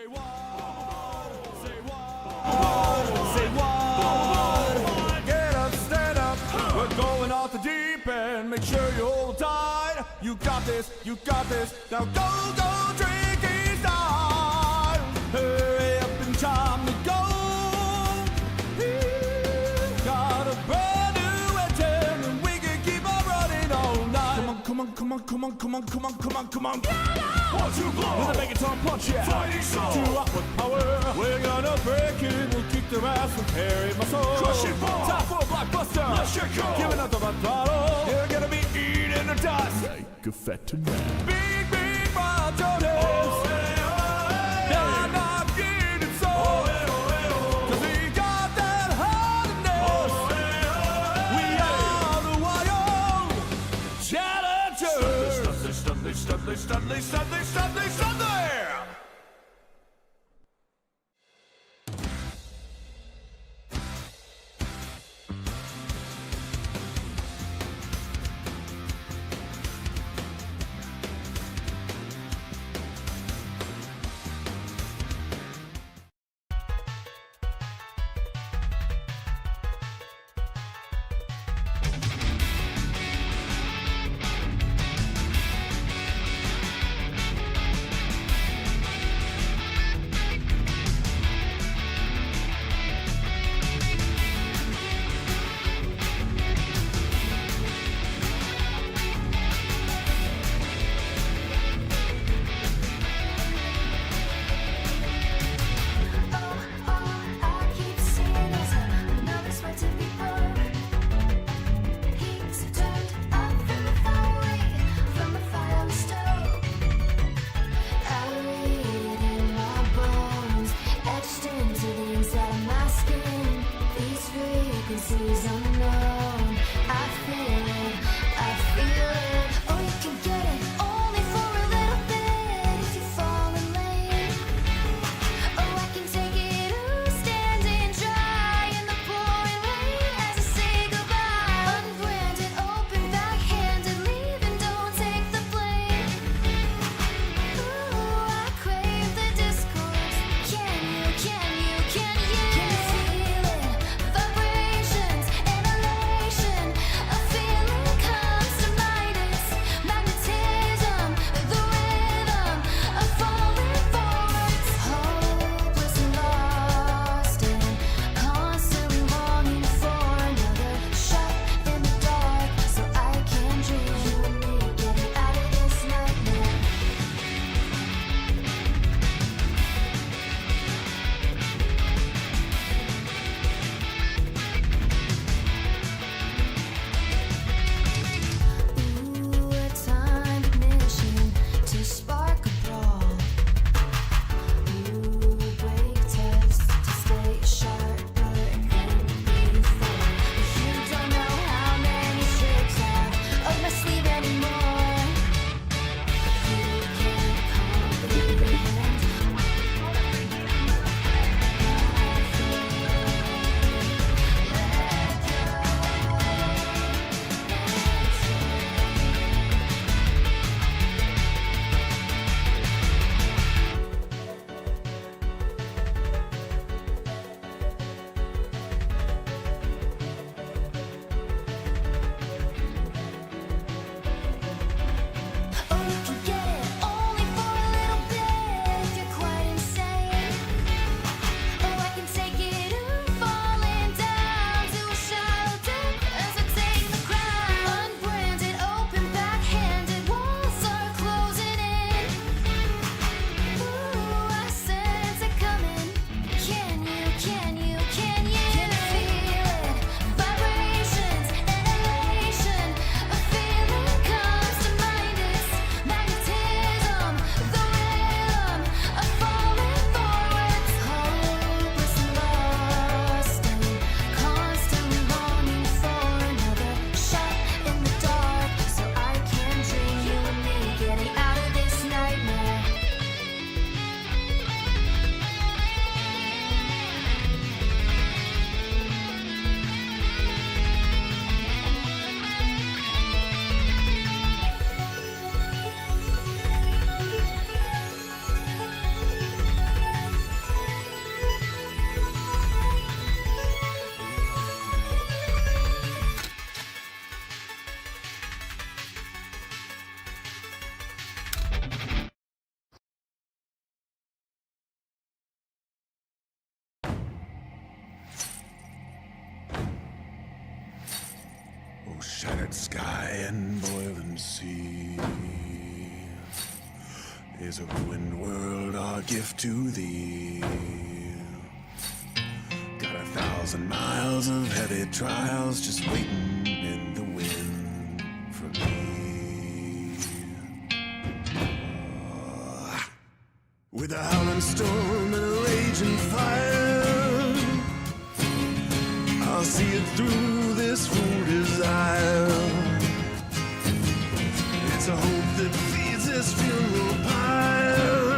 Say what? Say what? Say what? Get up, stand up. We're going off the deep end. Make sure you hold tight. You got this, you got this. Now go, go, drink is time. Hurry up and time to go. Got a brand new engine and we can keep on running all night. Come on, come on, come on, come on, come on, come on, come on, come on. Watch you blow. With a megaton punch, yeah. Fighting soul. To up with power. We're gonna break it. We'll kick their ass with Harry Muscle. Crush it, ball. Time for a blockbuster. Let's check go. Give another bottle. You're gonna be eating the dust. Like a fat tonight. Big, big machones. Oh, hey, oh, hey. Now, not getting so. Oh, hey, oh, hey, oh. 'Cause we got that hardness. Oh, hey, oh, hey. We are the wild challengers. Studley, Studley, Studley, Studley, Studley, Studley! shattered sky and boiling sea. Is a ruined world our gift to thee? Got 1,000 miles of heavy trials just waiting in the wind for me. With a howling storm and a raging fire, I'll see it through this fool desire. It's a hope that feeds this funeral pyre,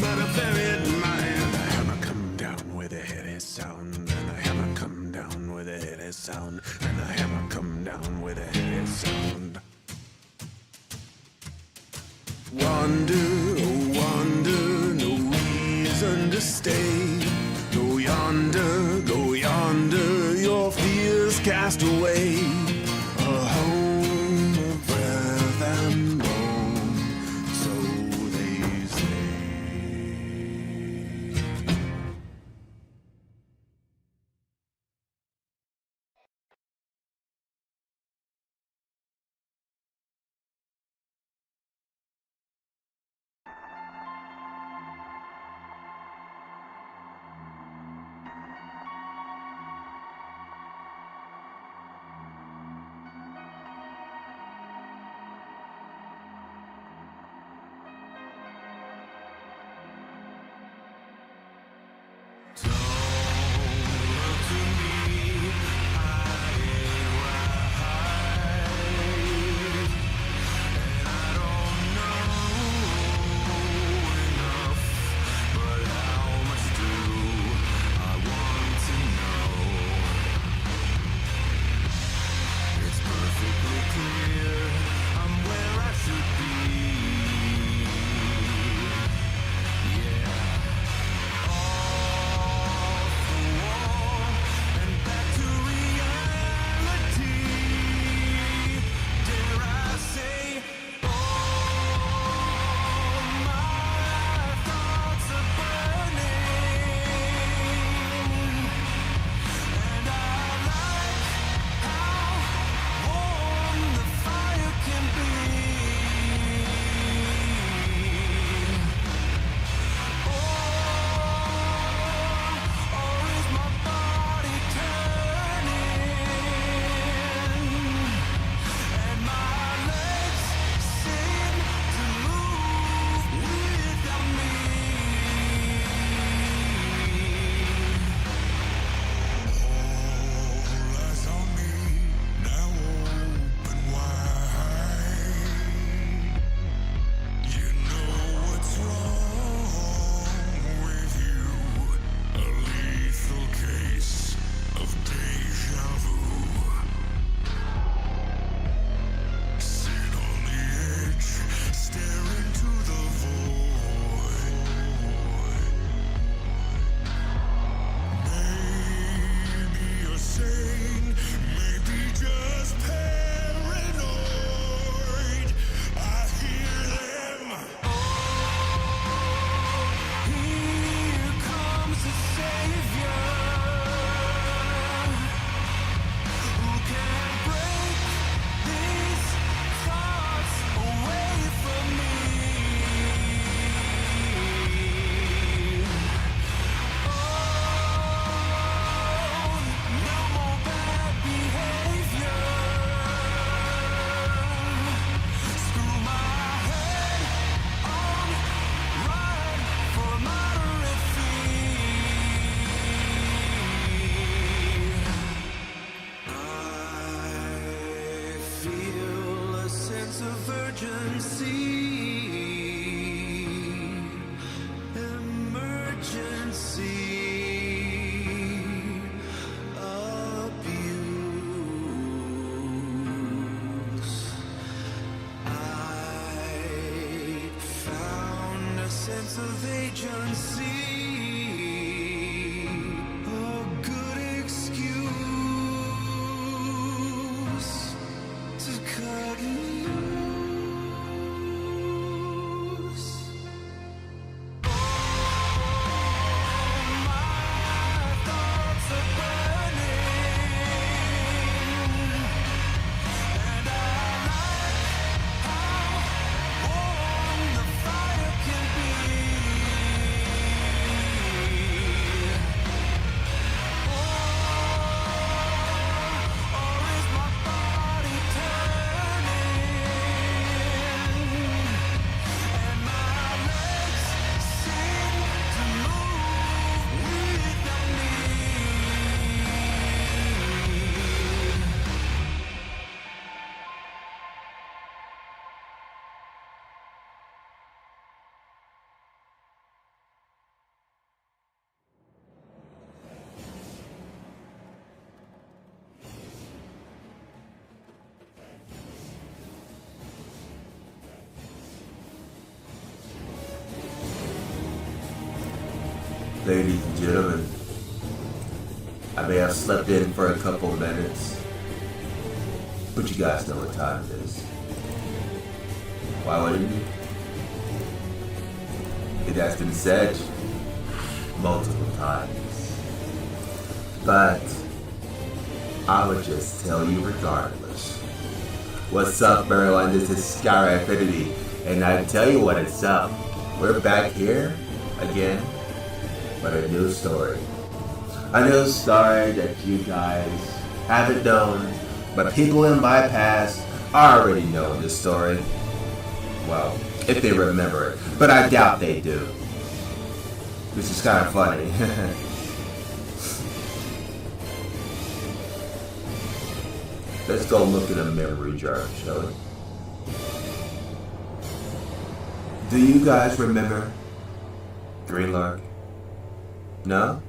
but I bury it in my hand. The hammer come down with a heady sound, and the hammer come down with a heady sound, and the hammer come down with a heady sound. Wander, oh wander, no reason to stay. Go yonder, your fears cast away. A home of breath and bone, so they say. Ladies and gentlemen, I may have slept in for a couple of minutes, but you guys know what time it is. Why wouldn't you? It has been said multiple times, but I would just tell you regardless. What's up, everyone? This is Skyrider Infinity, and I tell you what it's up. We're back here again with a new story. A new story that you guys haven't known, but people in my past already know this story. Well, if they remember it, but I doubt they do. Which is kind of funny. Let's go look in a memory jar, shall we? Do you guys remember Greenlark? No?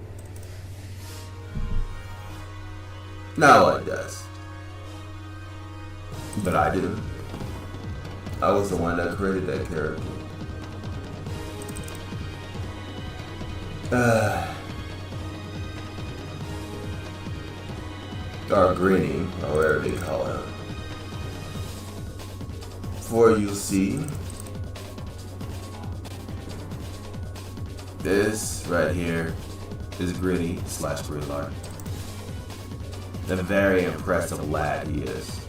No one does. But I do. I was the one that created that character. Or Greenie, or whatever they call him. For you see, this right here is Greenie / Greenlark. A very impressive lad he is.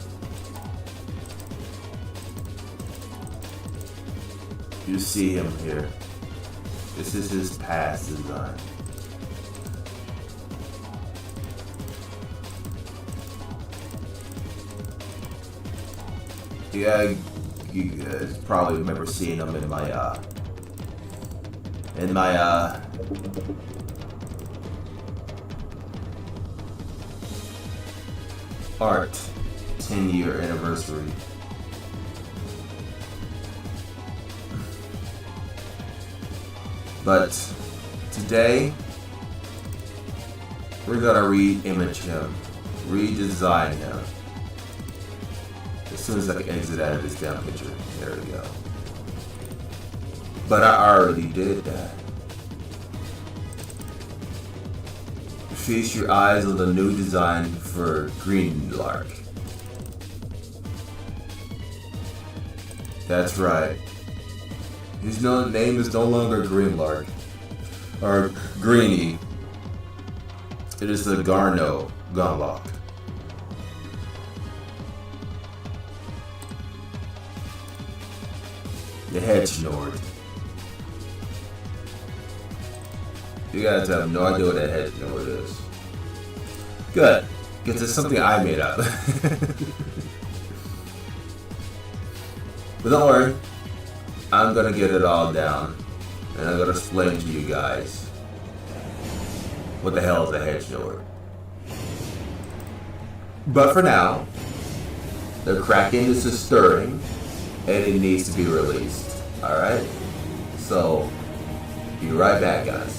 You see him here. This is his past design. Yeah, you guys probably remember seeing him in my art 10-year anniversary. But today, we're gonna re-image him, redesign him. As soon as I can exit out of this damn picture. There we go. But I already did that. Feast your eyes on the new design for Greenlark. That's right. His name is no longer Greenlark, or Greenie. It is the OneNote Greenlark. The hedge-nord. You guys have no idea what a hedge-nord is. Good, because it's something I made up. But don't worry. I'm gonna get it all down, and I'm gonna explain to you guys what the hell is a hedge-nord. But for now, the Kraken is stirring, and it needs to be released. Alright? So, be right back, guys.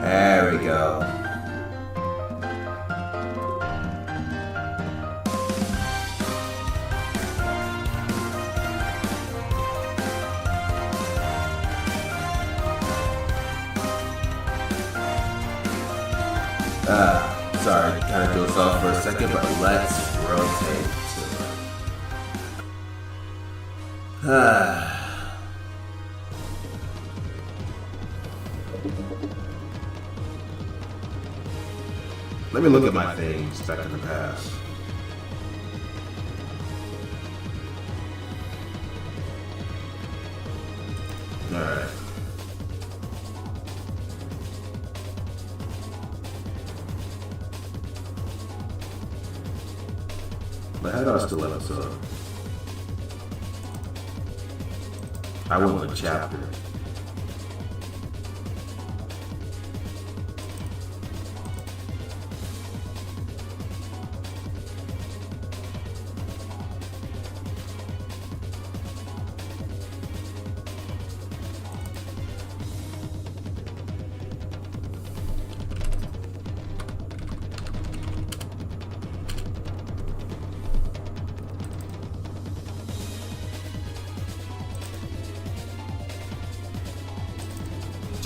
There we go. Sorry, kind of threw us off for a second, but let's rotate to it. Let me look at my things back in the past. Alright. But how do I still episode? I want a chapter.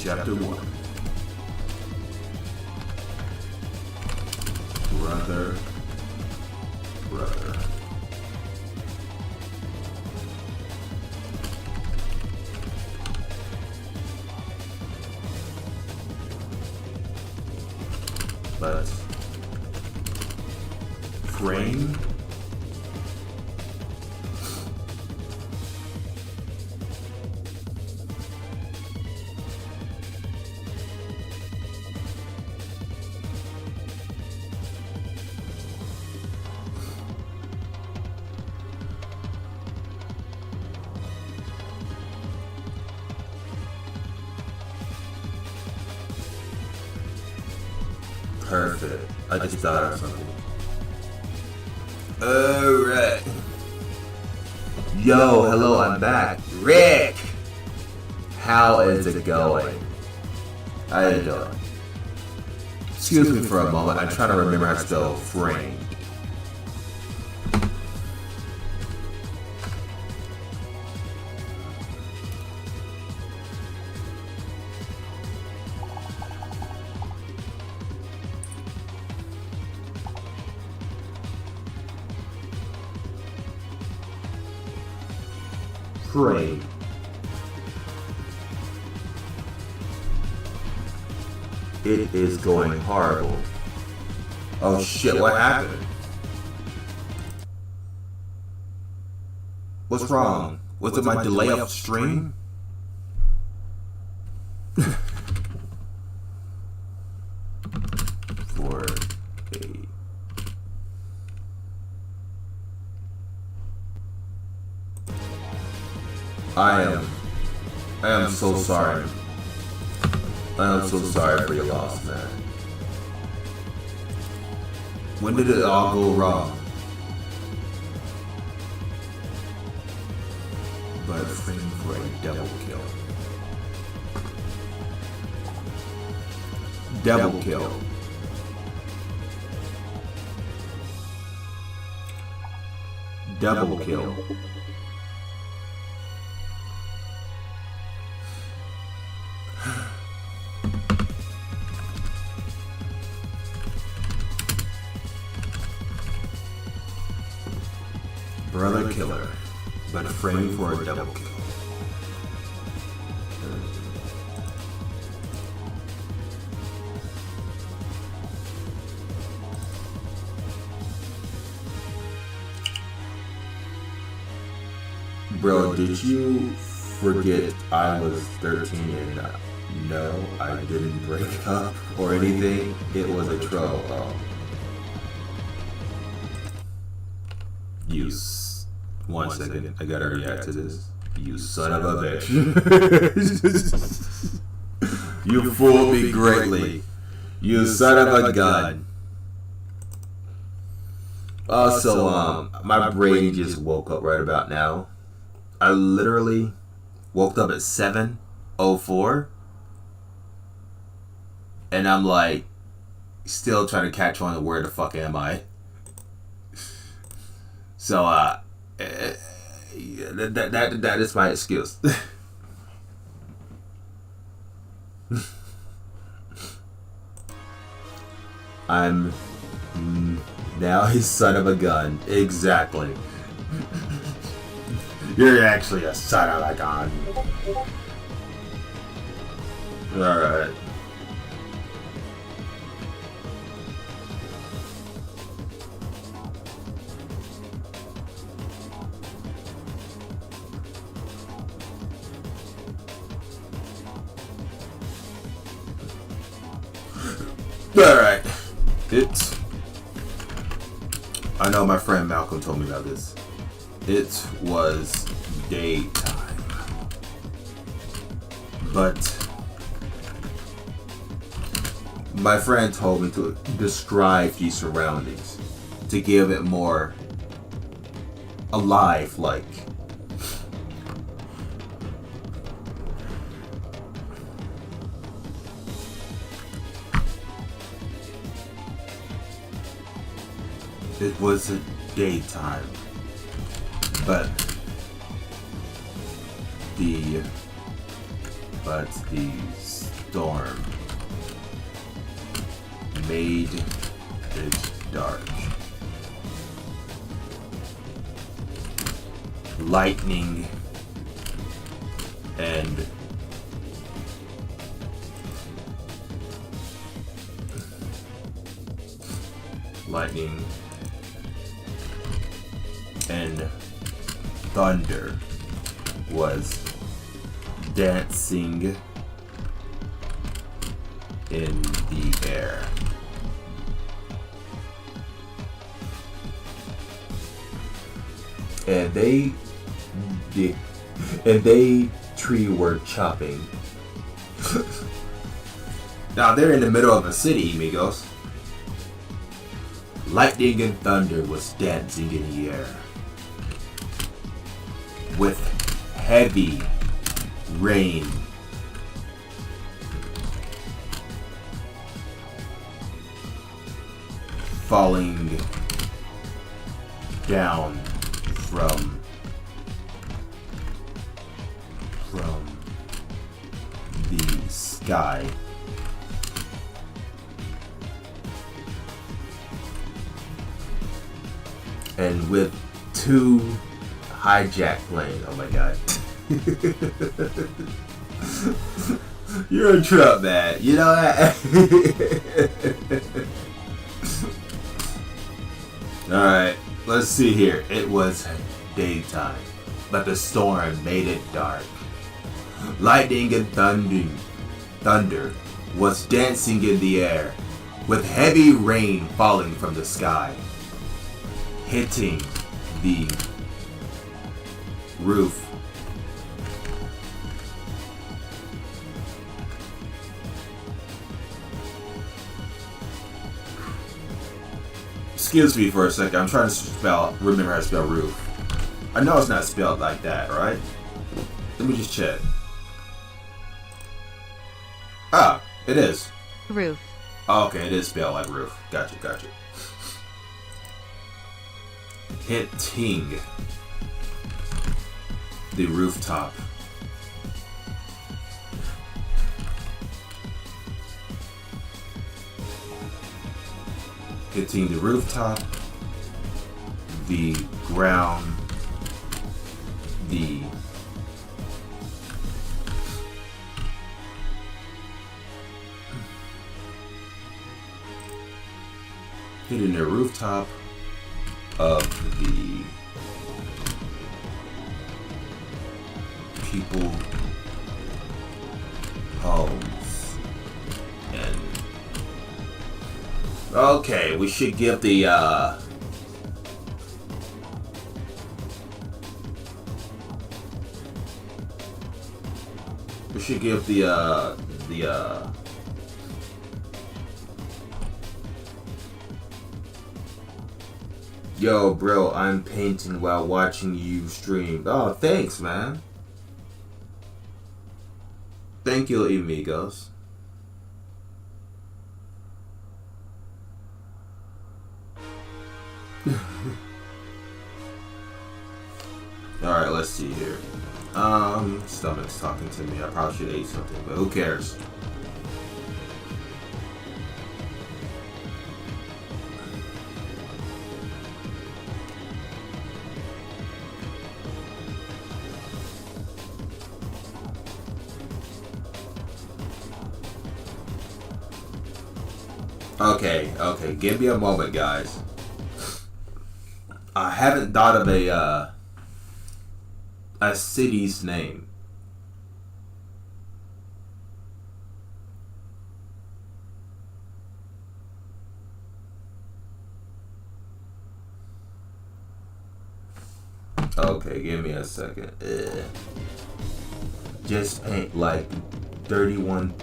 Chapter 1. Brother. But frame. Perfect. I just thought of something. Alright. Yo, hello, I'm back. Rick! How is it going? How you doing? Excuse me for a moment. I'm trying to remember how to spell frame. Frame. It is going horrible. Oh shit, what happened? What's wrong? Was it my delay of stream? For I am so sorry. I am so sorry for your loss, man. When did it all go wrong? But frame for a double kill. Double kill. Double kill. Brother killer, but a frame for a double kill. Bro, did you forget I was 13 and no, I didn't break up or anything? It was a troll. Oh. One second, I gotta react to this. You son of a bitch. You fooled me greatly. You son of a gun. Also, my brain just woke up right about now. I literally woke up at 7:04. And I'm like, still trying to catch on to where the fuck am I. So, that is my excuse. I'm now a son of a gun. Exactly. You're actually a son of a gun. Alright. Alright. I know my friend Malcolm told me about this. It was daytime. But my friend told me to describe these surroundings to give it more alive, like. It was a daytime, but the storm made it dark. Lightning and thunder was dancing in the air. And they tree were chopping. Now they're in the middle of a city, amigos. Lightning and thunder was dancing in the air, with heavy rain falling down from the sky. And with two hijacked planes. Oh my god. You're a trip, man. You know that? Alright, let's see here. It was daytime, but the storm made it dark. Lightning and thunder was dancing in the air, with heavy rain falling from the sky, hitting the roof. Excuse me for a second. I'm trying to remember how to spell roof. I know it's not spelled like that, right? Let me just check. Ah, it is. Roof. Oh, okay, it is spelled like roof. Gotcha. Hitting the rooftop. Hitting the rooftop, the ground, hitting the rooftop of the people homes. And okay, we should give the yo, bro, I'm painting while watching you stream. Oh, thanks, man. Thank you, amigos. Alright, let's see here. Stomach's talking to me. I probably should have ate something, but who cares? Okay, give me a moment, guys. I haven't thought of a city's name. Okay, give me a second. Just paint like 31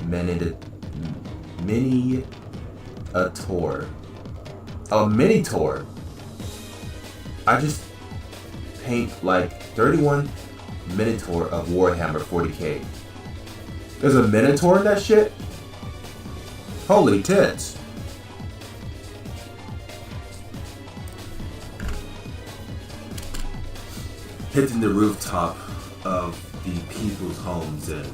minute mini a tour. A mini tour. I just paint like 31 Minotaur of Warhammer 40k. There's a Minotaur in that shit? Holy tits. Hitting the rooftop of the people's homes and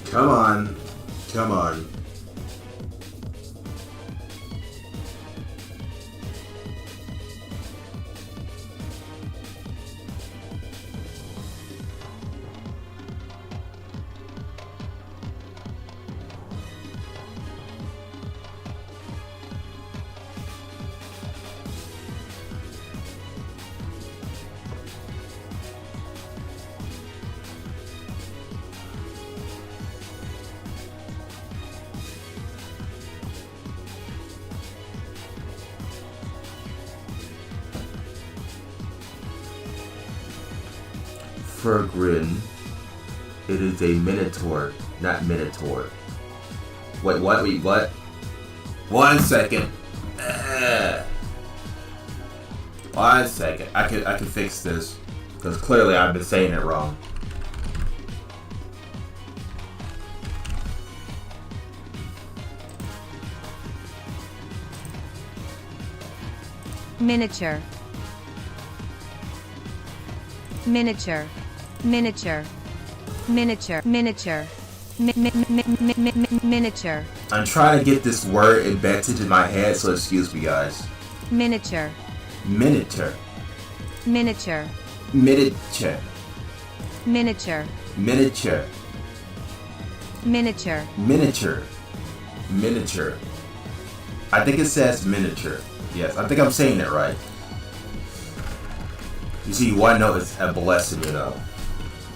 come on. Come on. Fergrin. It is a Minotaur, not Minotaur. Wait, what? Wait, what? 1 second. 1 second. I can fix this because clearly I've been saying it wrong. Miniature. Miniature. Miniature. Miniature. Miniature. Miniature. I'm trying to get this word embedded in my head, so excuse me, guys. Miniature. Miniature. Miniature. Miniature. Miniature. Miniature. Miniature. Miniature. Miniature. I think it says miniature. Yes, I think I'm saying it right. You see, OneNote is a blessing, you know.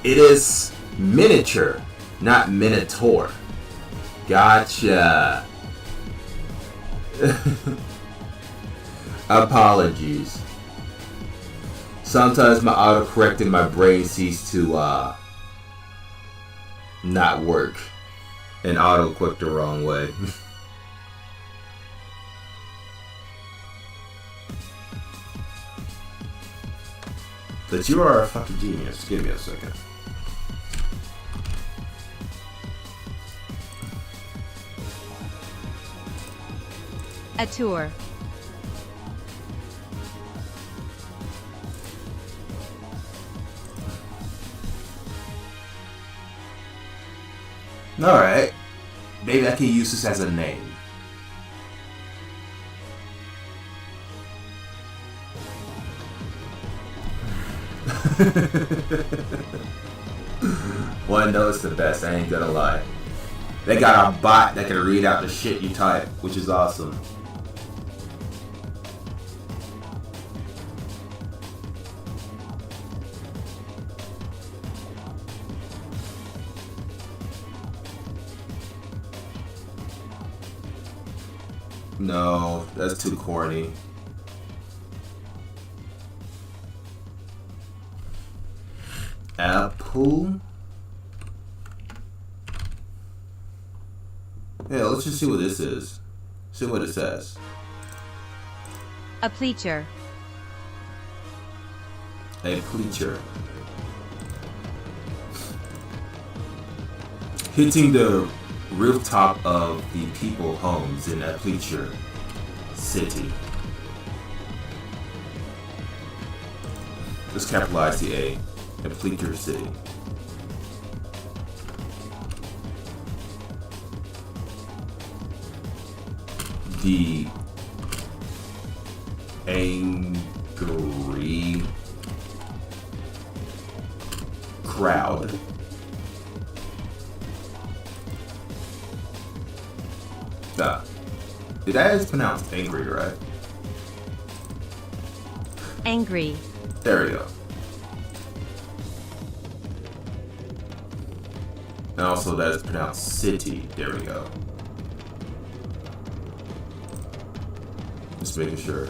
It is miniature, not Minotaur. Gotcha. Apologies. Sometimes my autocorrect in my brain ceases to not work and auto-click the wrong way. But you are a fucking genius. Give me a second. A tour. Alright. Maybe I can use this as a name. OneNote's the best, I ain't gonna lie. They got a bot that can read out the shit you type, which is awesome. No, that's too corny. Apple? Yeah, let's just see what this is. See what it says. A pleacher. A pleacher. hitting the rooftop of the people homes in Pleacher City. Just capitalize the A in Pleacher City. The angry crowd that is pronounced angry, right? Angry. There we go. And also that is pronounced city. There we go. Just making sure.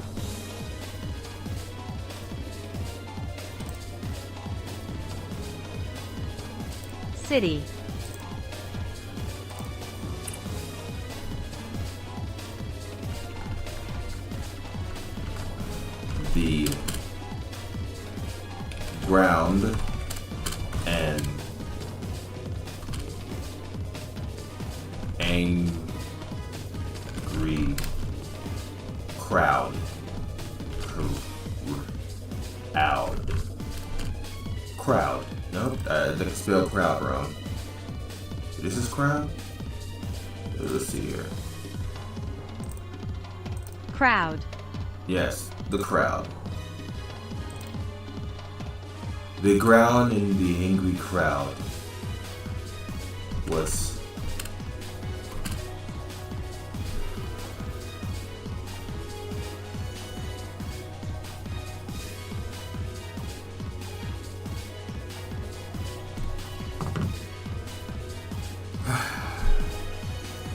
City. The ground and angry crowd. Crowd. Nope, they spell crowd wrong. This is crowd? Let's see here. Crowd. Yes, the crowd. The ground in the angry crowd was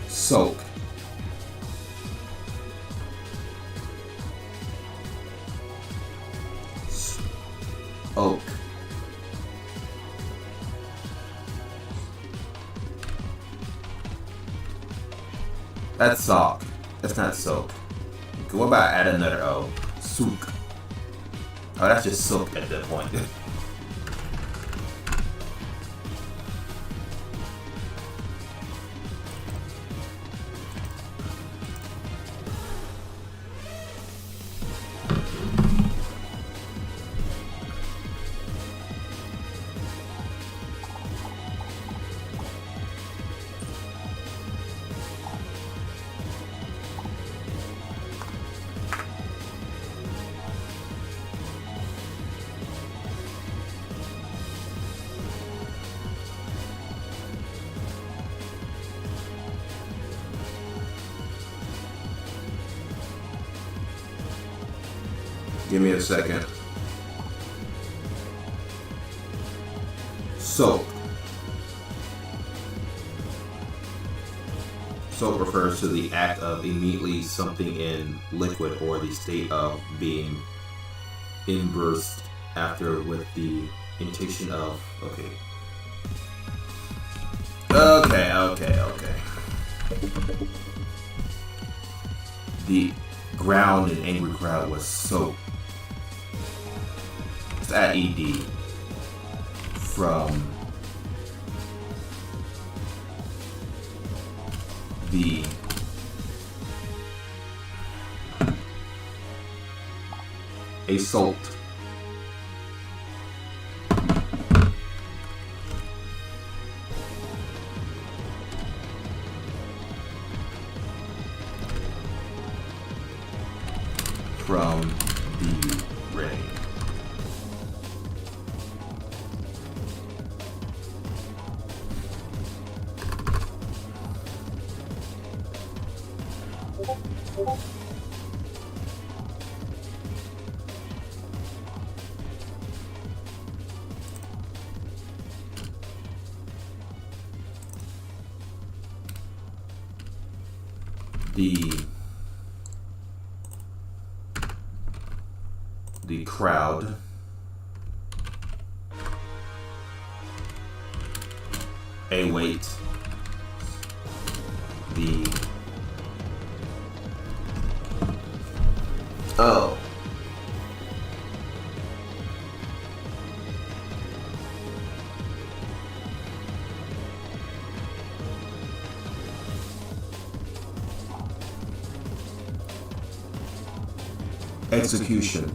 soak. Oak. That's sock. That's not soak. Okay, what about add another O? Sook. Oh, that's just soak at that point. Give me a second. Soak. Soak refers to the act of immediately something in liquid or the state of being immersed after with the intention of Okay. The ground in angry crowd was soaked. It's at ED from the assault from the rain. The crowd await the execution.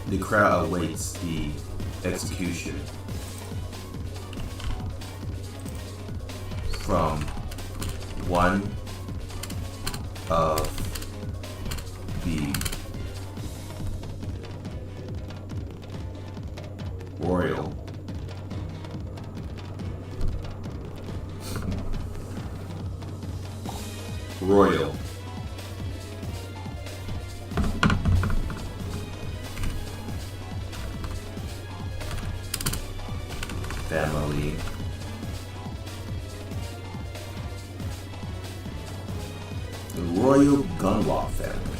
The crowd awaits the execution from one of the royal family the Royal Greenlark family.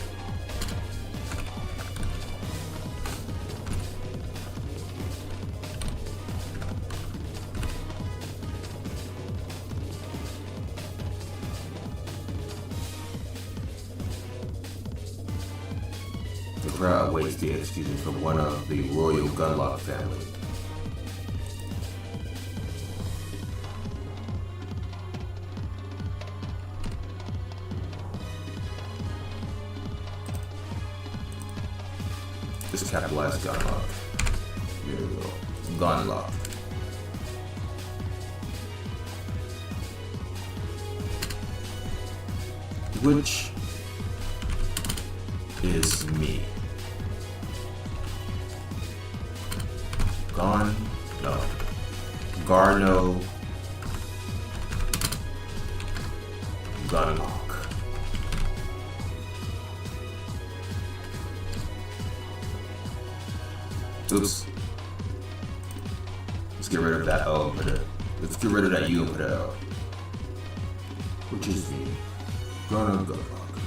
The crowd awaits the execution from one of the Royal Greenlark family. Just capitalize Greenlark. Here we go. Greenlark. Which is me. Garno Greenlark. Oops. Let's get rid of that O and put it. Let's get rid of that U and put it O. Which is me. Garno Greenlark.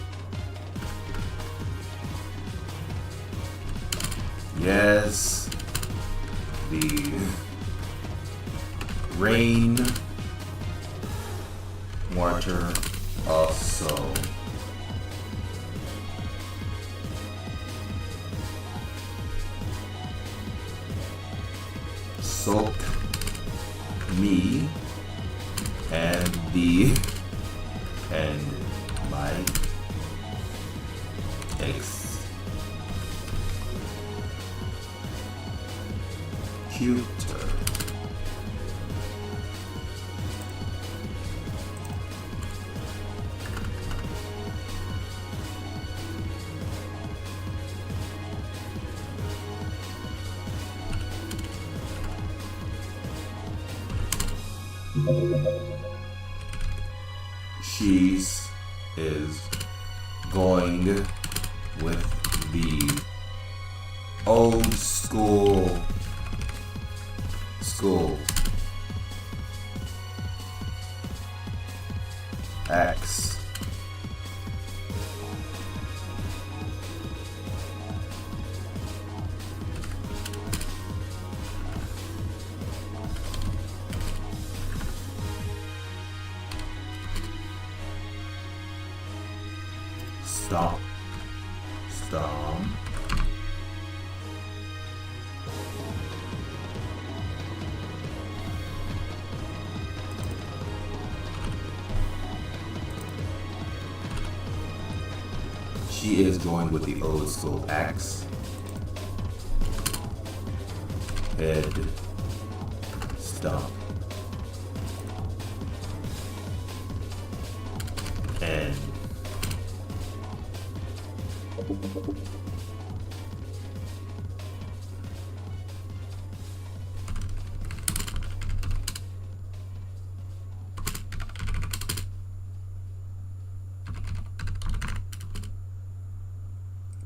Yes. The rain water of soul. Soak me and my executor. She is going with the old school X. Stomp. She is going with the old school axe. Head. Stomp. And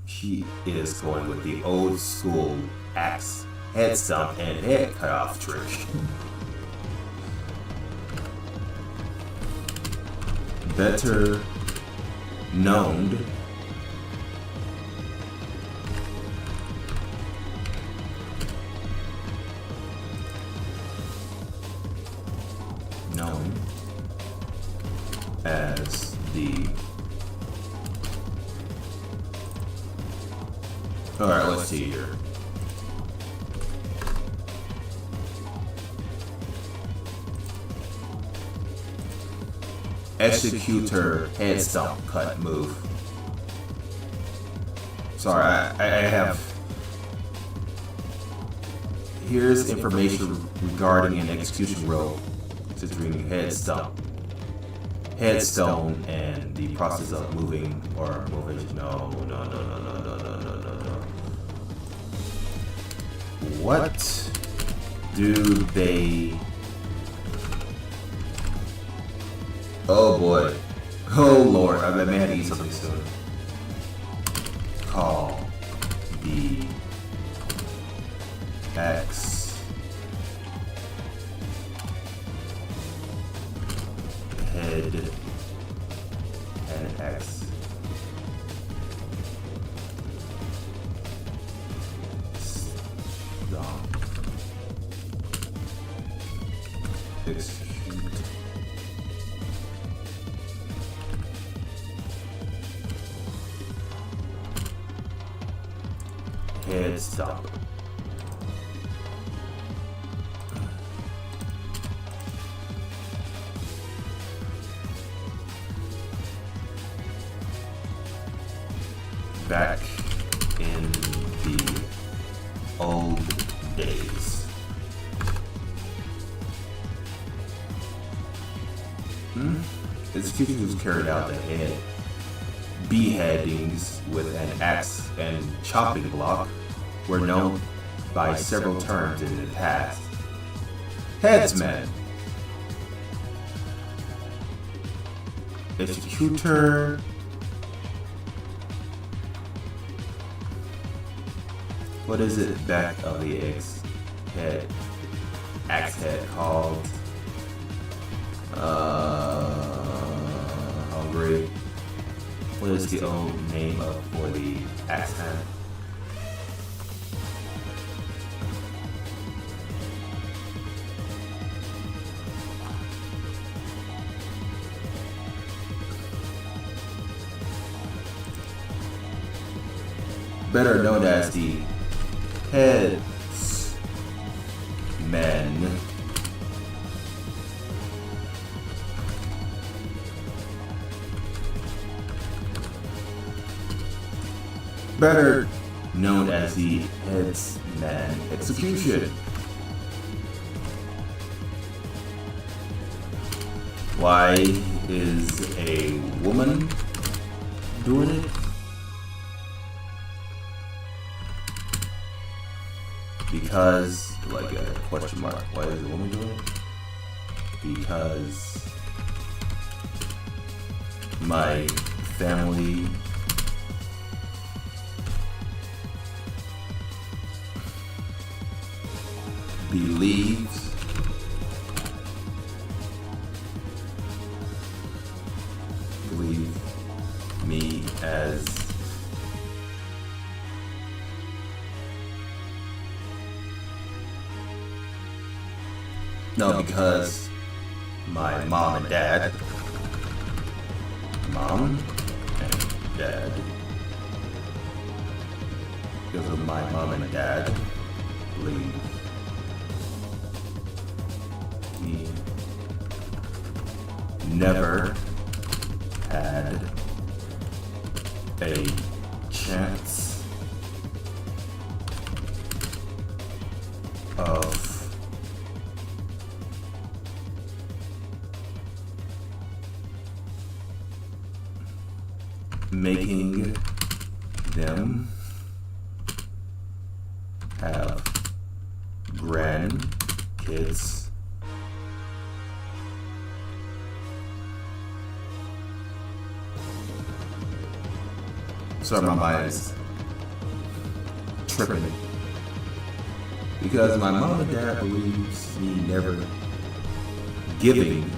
she is going with the old school axe, head stomp, and head cut off trick. Better known as the... Alright, let's see here. executor head stomp cut move. Sorry, I have. Here's information regarding an execution roll considering headstone, and the process of moving or moving. No. What do they? Oh boy. Oh lord. I may have to eat something soon. Call the X head and X stomp. Execute. Head stomp. Back in the old days. Execution was carried out the head beheadings with an axe and chopping block were known by several terms in the past. Headsman, executor, what is it back of the axe head called? Hungry. What is the old name for the axe hand? Better known as the headsman. Better known as the headsman execution. Why is a woman doing it? Because, like a question mark, why is a woman doing it? Because my family believes me as no, because my mom and dad because of my mom and dad believe we never had a chance of making them have grandkids. Sorry, my mind is tripping. Because my mom and dad believes me never giving.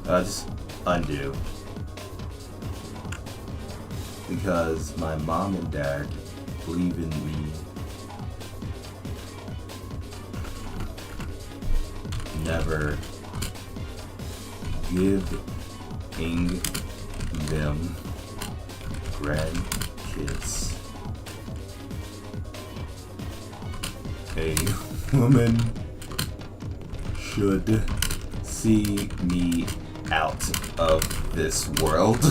Just undo. Because my mom and dad believe in me never giving them grandkids. A woman should see me out of this world.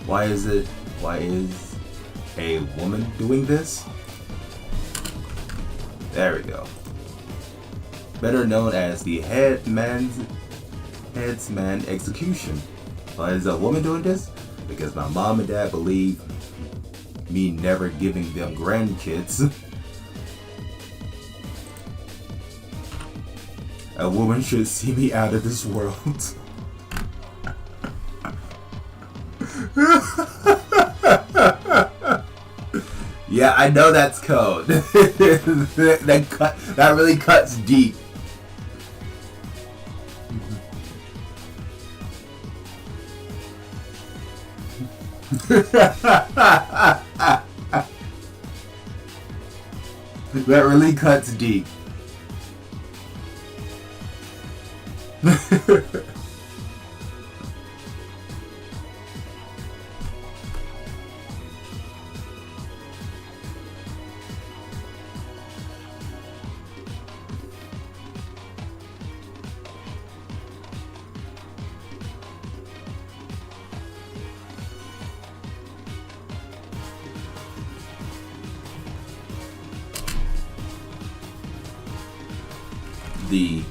Why is a woman doing this? There we go. Better known as the headsman execution. Why is a woman doing this? Because my mom and dad believe me never giving them grandkids. A woman should see me out of this world. Yeah, I know that's code. that really cuts deep. That really cuts deep. The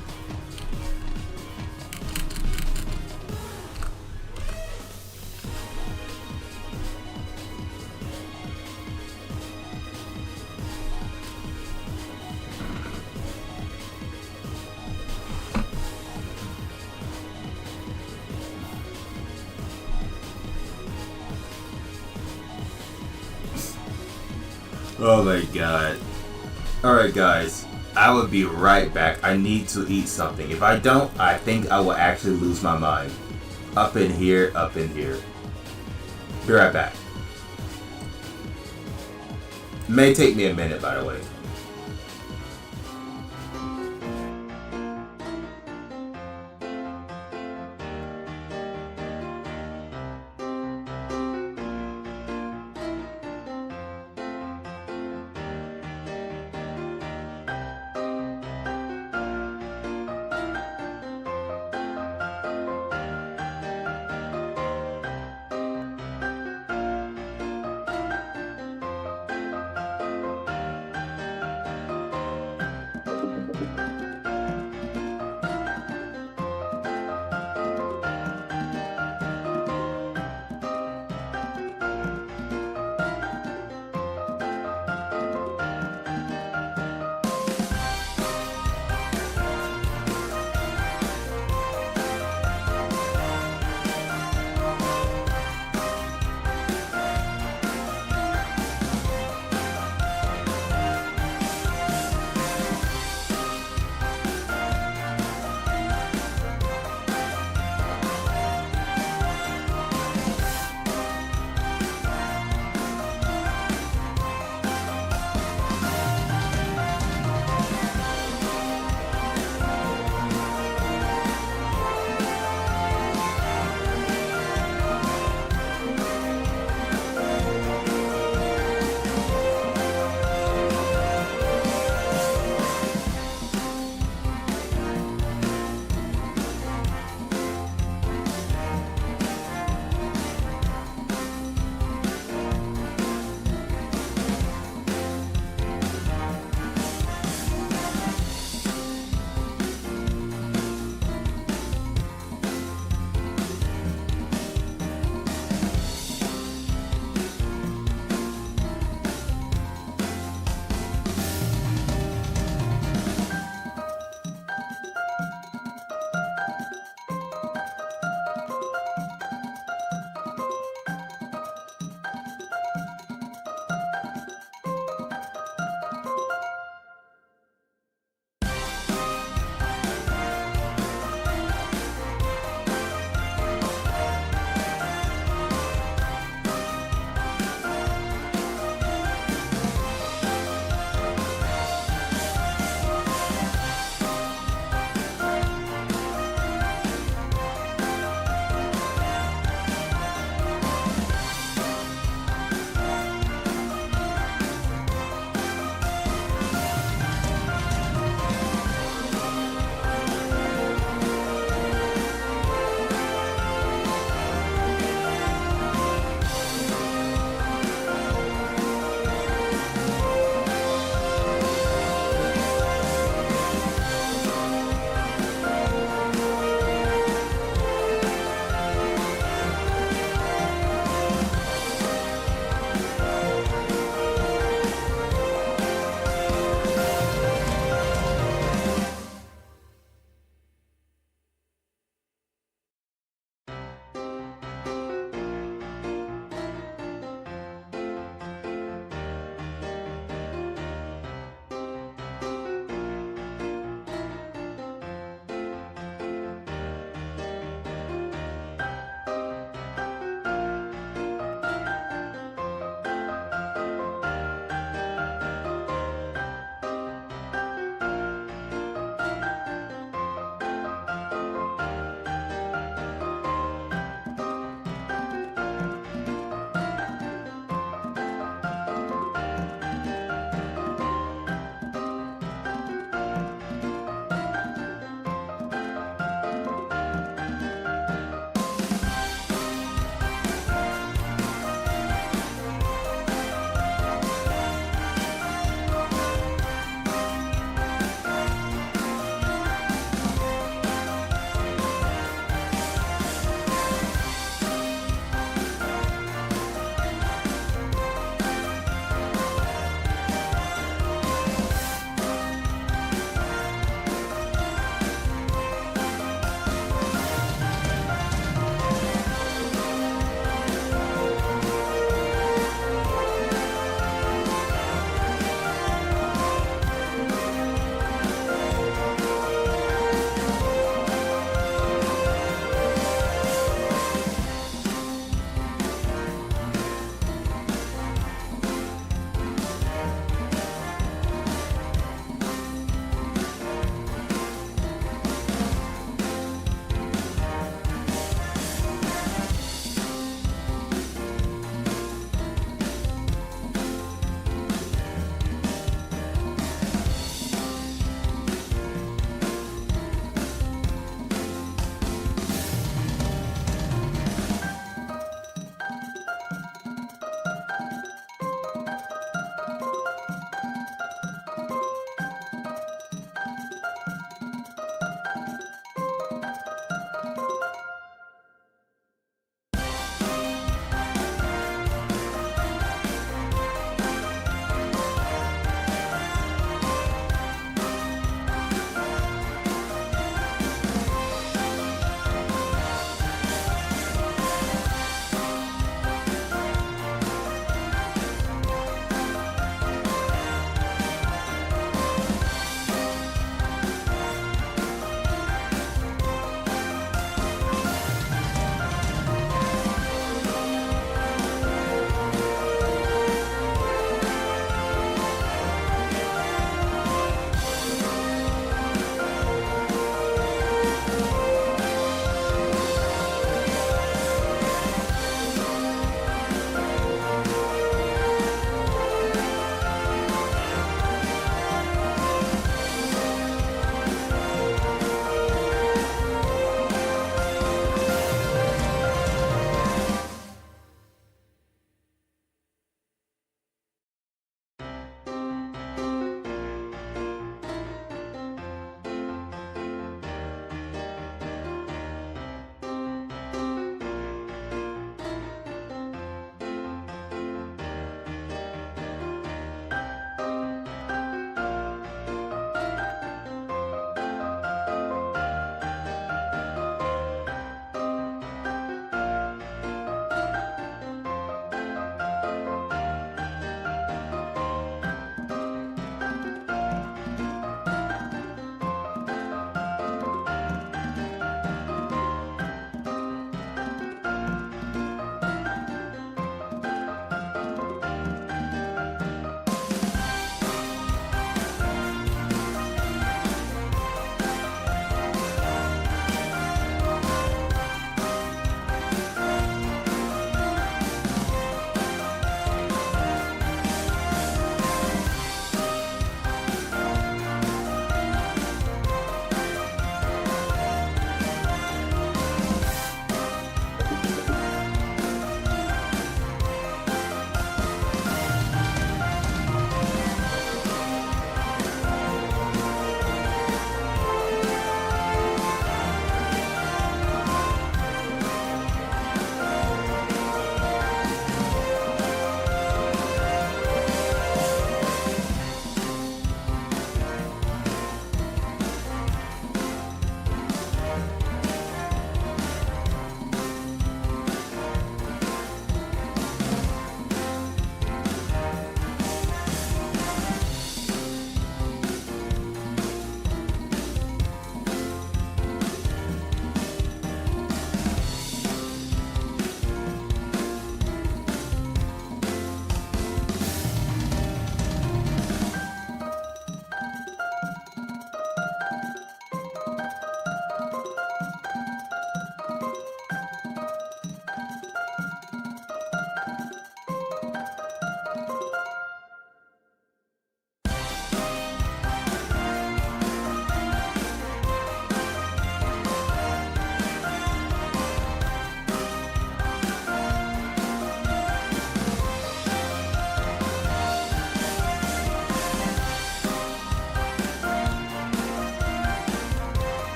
Oh my god. Alright guys, I will be right back. I need to eat something. If I don't, I think I will actually lose my mind. Up in here, up in here. Be right back. May take me a minute, by the way.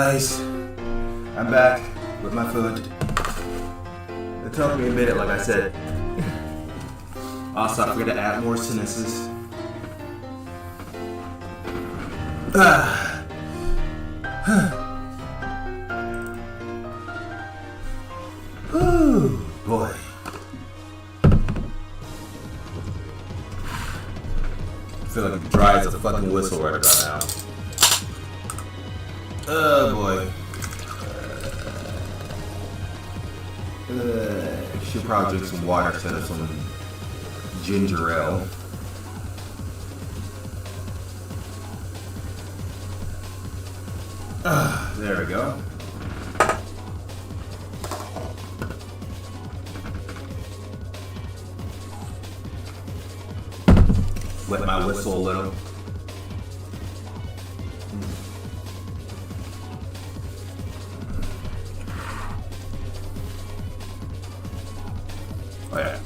Guys, I'm back with my food. It took me a minute, like I said. Also, I forgot to add more sentences. Ooh, boy. I feel like dry as a fucking whistle right about now. Oh boy. Should probably drink some water instead of some ginger ale. There we go. Wet my whistle a little. Oh yeah.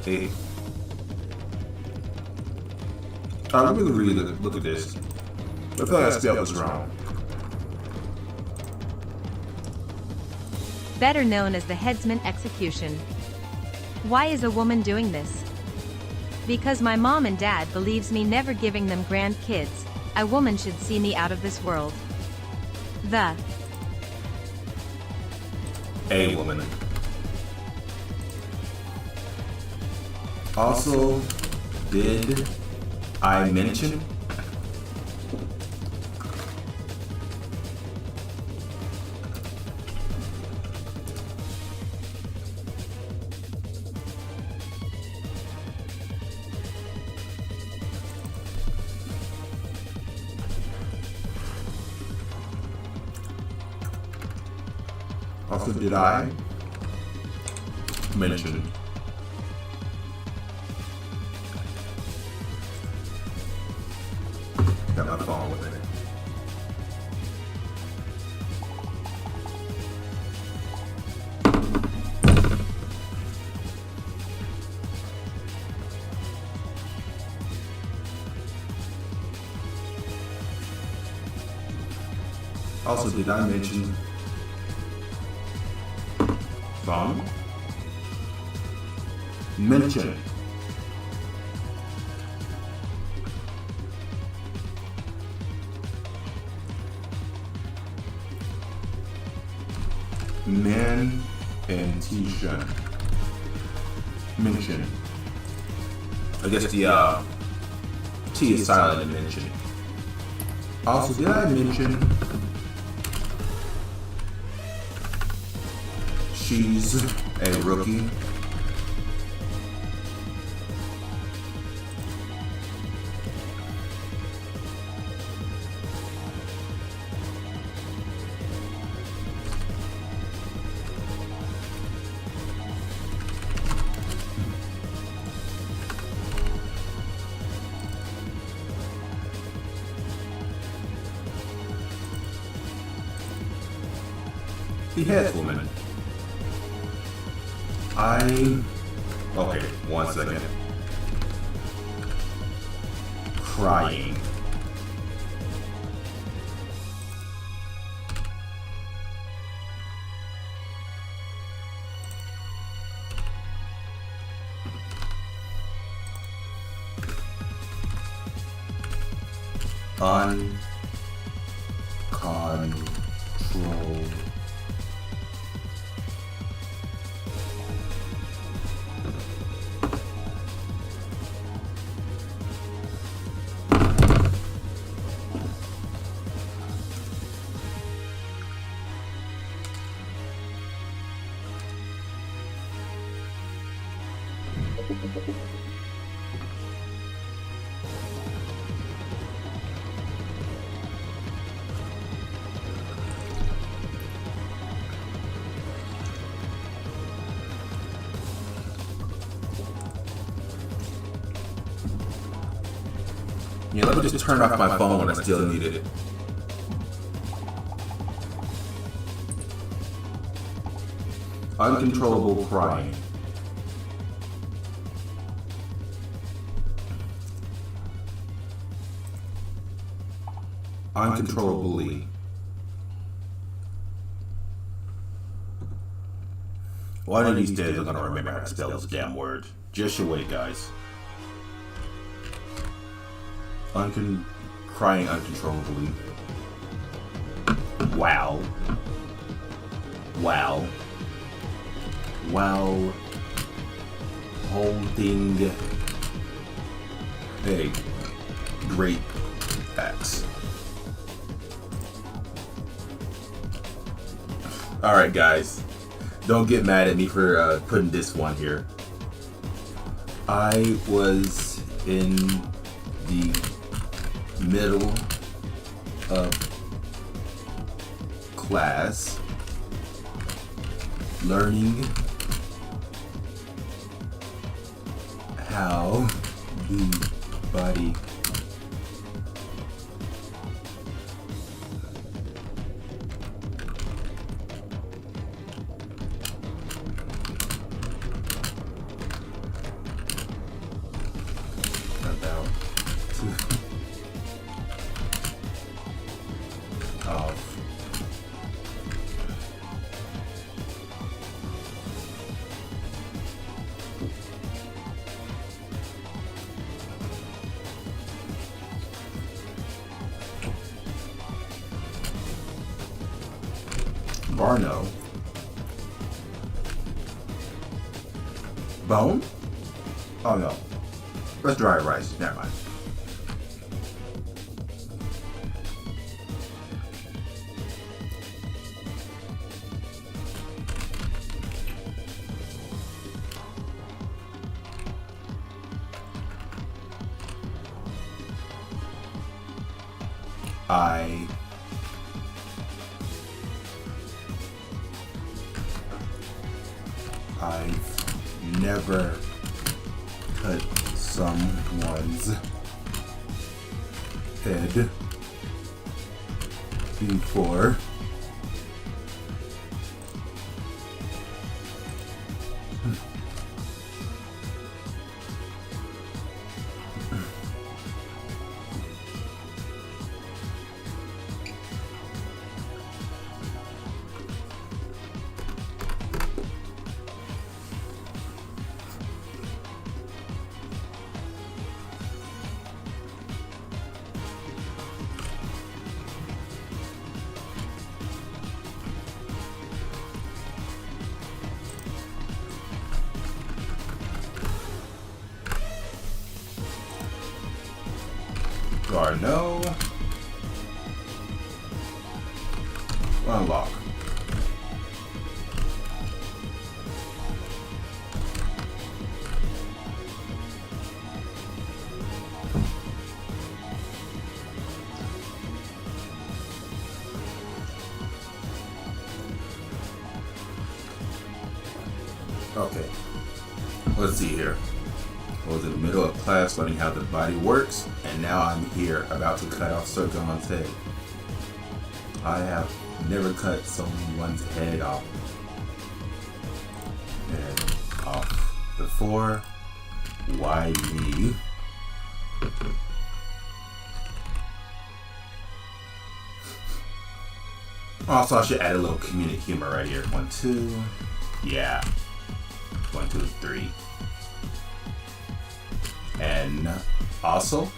Hey. Let me look at this. I feel like I spelled this wrong. Better known as the headsman execution. Why is a woman doing this? Because my mom and dad believes me never giving them grandkids. A woman should see me out of this world. A woman. Also, did I mention? Also, did I mention? Got my phone with it. Also, did I mention phone? Mention. Man and T-shirt. Mention. I guess the T is silent in mention. Also, did I mention she's a rookie? The headswoman. Okay, 1 second. Crying. Uncontrolled. Yeah, let me just turn off my phone when I still need it. Uncontrollable crying. uncontrollably. One of these days I'm gonna remember how to spell this damn word. Just you wait, guys. Crying uncontrollably. Wow. Wow. Wow. Holding a great axe. Alright, guys. Don't get mad at me for putting this one here. I was in the middle of class learning how the body about to off. Barno. Bone? Oh no. Let's dry rice. Never mind. I've never cut someone's head before. No. Unlock. Okay. Let's see here. I was in the middle of class learning how the body works, and now I'm here about to cut off someone's head. I have never cut someone's head off before. Why me? Also, I should add a little comedic humor right here. 1, 2. Yeah. 1, 2, 3. And also,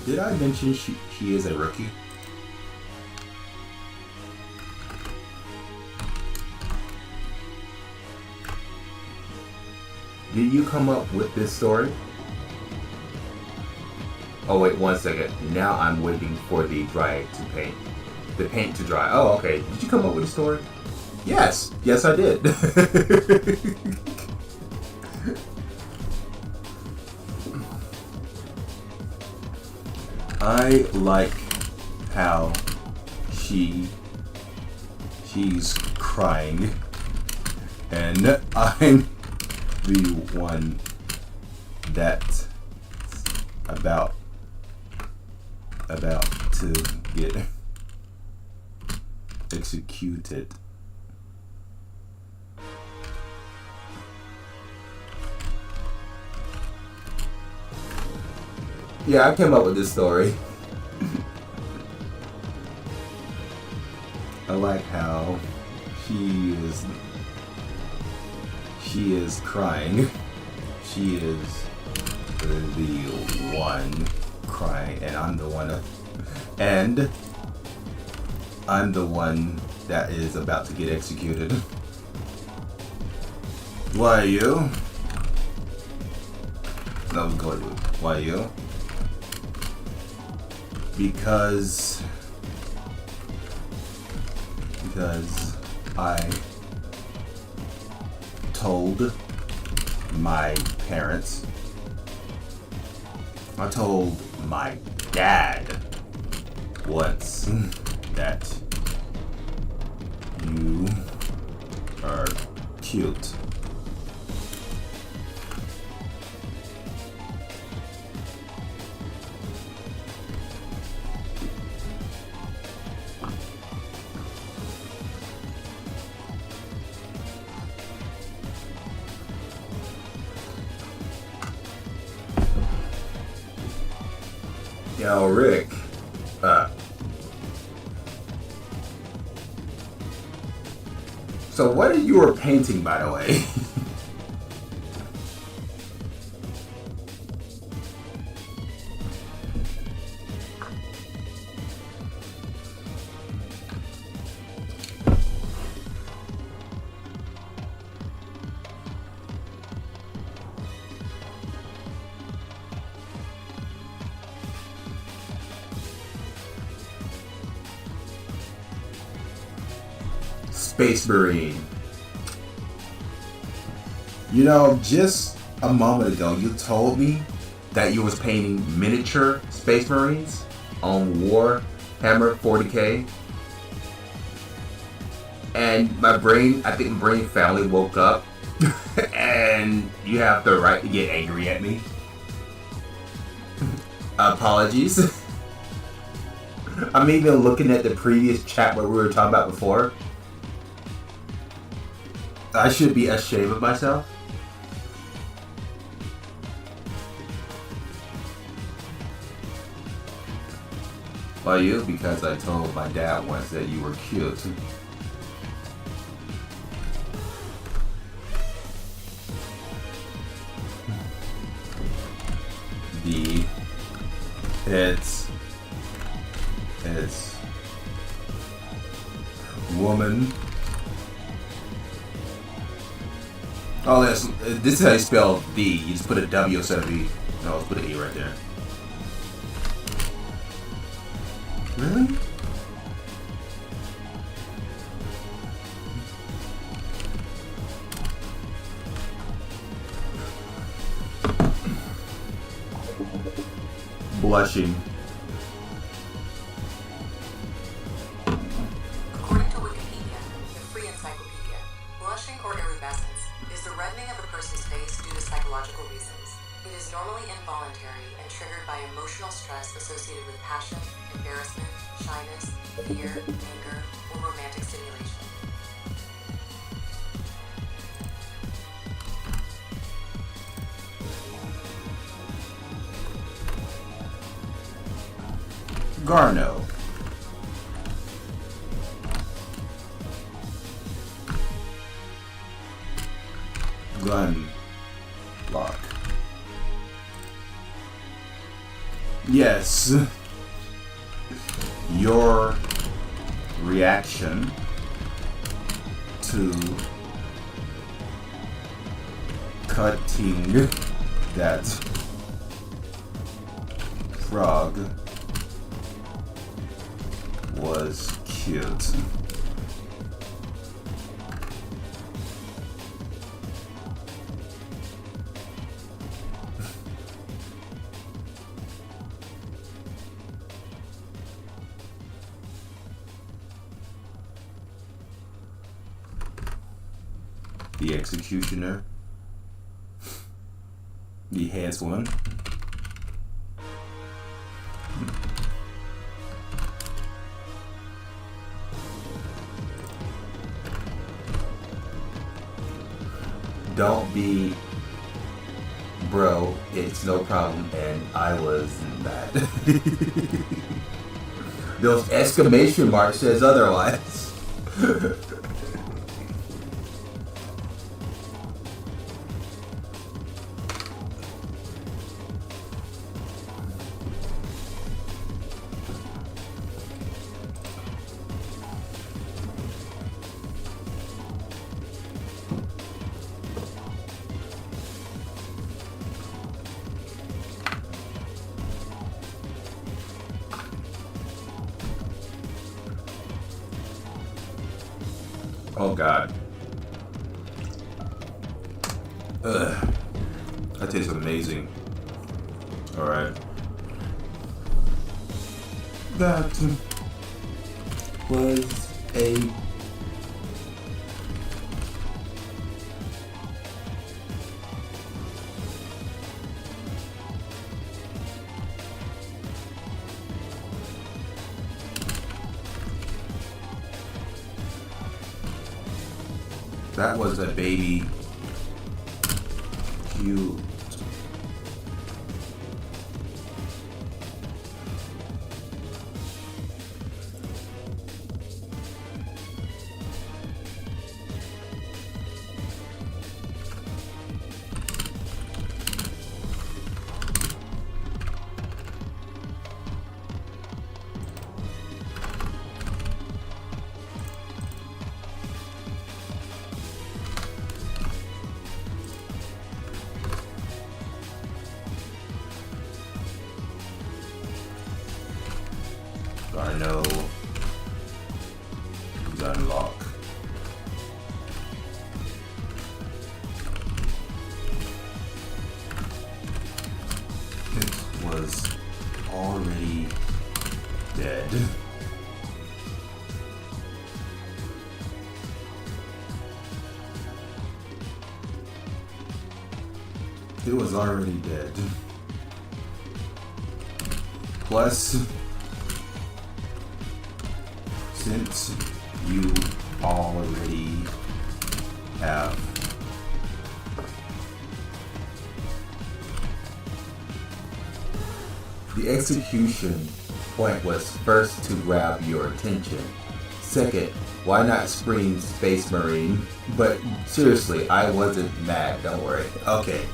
did I mention she is a rookie? Did you come up with this story? Oh wait, 1 second. Now I'm waiting for the paint to dry. Oh, okay. Did you come up with a story? Yes. Yes, I did. I like how she's crying, and I'm the one that's about to get executed. Yeah, I came up with this story. I like how she is crying. She is the one crying, and I'm the one that is about to get executed. Why you? No, go ahead. Why you? Because I told my parents, I told my dad once that you are cute. Yo, Rick. So what are you painting, by the way? Space Marine. You know, just a moment ago, you told me that you was painting miniature Space Marines on Warhammer 40K. And my brain, I think my brain finally woke up. And you have the right to get angry at me. Apologies. I'm even looking at the previous chat where we were talking about before. I should be ashamed of myself. Why you? Because I told my dad once that you were cute. It's woman. Oh, this is how you spell V. You just put a W instead of V. No, let's put an E right there. Really? Blushing. According to Wikipedia, the free encyclopedia, blushing or iridescence is the reddening of a person's face due to psychological reasons. It is normally involuntary and triggered by emotional stress associated with passion, embarrassment, shyness, fear, anger, or romantic stimulation. Garno. Greenlark. Yes. Your reaction to cutting that frog was cute. The executioner. The heads one. bro, it's no problem, and I was mad. Those exclamation mark says otherwise. Oh god. Ugh. That tastes amazing. Alright. That was a baby cute. I know the unlock. It was already dead. It was already dead. Plus, since you already have the execution point was first to grab your attention. Second, why not scream Space Marine? But seriously, I wasn't mad, don't worry. Okay.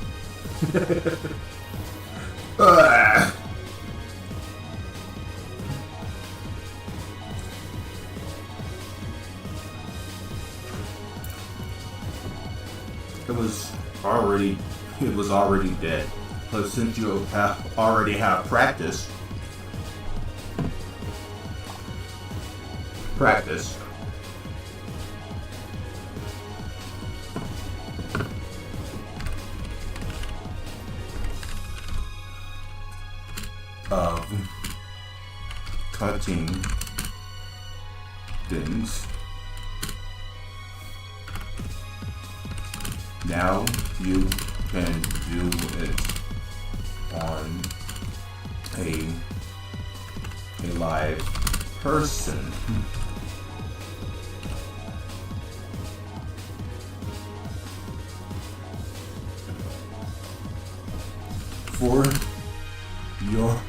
It was already dead. But since you already have practice of touching things, now you can do it on a live person. For your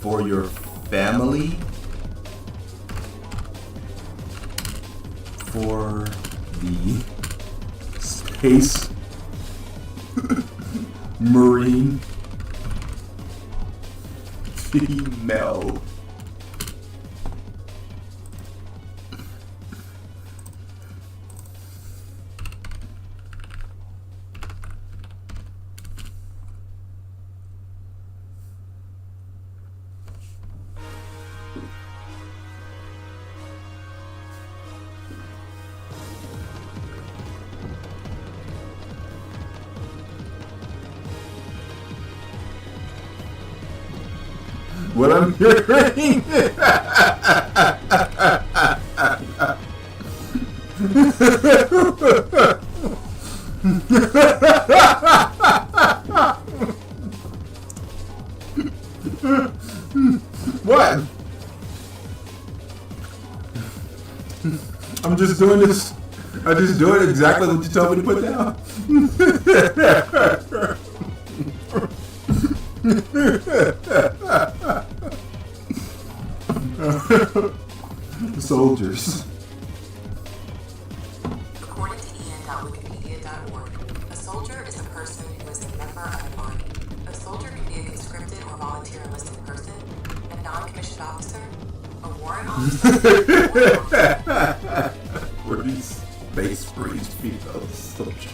for your family, for the Space Marine female. What I'm hearing What? I'm just doing this. I'm just doing exactly what you told me to put down. Soldiers. According to en.wikipedia.org, a soldier is a person who is a member of an army. A soldier can be a conscripted or volunteer enlisted person, a non-commissioned officer, a warrant officer, Were these space breeze female soldiers?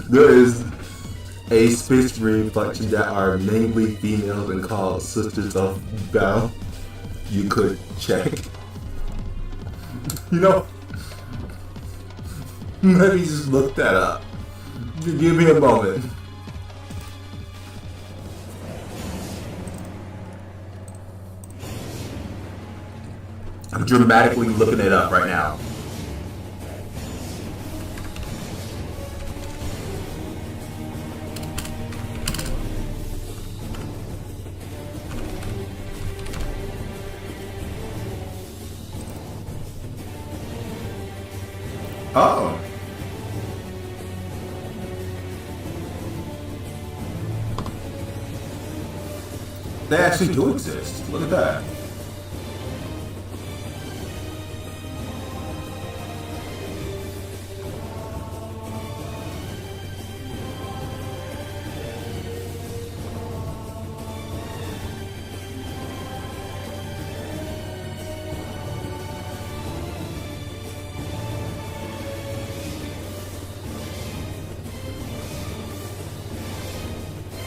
There is a space marine faction that are mainly females and called Sisters of Battle. You could check. You know, let me just look that up. Give me a moment. I'm dramatically looking it up right now. Oh. They actually do exist. Look at that.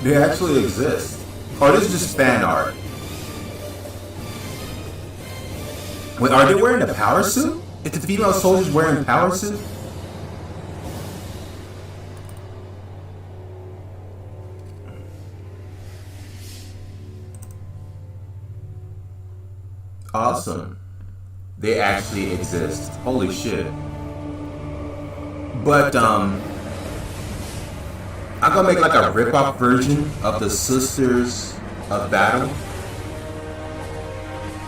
They actually exist. Oh, this is just fan art. Wait, are they wearing a power suit? Is the female soldiers wearing a power suit? Awesome. They actually exist. Holy shit. But, I'm gonna make like a rip-off version of the Sisters of Battle.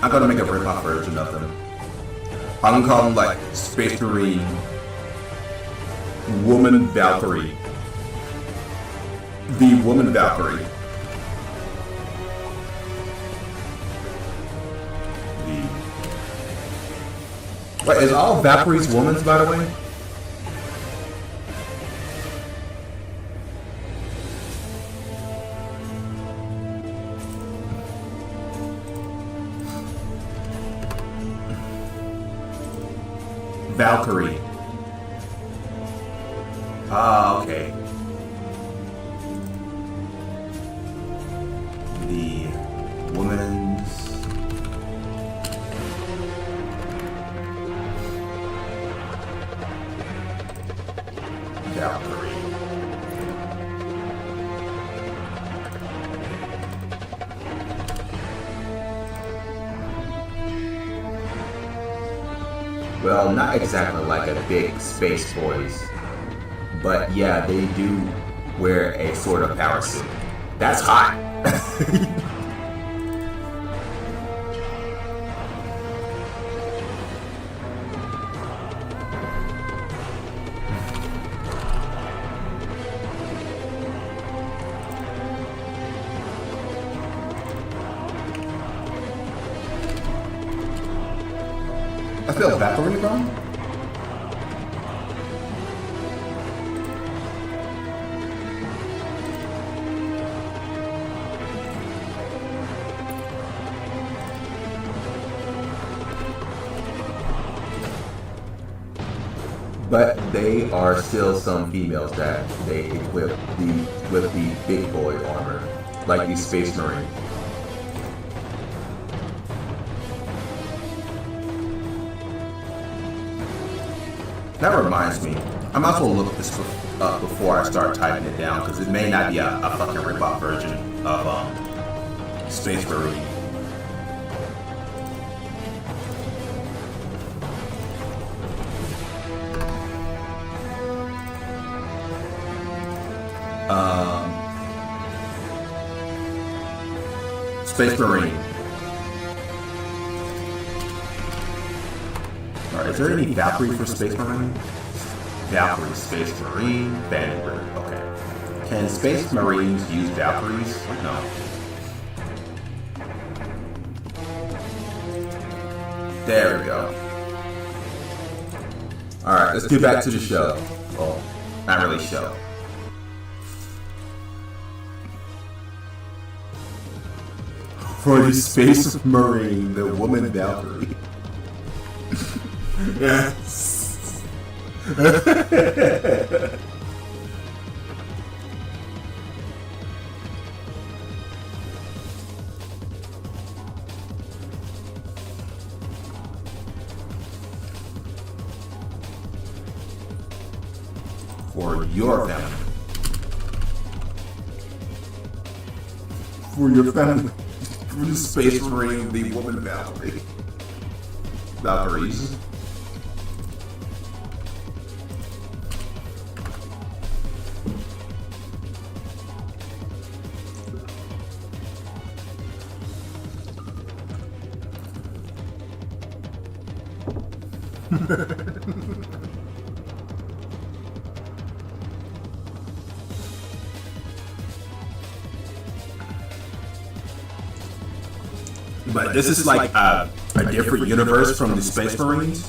I'm gonna make a rip-off version of them. I'm gonna call them like Space Marine Woman Valkyrie. The Woman Valkyrie. Wait, is all Valkyries women, by the way? Valkyrie. Ah, okay. The woman's Valkyrie. Well, not exactly like a big space voice, but yeah, they do wear a sort of power suit. That's hot. I spelled Valkyrie wrong? But they are still some females that they equip with the big boy armor, like the Space Marine. That reminds me, I might as well look this up before I start typing it down, because it may not be a fucking rip-off version of Space Marine. Space Marine. Alright, is there any Valkyrie for Space Marine? Valkyrie, Space Marine, Vanguard. Okay. Can Space Marines use Valkyries? No. There we go. Alright, let's get back to the show. Well, not really show. For the Space Marine, the woman Valkyrie. Yes. For your family. For your family. For the Space Marine, the woman Valkyrie. Valkyries. But this is like a different universe from the Space Marines.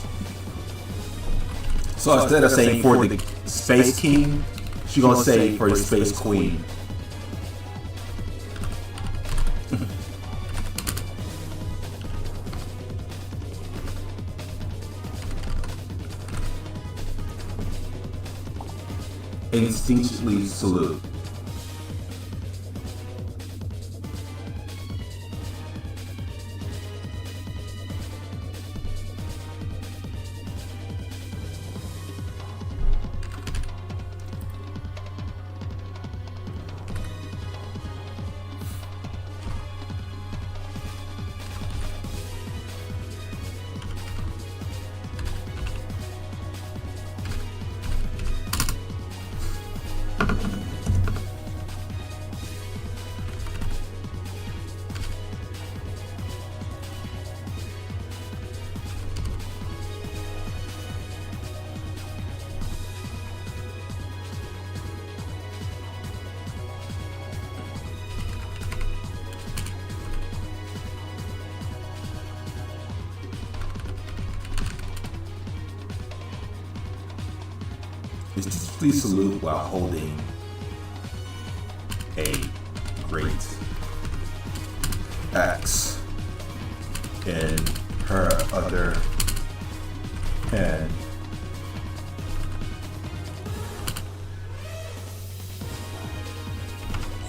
So instead of saying for the Space King, she's gonna say for the Space Queen. Instinctually salute. Please salute while holding a great axe in her other hand.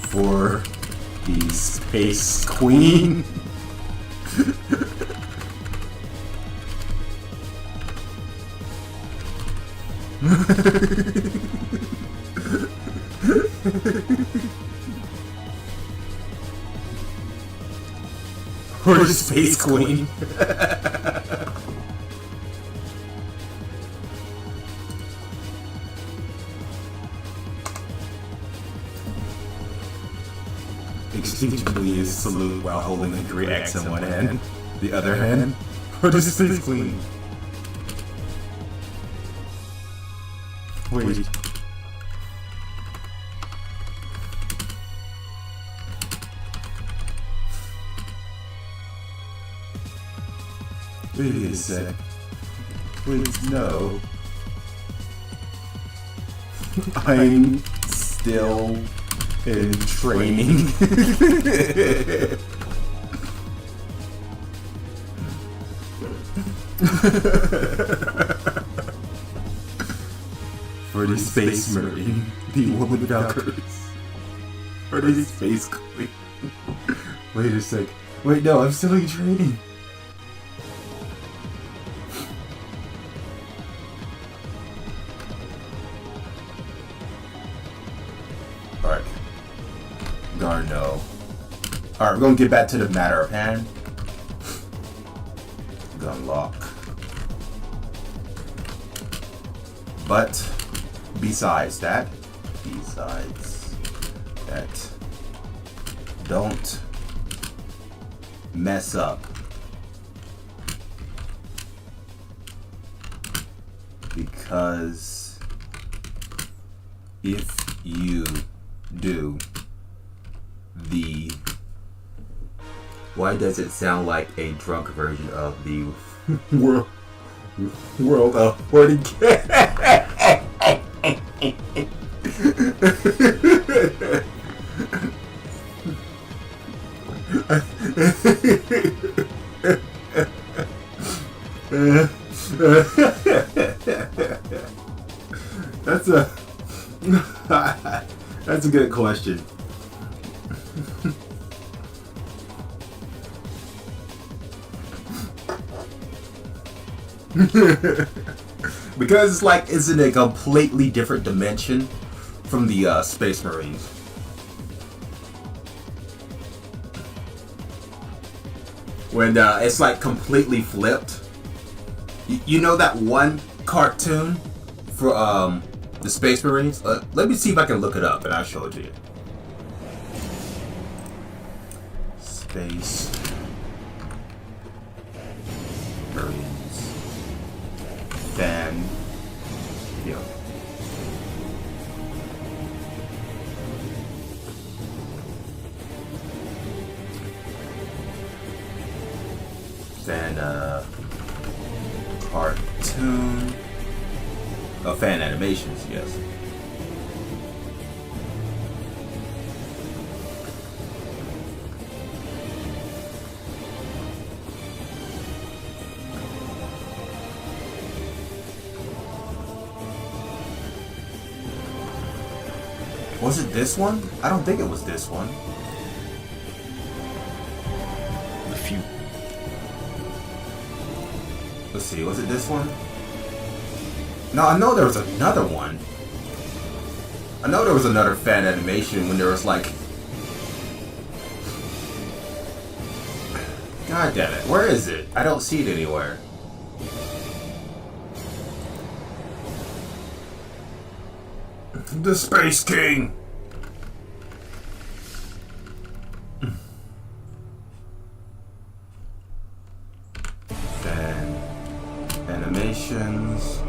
For the Space Queen. For the Space Queen. Instinctively is salute while holding a great axe in one hand. The other hand for the Space Queen. Wait. Wait a sec. Wait, no. I'm still in training. For the Space Marine, the woman Valkyries. For the Space Queen. Wait a sec. Wait, no, I'm still in training. Alright. Garno. Alright, we're gonna get back to the matter of hand. Gunlock. But besides that, don't mess up. Because if you do, why does it sound like a drunk version of the world of hoarding? That's a good question. Because it's like it's in a completely different dimension from the Space Marines. When it's like completely flipped. You know that one cartoon for the Space Marines? Let me see if I can look it up and I'll show it to you. Space Marines. Fan. Yeah. Fan cartoon. Oh, fan animations, yes. Was it this one? I don't think it was this one. The few. Let's see, was it this one? No, I know there was another one. I know there was another fan animation when there was like... God damn it, where is it? I don't see it anywhere. The Space King! Fan animations.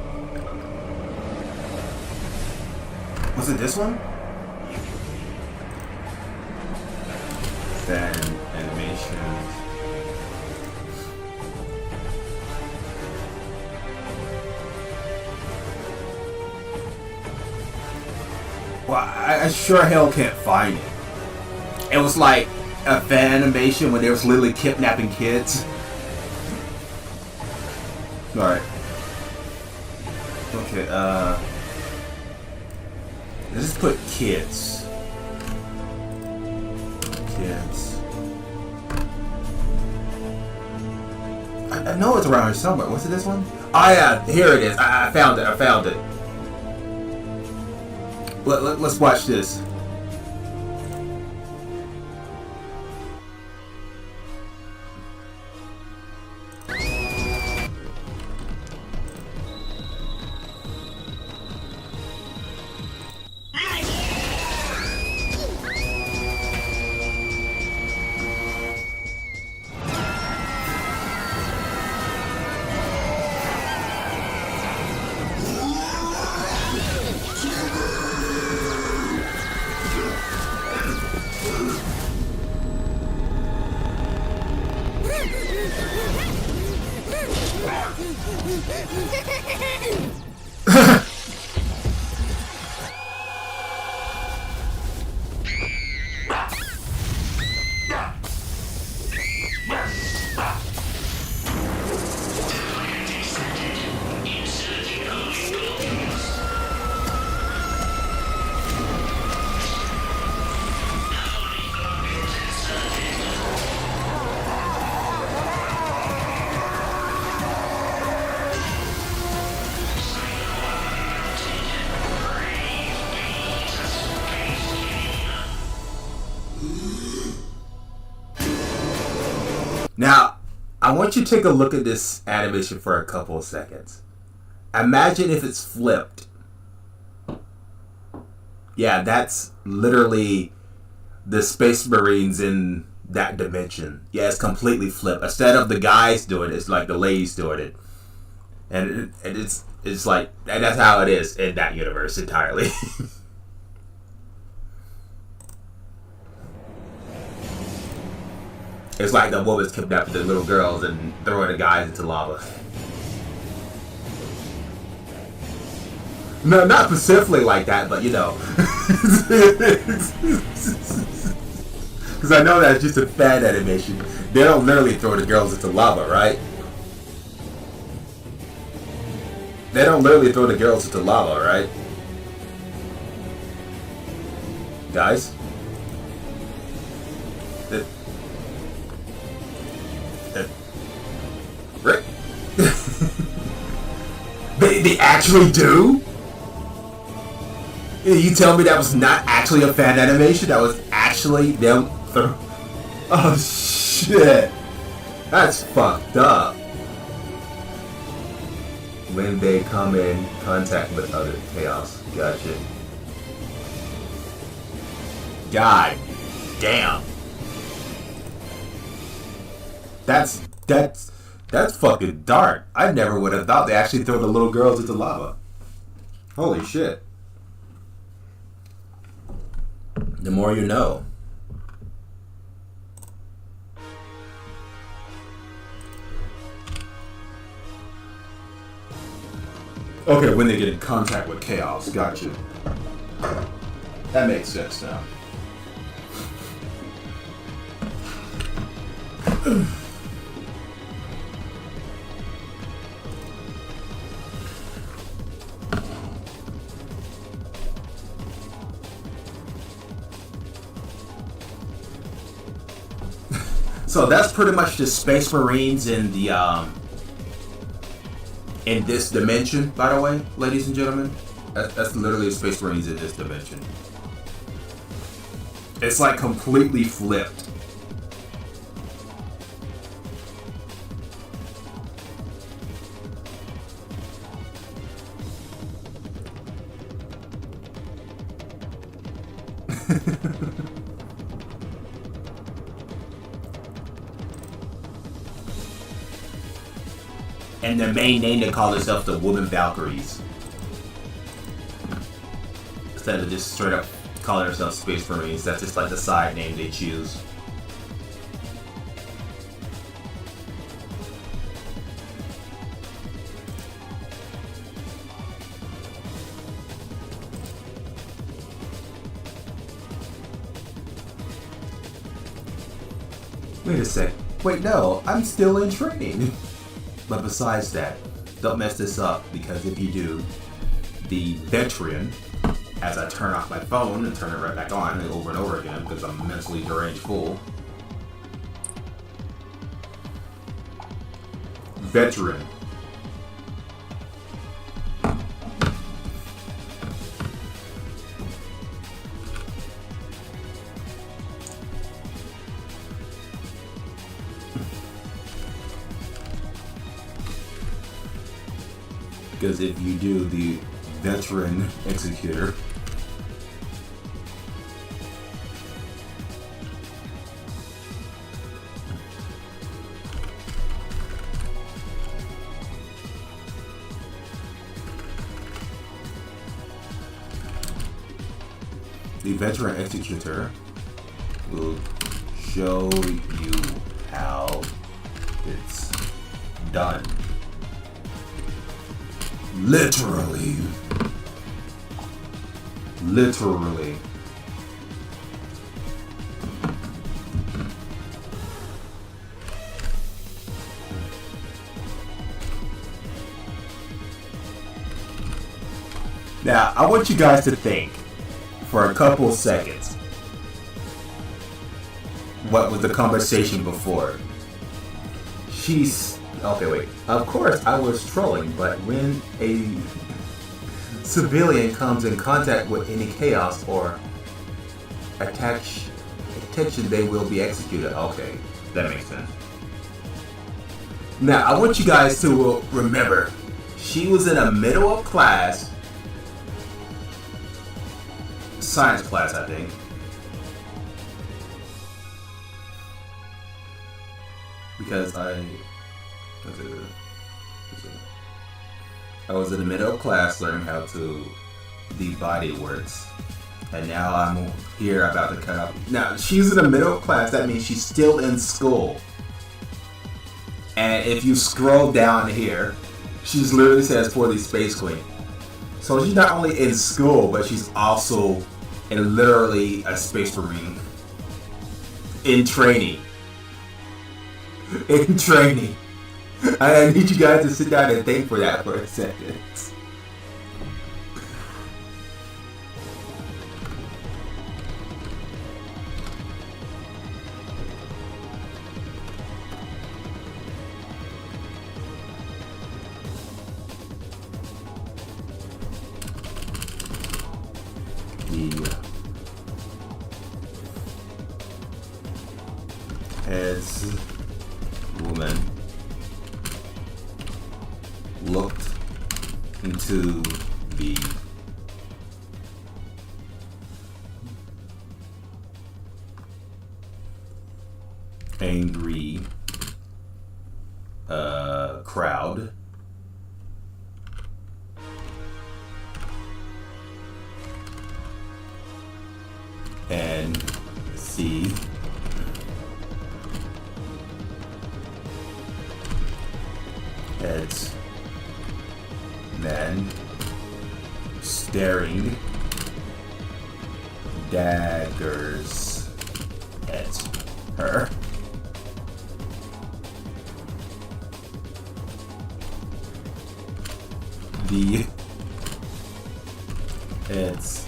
Was it this one? Fan animations. Well, I sure hell can't find it. It was like a fan animation when they was literally kidnapping kids. Alright. Okay, let's just put kids. Kids. I know it's around here somewhere. Was it this one? Oh yeah, here it is. I found it. I found it. Let's watch this. Now, I want you to take a look at this animation for a couple of seconds. Imagine if it's flipped. Yeah, that's literally the Space Marines in that dimension. Yeah, it's completely flipped. Instead of the guys doing it, it's like the ladies doing it. And it's like, and that's how it is in that universe entirely. It's like the woman's kidnapping the little girls and throwing the guys into lava. No, not specifically like that, but you know. Because I know that's just a fan animation. They don't literally throw the girls into lava, right? They don't literally throw the girls into lava, right? Guys? Rick? They actually do? You tell me that was not actually a fan animation? That was actually them oh shit. That's fucked up. When they come in contact with other chaos. Gotcha. God damn. That's fucking dark. I never would have thought they actually throw the little girls into lava. Holy shit. The more you know. Okay, when they get in contact with chaos. Gotcha. That makes sense now. So that's pretty much the Space Marines in the in this dimension, by the way, ladies and gentlemen. That's literally the Space Marines in this dimension. It's like completely flipped. And their main name, they call themselves the Woman Valkyries. Instead of just straight up calling themselves Space Marines, that's just like the side name they choose. Wait a sec. Wait, no, I'm still in training. But besides that, don't mess this up, because if you do, the veteran, as I turn off my phone and turn it right back on over and over again because I'm a mentally deranged fool. Veteran. Because if you do the veteran executor, will show you how it's done. Literally. Literally. Now, I want you guys to think for a couple seconds. What was the conversation before? Okay, wait. Of course, I was trolling, but when a civilian comes in contact with any chaos or attention, they will be executed. Okay, that makes sense. Now, I want you guys to remember, she was in a middle of class, science class, I think. Because I was in the middle of class learning how to the body works. And now I'm here about to cut up. Now, she's in the middle of class, that means she's still in school. And if you scroll down here, she's literally says for the Space Queen. So she's not only in school, but she's also literally a Space Marine. In training. In training. I need you guys to sit down and think for that for a second. As woman looked into the angry crowd and see heads, men staring daggers at her. The heads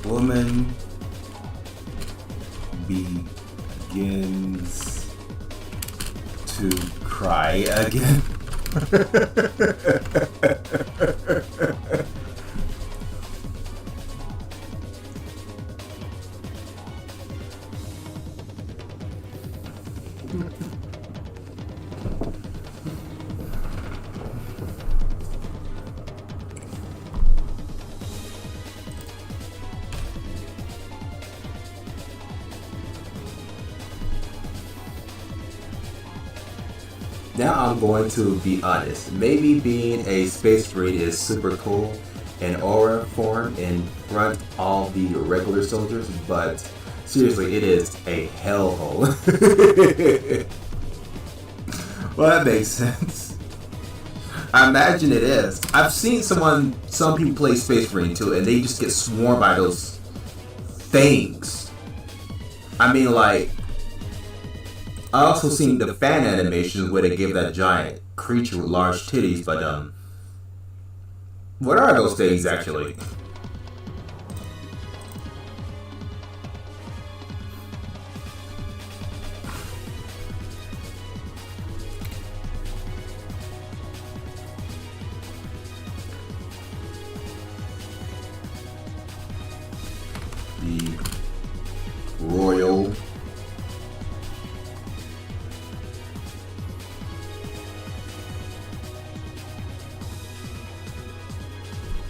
woman begins to cry again. Now I'm going to be honest. Maybe being a Space Marine is super cool in aura form in front of all the regular soldiers, but seriously, it is a hellhole. Well, that makes sense. I imagine it is. I've seen some people play Space Marine too, and they just get swarmed by those things. I mean, like, I also seen the fan animations where they give that giant creature with large titties, but what are those things actually? The Royal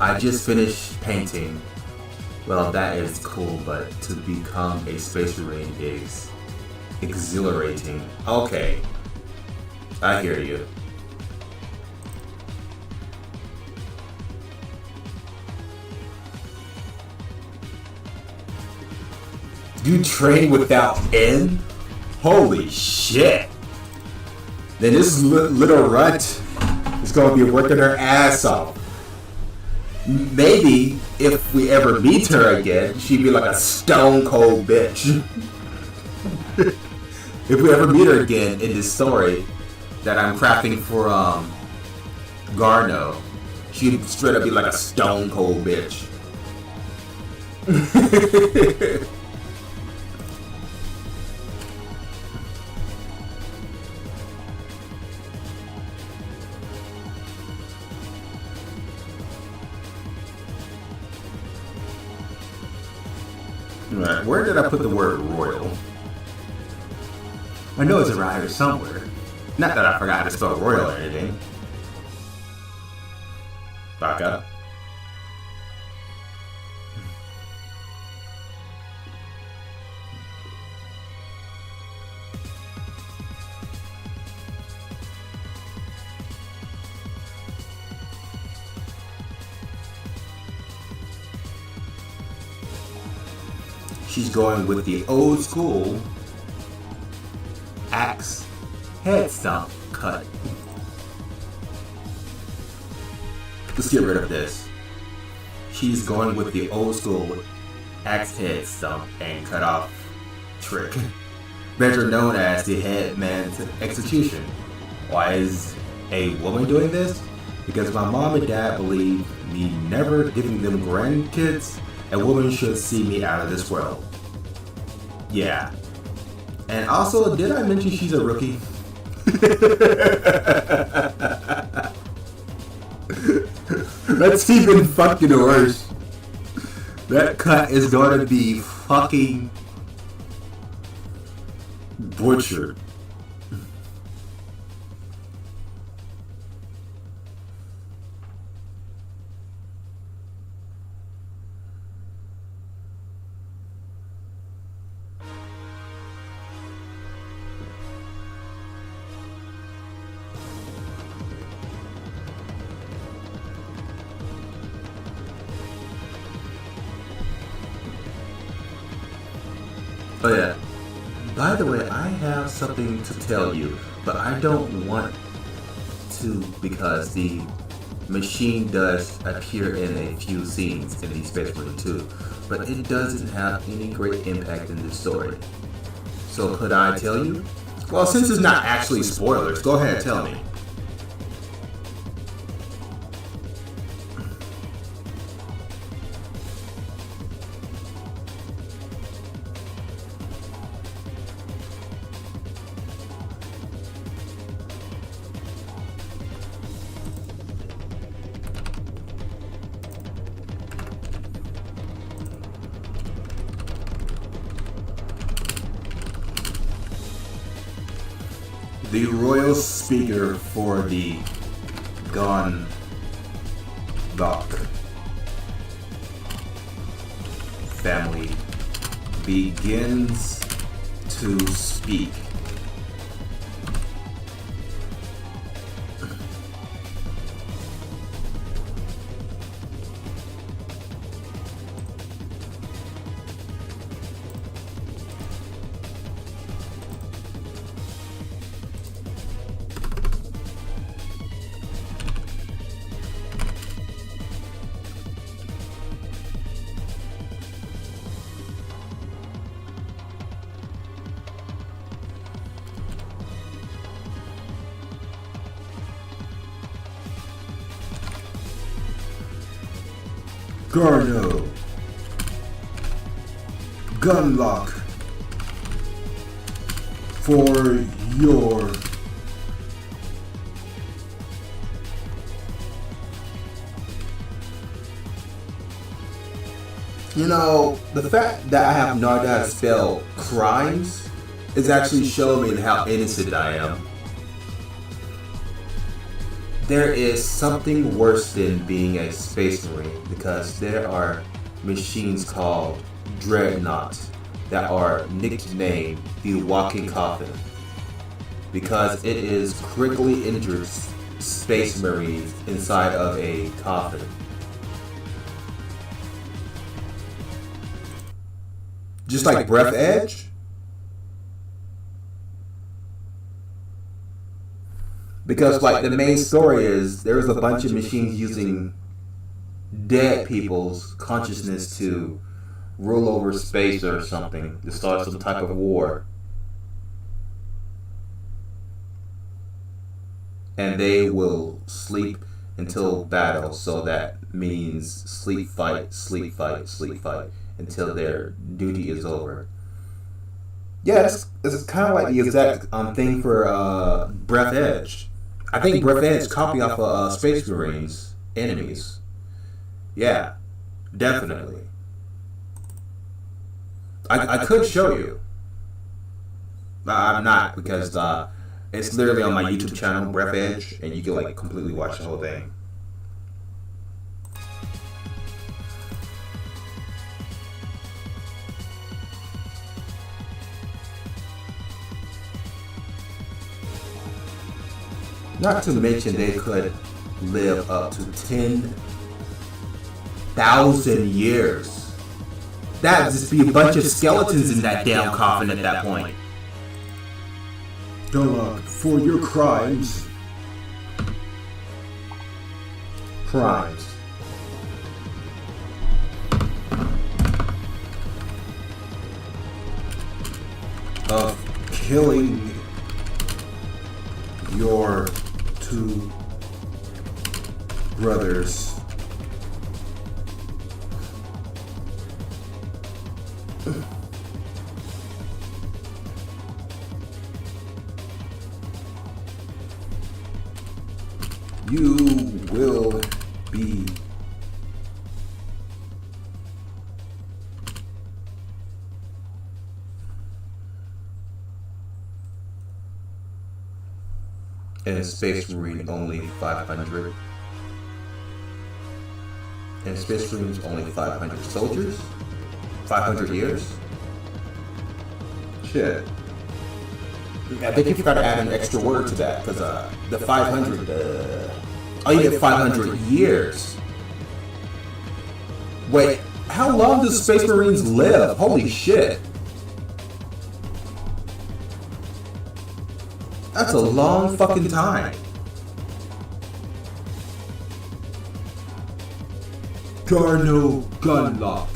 I just finished painting. Well, that is cool, but to become a Space Marine is exhilarating. Okay, I hear you. You train without end? Holy shit! Then this little runt is going to be working her ass off. Maybe if we ever meet her again, she'd be like a stone cold bitch. If we ever meet her again in this story that I'm crafting for Garno, she'd straight up be like a stone cold bitch. Right, where did I put the word royal? I know it's around here somewhere. Not that I forgot how to spell royal or anything. Back up. She's going with the old school axe head stomp cut. Let's get rid of this. She's going with the old school axe head stomp and cut off trick, better known as the headman's execution. Why is a woman doing this? Because my mom and dad believe me never giving them grandkids, a woman should see me out of this world. Yeah. And also, did I mention she's a rookie? That's even fucking worse. That cut is going to be fucking butchered. Oh yeah. By the way, I have something to tell you, but I don't want to because the machine does appear in a few scenes in the Space Marine 2, but it doesn't have any great impact in the story. So could I tell you? Well, since it's not actually spoilers, go ahead and tell me. The royal speaker for the Gonlock family begins to speak. Garno, Gunlock, for your You know, the fact that I have no idea how to spell crimes is actually showing me how innocent I am. There is something worse than being a space marine because there are machines called dreadnoughts that are nicknamed the walking coffin because it is critically injured space marines inside of a coffin. Just like Breath Edge? Because like the main story is there's a bunch of machines using dead people's consciousness to rule over space or something, to start some type of war. And they will sleep until battle, so that means sleep fight, sleep fight, sleep fight until their duty is over. Yeah, it's kind of like the exact thing for Breath Edge. I think Breath Edge copy off of Space Marines enemies. Yeah, definitely. I could show you. I'm not because It's literally on my YouTube channel, Breath Edge, and you can like completely watch the whole thing. Not to mention they could live up to 10,000 years. That'd just be a bunch of skeletons in that damn coffin at that point. Greenlark, for your crimes. Crimes. Of killing your two brothers. You will be In Space Marine, only 500. In Space Marines, only 500 soldiers? 500 years? Shit. I think you forgot to add an extra word to that, because the 500, oh, you get 500 years. Wait, how long does Space Marines live? Holy shit. That's a long fucking time. Garno Gunlock.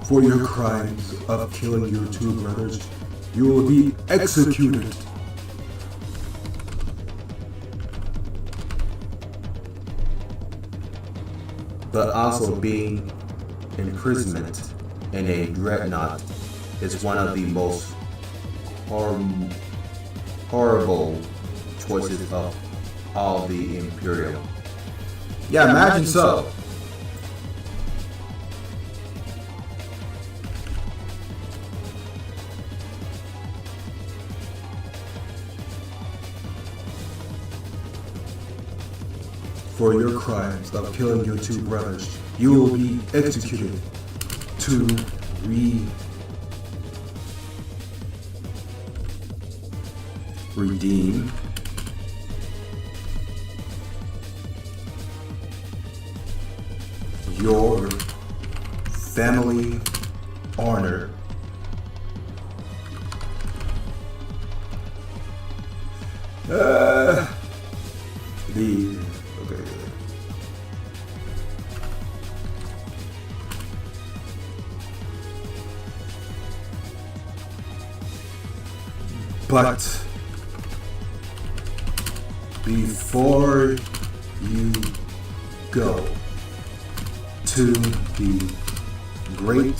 For your crimes of killing your two brothers, you will be executed. But also being imprisonment in a dreadnought is one of the most horrible choices of all the Imperial. Yeah, imagine so. For your crimes of killing your two brothers, you will be executed to redeem your family honor. But before you go to the great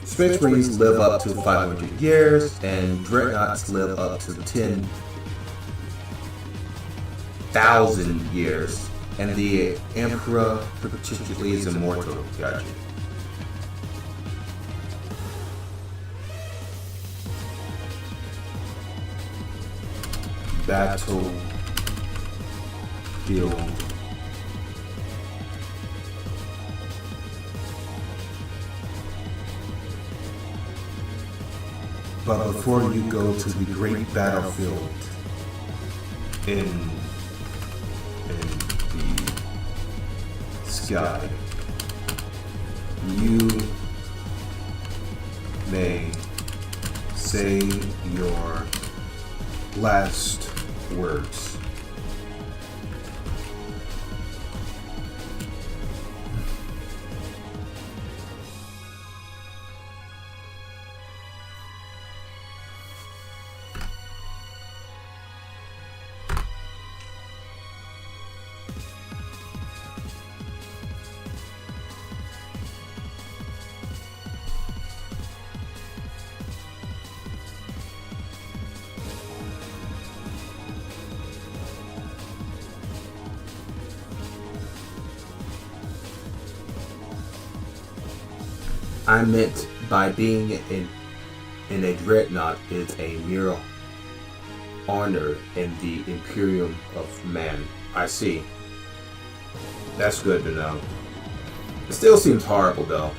Space Marines live up to 500 years, and Dreadnoughts live up to 10,000 years, and the Emperor particularly is immortal. Gotcha. Battle Guild. But before you go to the great battlefield in the sky, you may say your last words. I meant by being in a dreadnought is a mere honor in the Imperium of Man. I see. That's good to know. It still seems horrible though.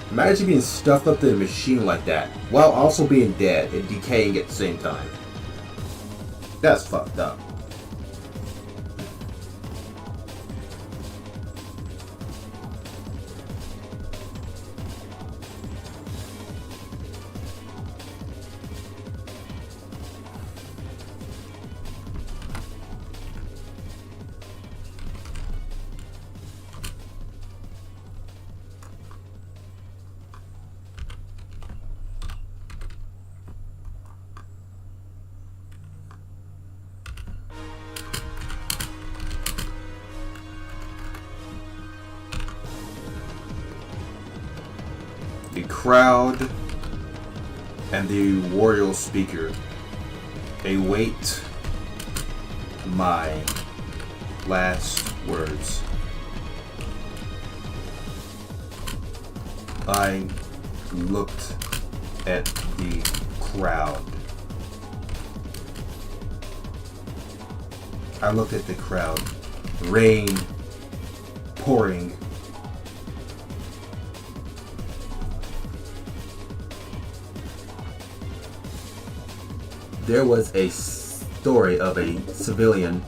Imagine being stuffed up in a machine like that, while also being dead and decaying at the same time. That's fucked up. The crowd and the royal speaker await my last words. I looked at the crowd. I looked at the crowd. Rain pouring. There was a story of a civilians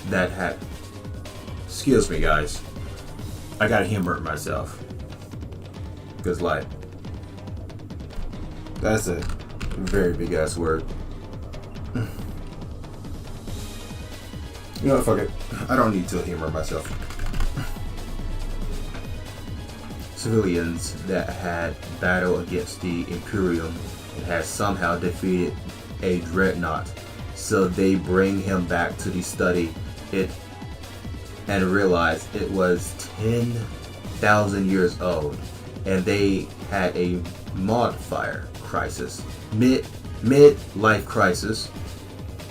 that had, excuse me guys, I gotta humor myself, because like, that's a very big ass word. You know what, fuck it, I don't need to humor myself. Civilians that had battled against the Imperium and had somehow defeated a dreadnought. So they bring him back to the study it and realize it was 10,000 years old, and they had a modifier crisis, mid-life crisis,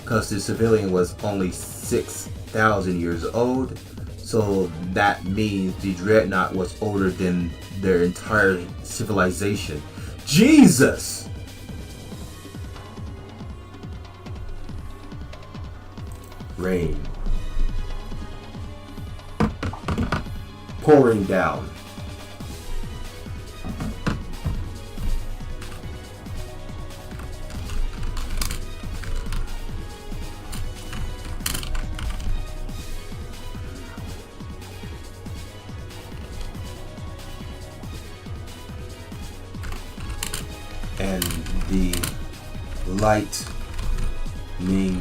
because the civilian was only 6,000 years old. So that means the dreadnought was older than their entire civilization. Jesus! Rain pouring down. And the lightning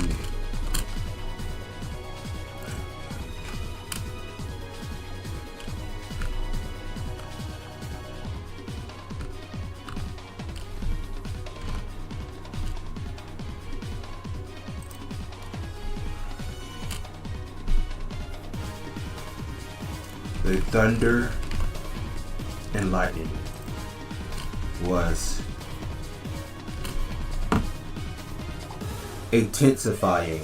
the thunder and lightning was intensifying.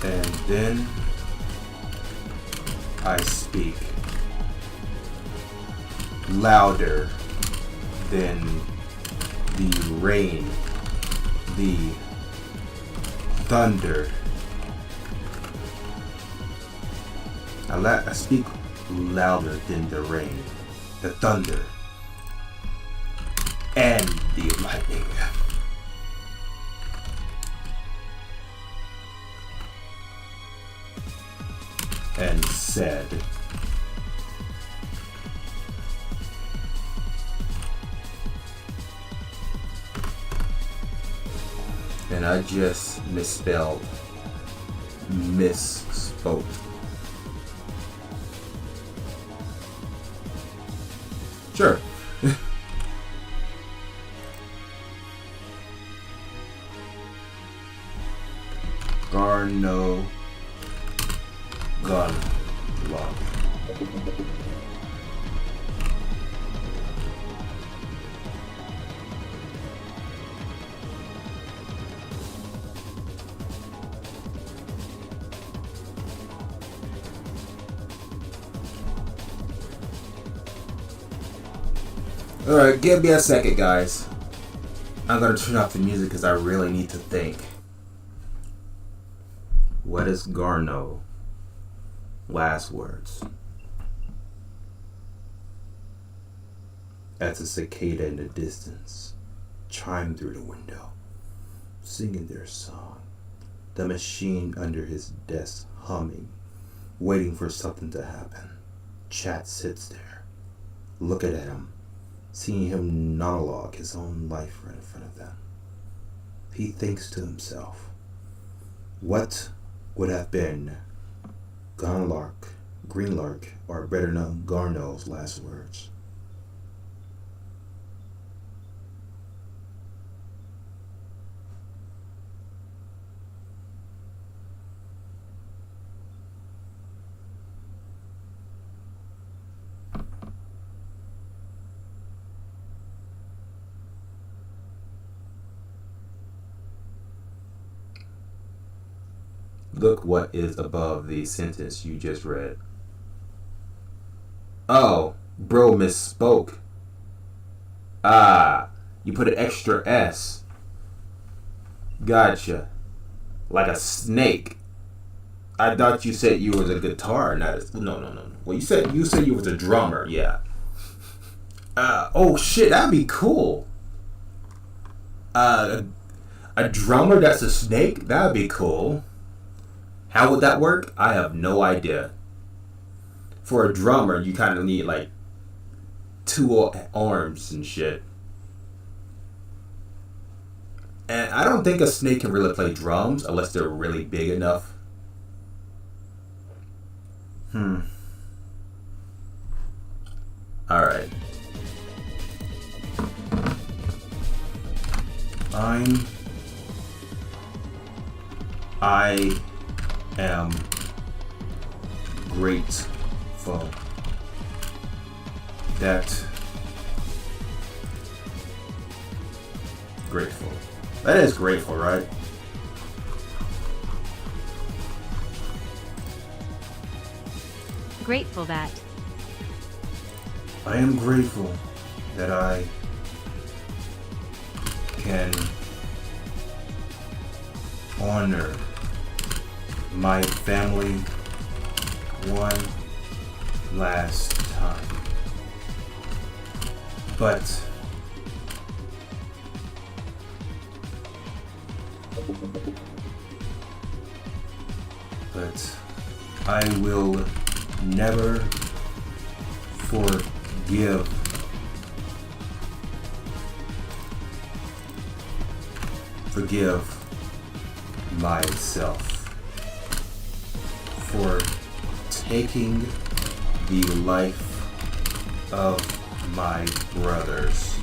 And then I speak louder than the rain, the thunder. I speak louder than the rain, the thunder, and the lightning. And said, and I just misspoke. Sure. Garno gun lock. Alright, give me a second, guys. I'm gonna turn off the music because I really need to think. What is Garno? Last words. As a cicada in the distance chimed through the window, singing their song. The machine under his desk humming, waiting for something to happen. Chat sits there, looking at him, seeing him monologue his own life right in front of them. He thinks to himself, what would have been Greenlark, or better known Garno's last words? Look what is above the sentence you just read. Oh, bro misspoke. Ah, you put an extra S. Gotcha. Like a snake. I thought you said you was a guitar, not a... No. Well, you said you was a drummer, yeah. Oh shit, that'd be cool. A drummer that's a snake? That'd be cool. How would that work? I have no idea. For a drummer, you kind of need like 2 arms and shit. And I don't think a snake can really play drums unless they're really big enough. Alright. I am grateful that is grateful, right? Grateful that. I am grateful that I can honor my family one last time. But I will never forgive myself for taking the life of my brothers.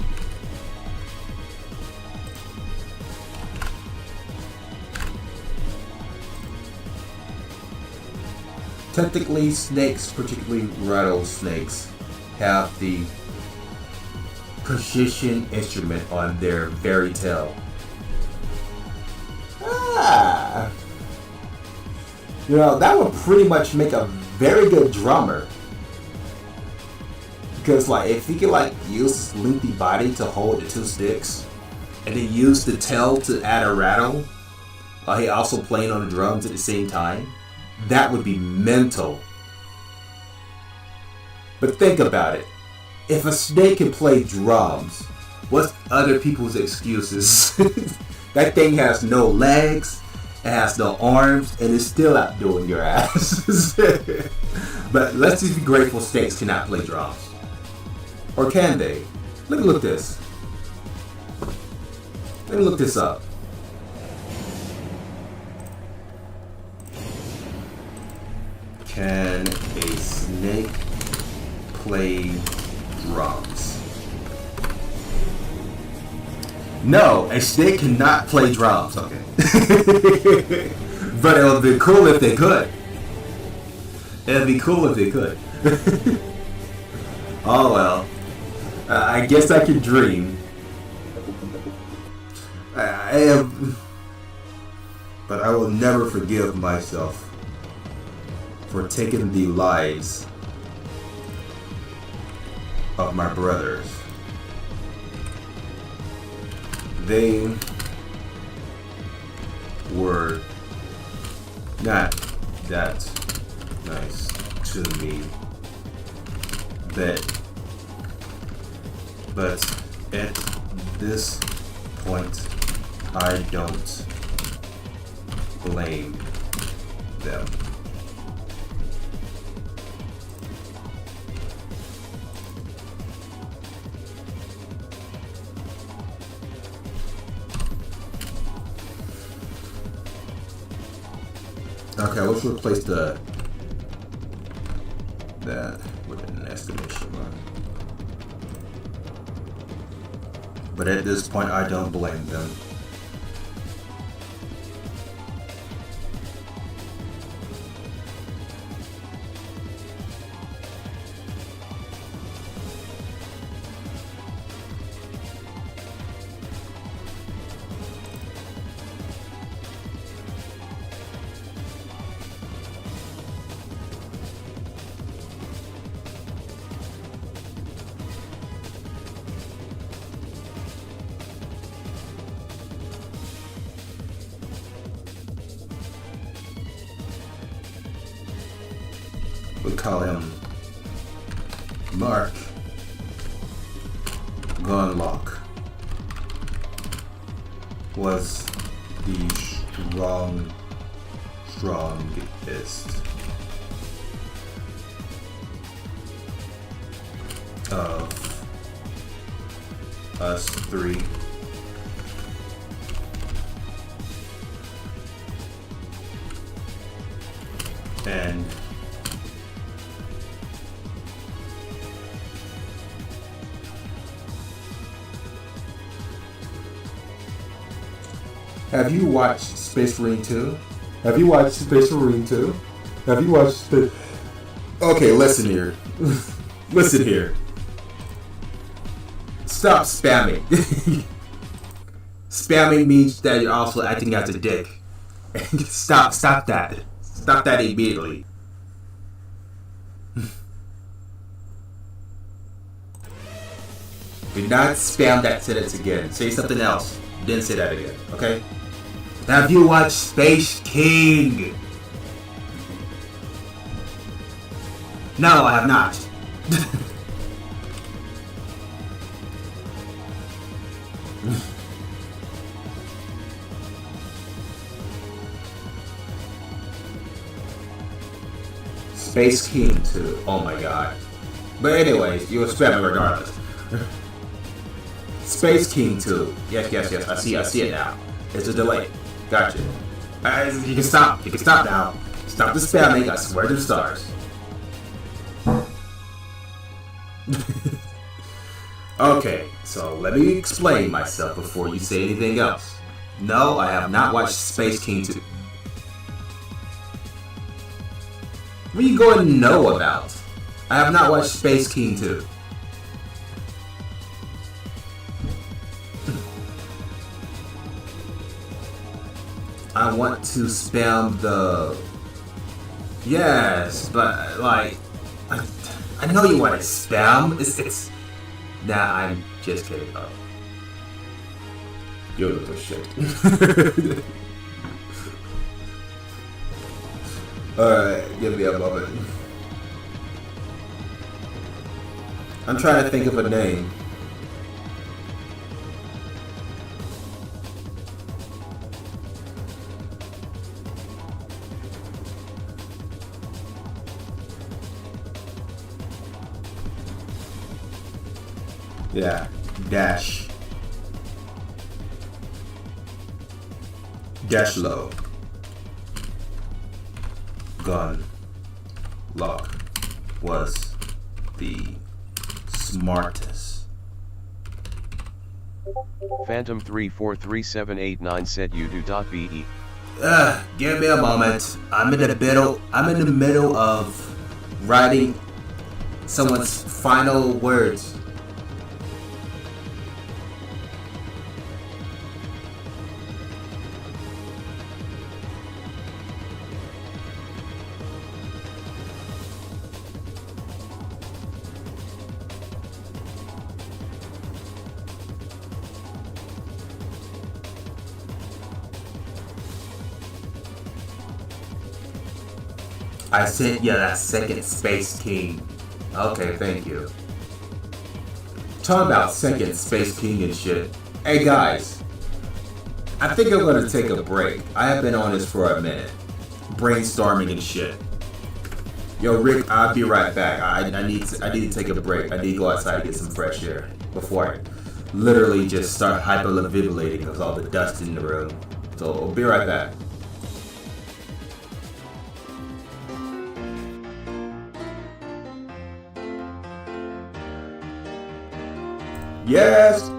Technically, snakes, particularly rattlesnakes, have the precision instrument on their very tail. You know, that would pretty much make a very good drummer. Because, like, if he could, like, use his lengthy body to hold the 2 sticks, and then use the tail to add a rattle, while he also playing on the drums at the same time, that would be mental. But think about it. If a snake can play drums, what's other people's excuses? That thing has no legs, it has no arms, and it's still outdoing your ass. But let's just be grateful snakes cannot play drums. Or can they? Look this. Let me look this up. Can a snake play drums? No, a snake cannot play drums. Okay. But it would be cool if they could. It'd be cool if they could. Oh well. I guess I can dream. I am, but I will never forgive myself for taking the lives of my brothers. They were not that nice to me, but at this point, I don't blame them. Okay, let's replace that with an exclamation mark. But at this point, I don't blame them. We call him Mark Greenlark. Was the strongest of us three. And have you watched Space Marine 2? Have you watched Space Marine 2? Have you watched the... Okay, listen here. Listen here. Stop spamming. Spamming means that you're also acting as a dick. Stop that. Stop that immediately. Do not spam that sentence again. Say something else. Then say that again, okay? Have you watched Space King? No, I have not. Space King 2. Oh my god. But anyways, you were spamming regardless. Space King 2. Yes. I see it now. It's a delay. Gotcha. You can stop. You can stop now. Stop the spamming. I swear to the stars. Okay, so let me explain myself before you say anything else. No, I have not watched Space King 2. What are you going to know about? I have not watched Space King 2. I want to spam the... Yes, but like... I know you want to spam. It's... Nah, I'm just kidding. Oh. You're little shit. Alright, give me a moment. I'm trying to think of a name. Yeah, Dash low. Gun Lock was the smartest. Phantom343789 said you do.be. Give me a moment. I'm in the middle of writing someone's final words. I sent you that second Space King. Okay, thank you. Talk about second Space King and shit. Hey guys, I think I'm gonna take a break. I have been on this for a minute. Brainstorming and shit. Yo, Rick, I'll be right back. I need to take a break. I need to go outside and get some fresh air before I literally just start hyperventilating because all the dust in the room. So I'll be right back. Yes!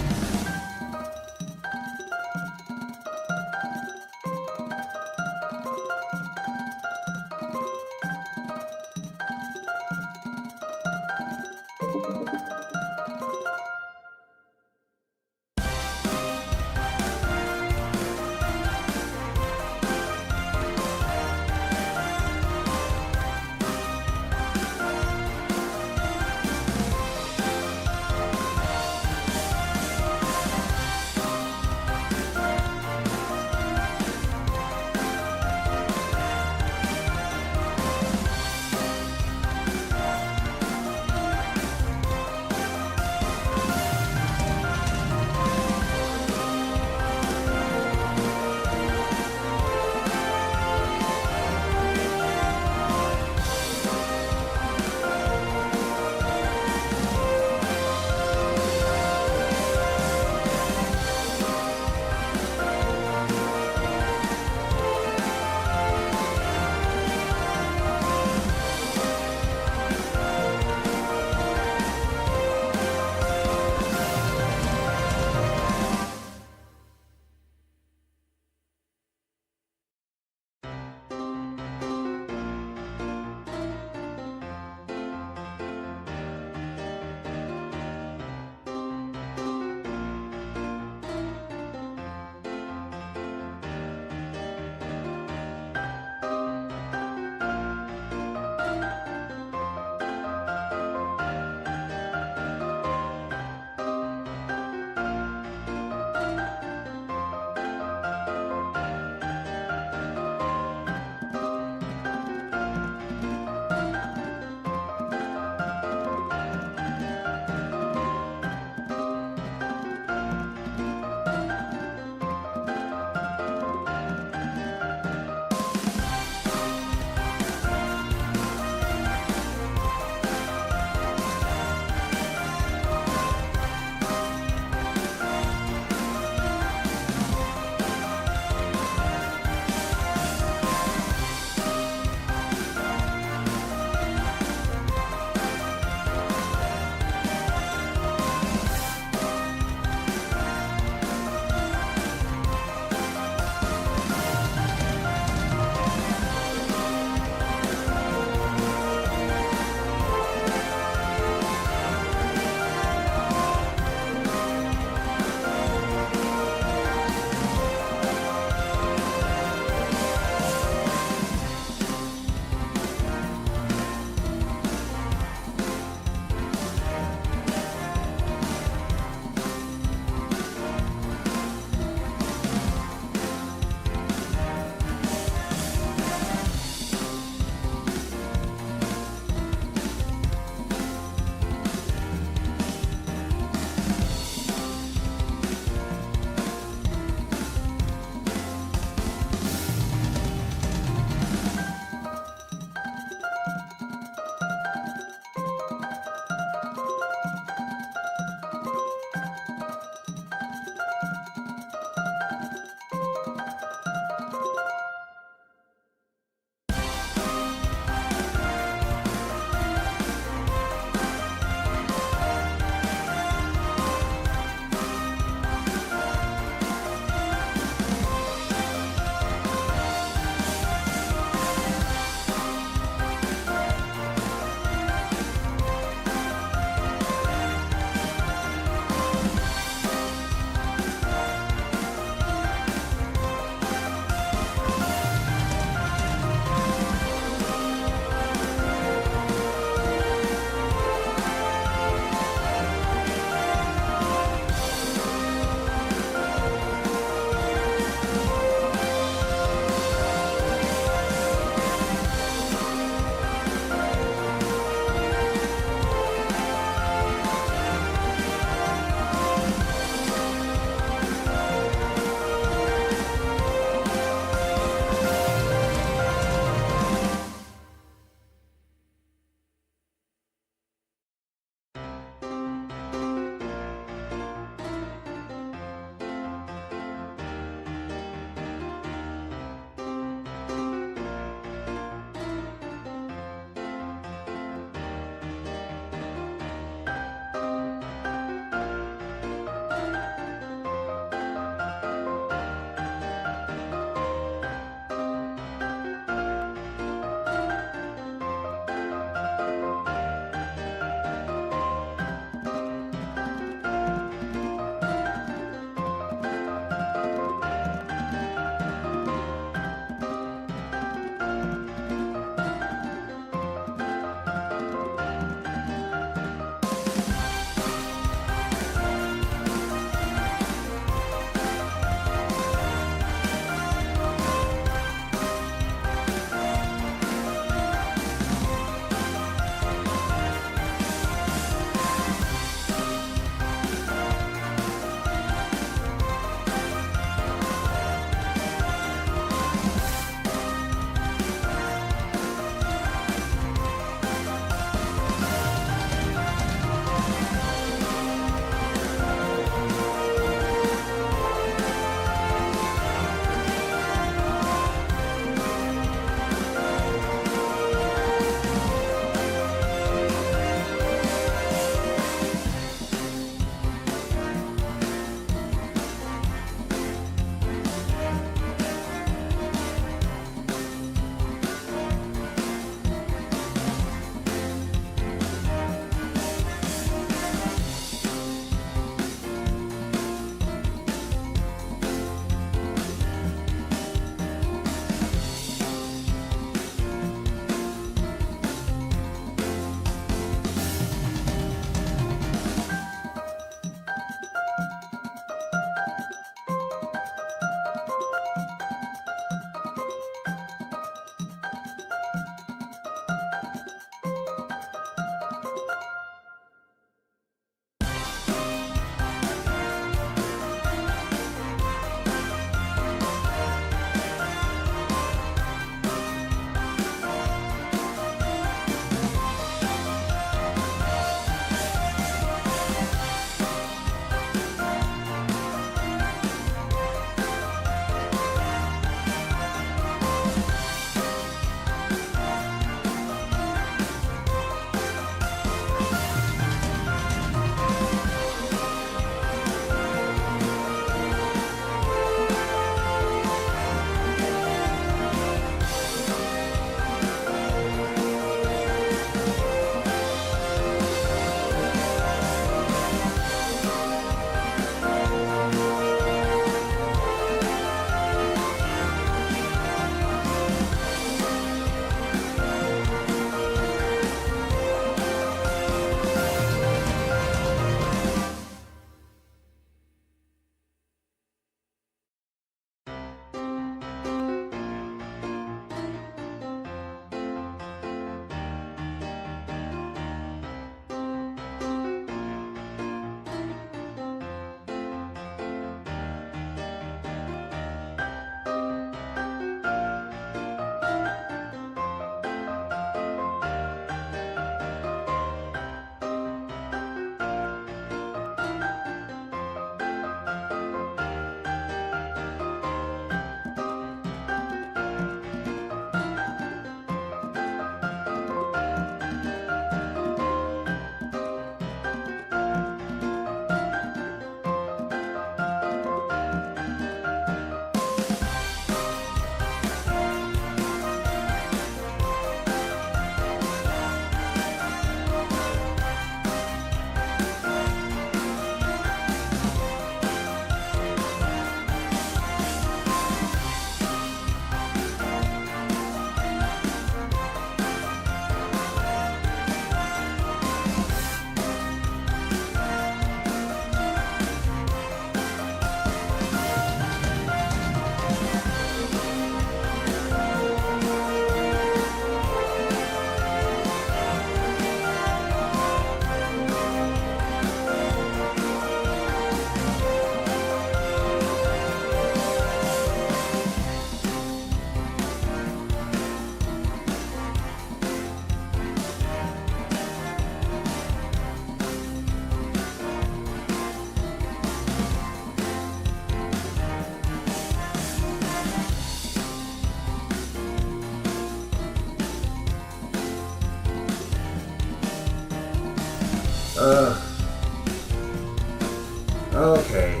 Okay.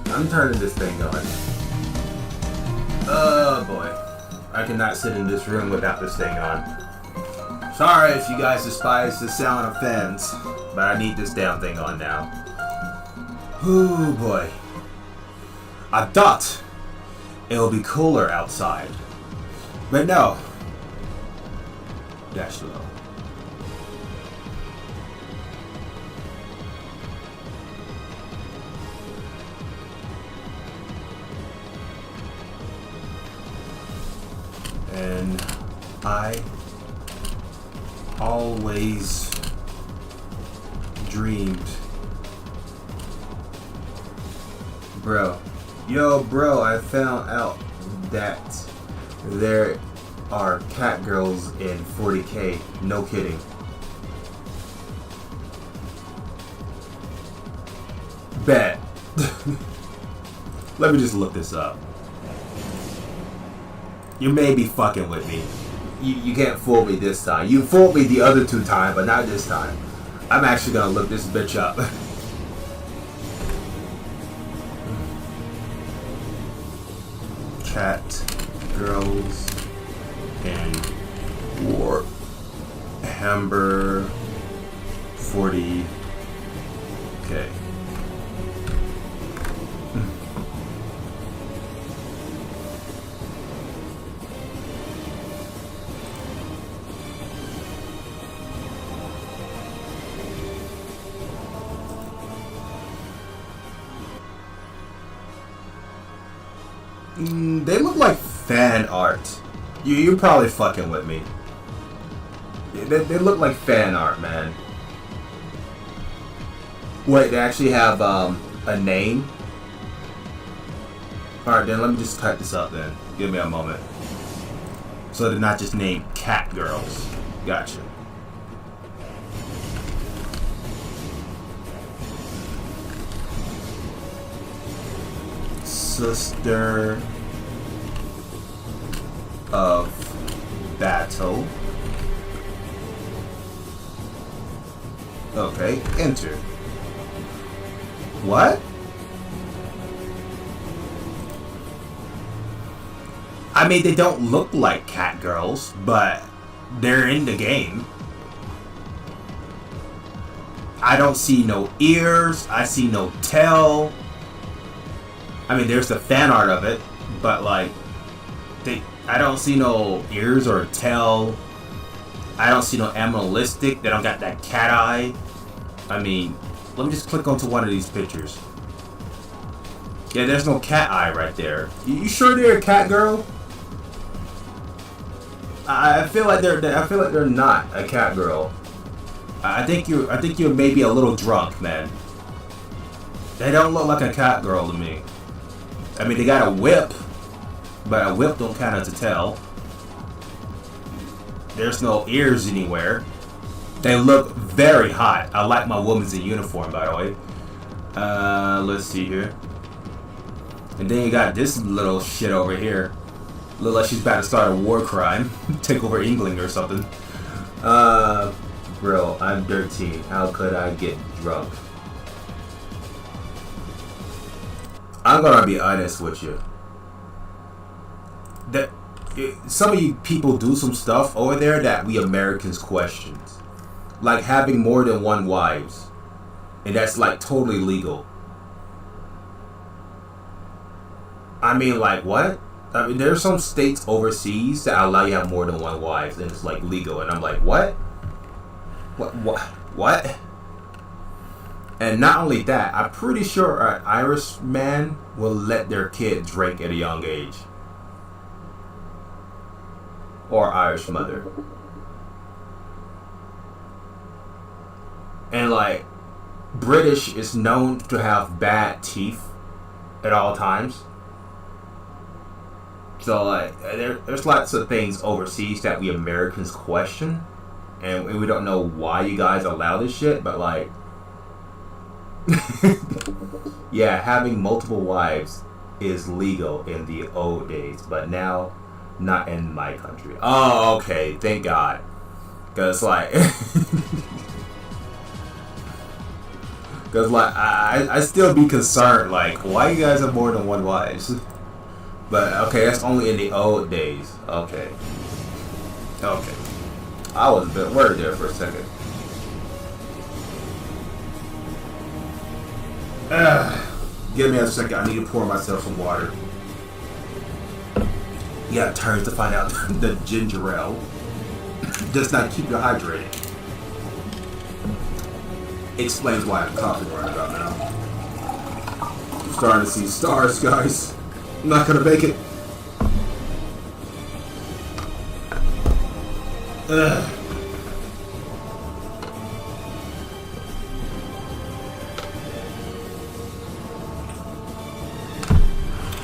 I'm turning this thing on. Oh boy. I cannot sit in this room without this thing on. Sorry if you guys despise the sound of fans, but I need this damn thing on now. Ooh boy. I thought it'll be cooler outside, but no. Dash low. And I always dreamed. Bro. Yo, bro, I found out that there are cat girls in 40K. No kidding. Bet. Let me just look this up. You may be fucking with me. You can't fool me this time. You fooled me the other 2 times, but not this time. I'm actually gonna look this bitch up. Cat girls and Warhammer 40K. They look like fan art. You're probably fucking with me. They look like fan art, man. Wait, they actually have a name? Alright, then let me just type this up then. Give me a moment. So they're not just named cat girls. Gotcha. Sister of Battle. Okay, enter. What? I mean, they don't look like cat girls, but they're in the game. I don't see no ears. I see no tail. I mean, there's the fan art of it, but like, I don't see no ears or tail. I don't see no animalistic. They don't got that cat eye. I mean, let me just click onto one of these pictures. Yeah, there's no cat eye right there. You sure they're a cat girl? I feel like they're not a cat girl. I think you're maybe a little drunk, man. They don't look like a cat girl to me. I mean, they got a whip, but a whip don't count as a tail. There's no ears anywhere. They look very hot. I like my woman's in uniform, by the way. Let's see here. And then you got this little shit over here. Look like she's about to start a war crime. Take over England or something. Bro, I'm dirty. How could I get drunk? I'm gonna be honest with you. Some of you people do some stuff over there that we Americans question. Like having more than one wives. And that's like totally legal. I mean, like, what? I mean, there's some states overseas that allow you to have more than one wife, and it's like legal. And I'm like, what? What? And not only that, I'm pretty sure an Irish man will let their kid drink at a young age. Or Irish mother. And like, British is known to have bad teeth at all times. So like, there's lots of things overseas that we Americans question. And we don't know why you guys allow this shit, but like, yeah, having multiple wives is legal in the old days, but now not in my country. Oh, okay, thank God. Because like, Cause like I still be concerned, like, why you guys have more than one wives? But okay, that's only in the old days. Okay. Okay. I was a bit worried there for a second. Give me a second. I need to pour myself some water. You got turns to find out the ginger ale does not keep you hydrated. Explains why I'm coughing right about now. I'm starting to see stars, guys. I'm not gonna make it. Ugh.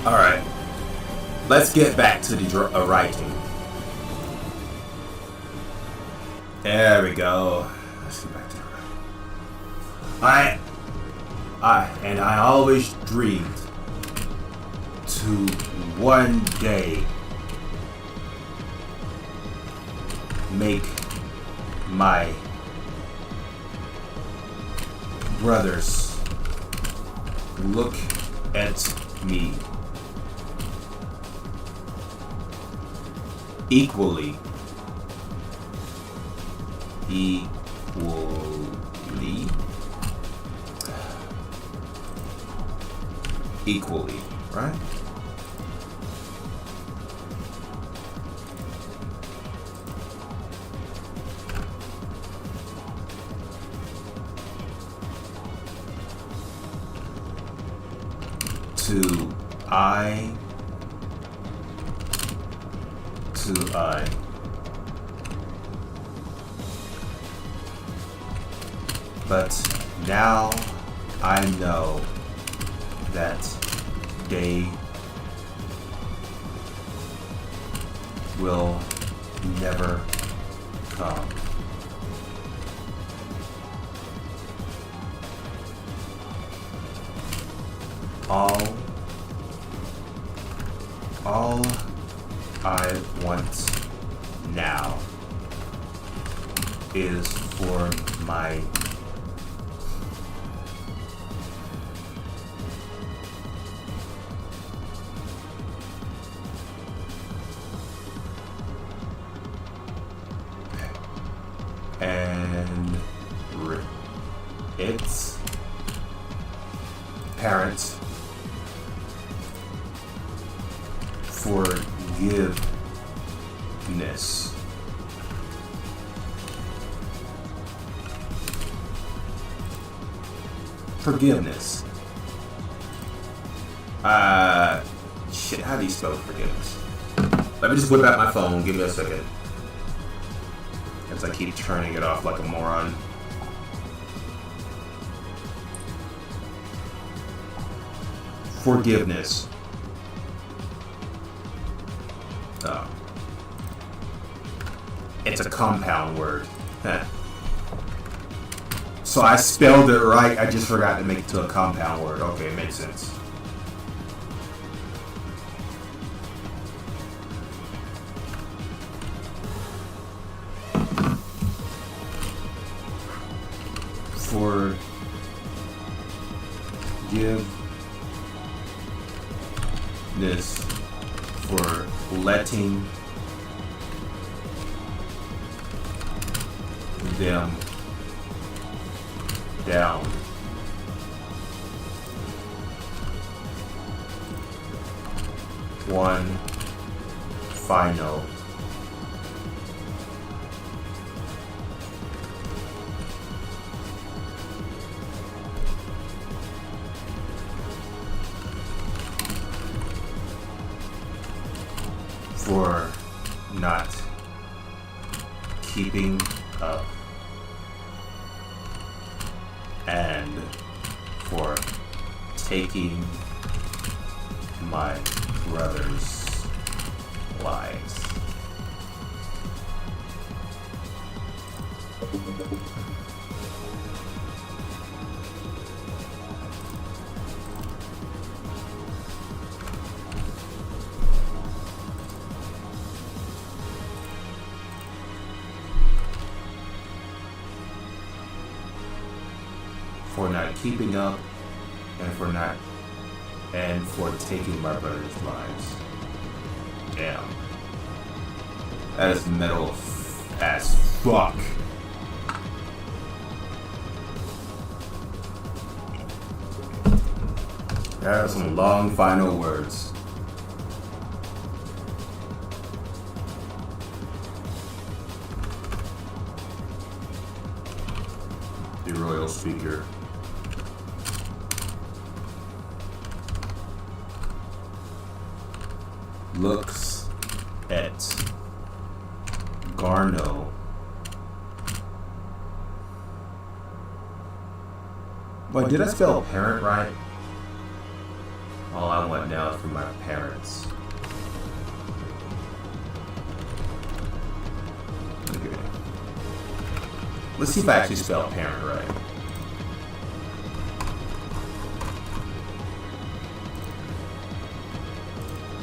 All right. Let's get back to the writing. There we go. Let's get back to the writing. I always dreamed to one day make my brothers look at me equally right? To I. But now I know that day will never come. All I want now is for my and its parents forgiveness. Forgiveness. Shit, how do you spell forgiveness? Let me just whip out my phone, give me a second. As I keep turning it off like a moron. Forgiveness. Oh. It's a compound word. So I spelled it right, I just forgot to make it to a compound word. Okay, it makes sense. Forgiveness for letting them down. One final for not keeping up and for taking my brother's lives. for not keeping up and for taking my brother's lives. Damn. That is metal as fuck. That are some long final words. The royal speaker. Looks at Garno. Wait, did I spell parent right? All I want now is for my parents. Okay. Let's see if I actually spelled parent right.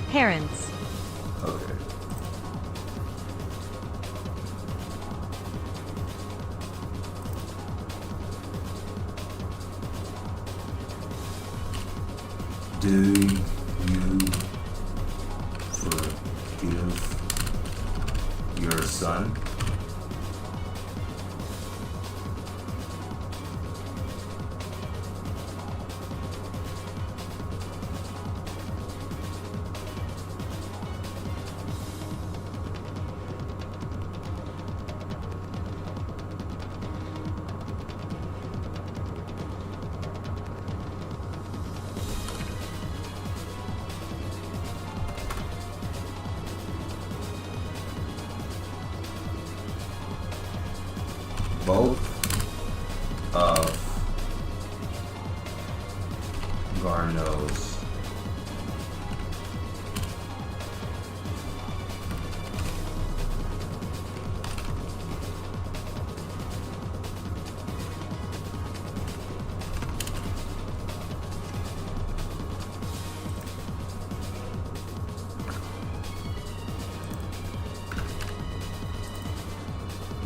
Parents. Okay. Do you forgive your son?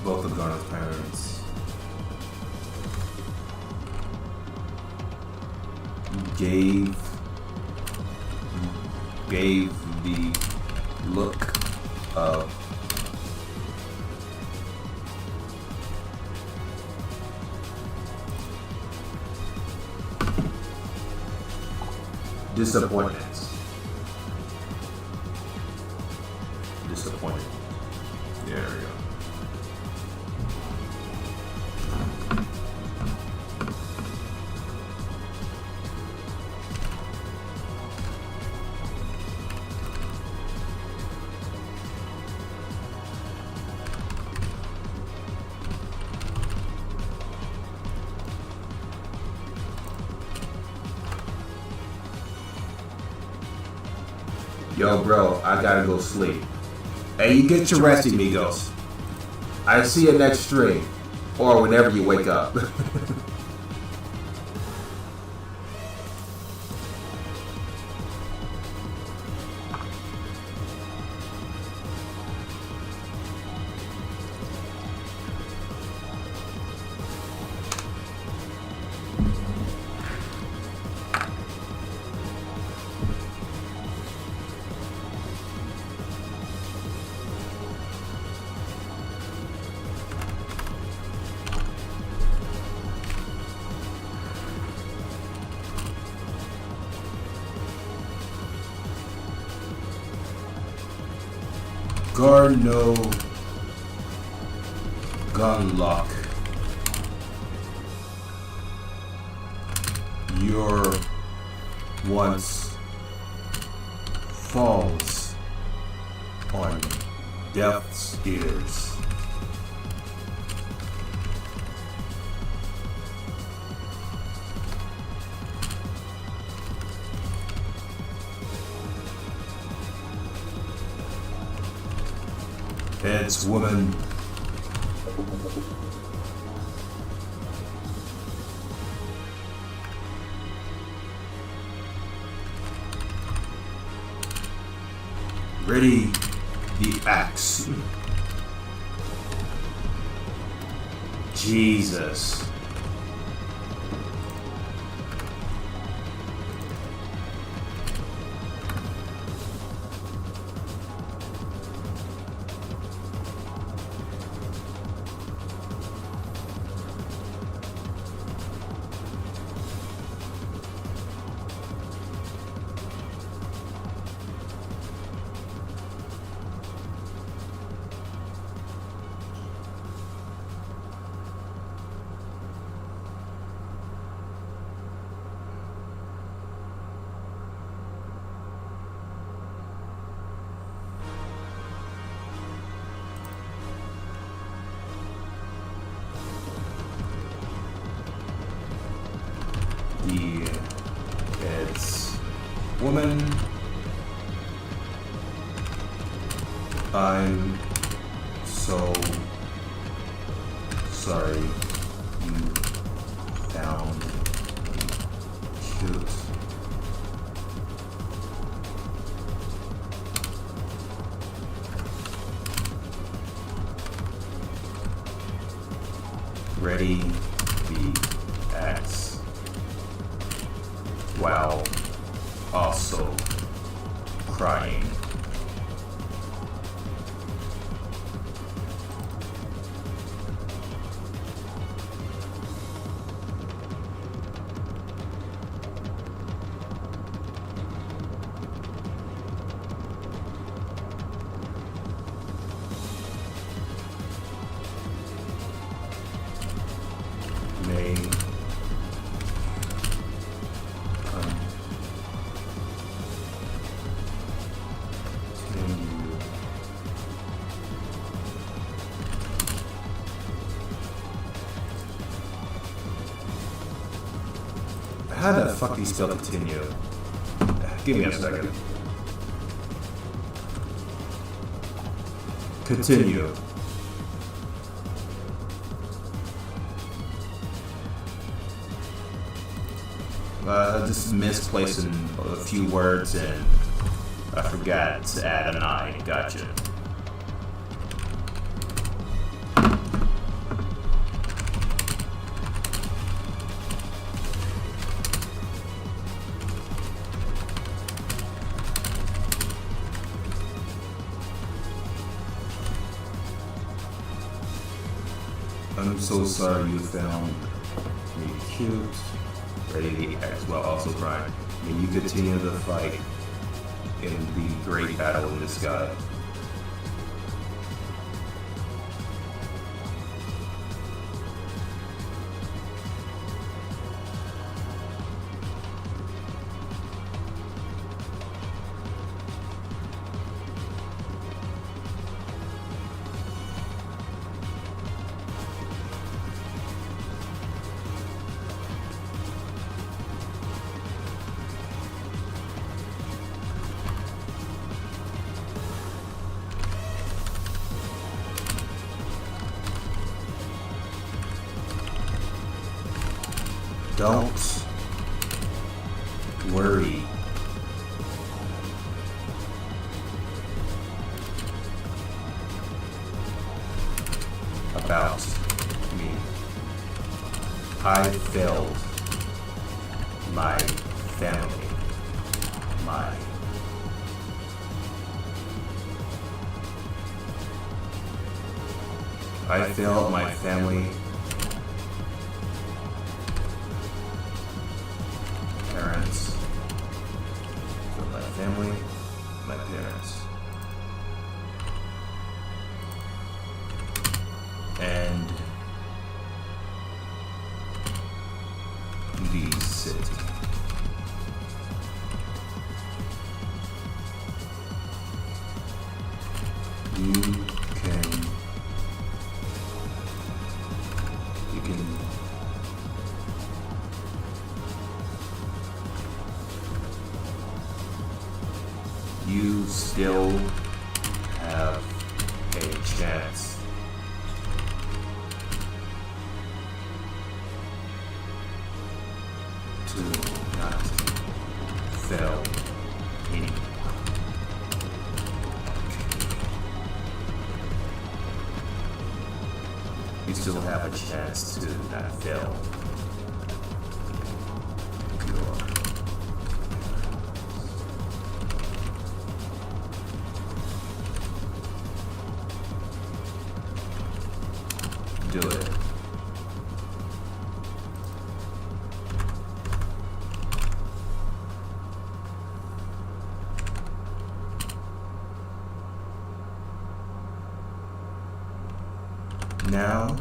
Both of Garno's parents gave the look of disappointment. There we go. Yo, bro, I gotta go sleep. Hey, you get your rest, amigos. I see you next stream, or whenever you wake up. Garno Gunlock. Your once falls on death's ears. Heads woman. Ready the axe. Jesus. It's woman. I'm so sorry you found cute. Ready VX. While also crying. May continue. How the fuck do you spell continue? Give me a second. Continue. Just misplacing a few words and I forgot to add an I. Gotcha. I'm so sorry you found me cute. Ready as well, also crying. May you continue the fight in the great battle in the sky. Don't worry. About me. I failed my family. I failed my family. Parents. So my family, my parents. And the city. You can you still have a chance to not fail anymore. You still have a chance to not fail. Do it. Now,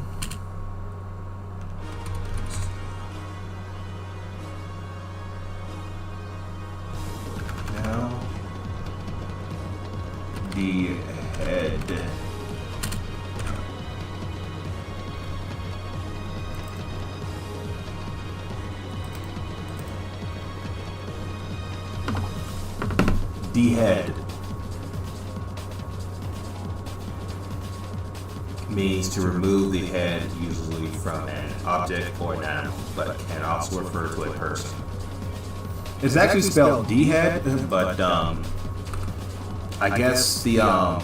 the head. Dehead means to remove the head, usually from an object or an animal, but can also refer to a person. It's actually spelled dehead, but I guess the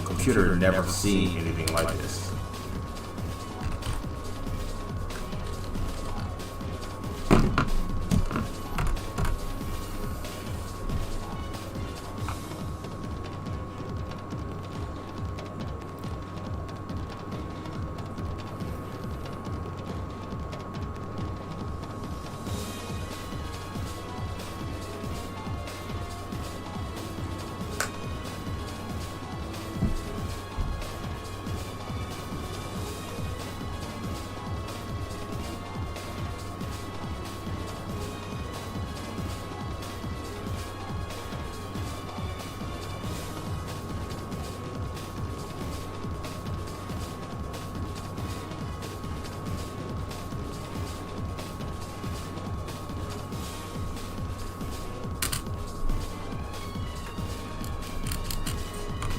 computer never seen anything like this.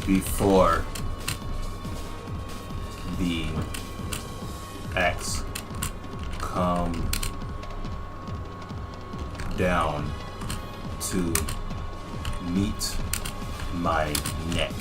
Before the axe come down to meet my neck.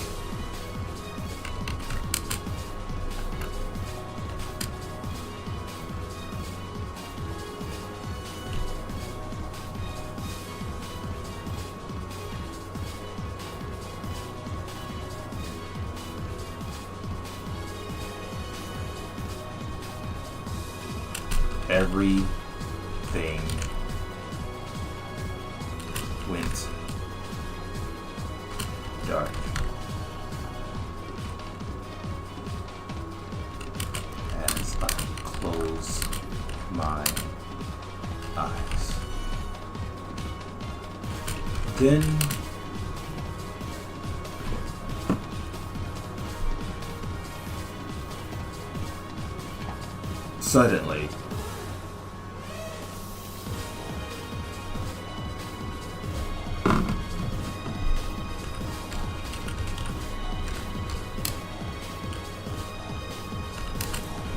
Everything went dark. As I close my eyes. Then suddenly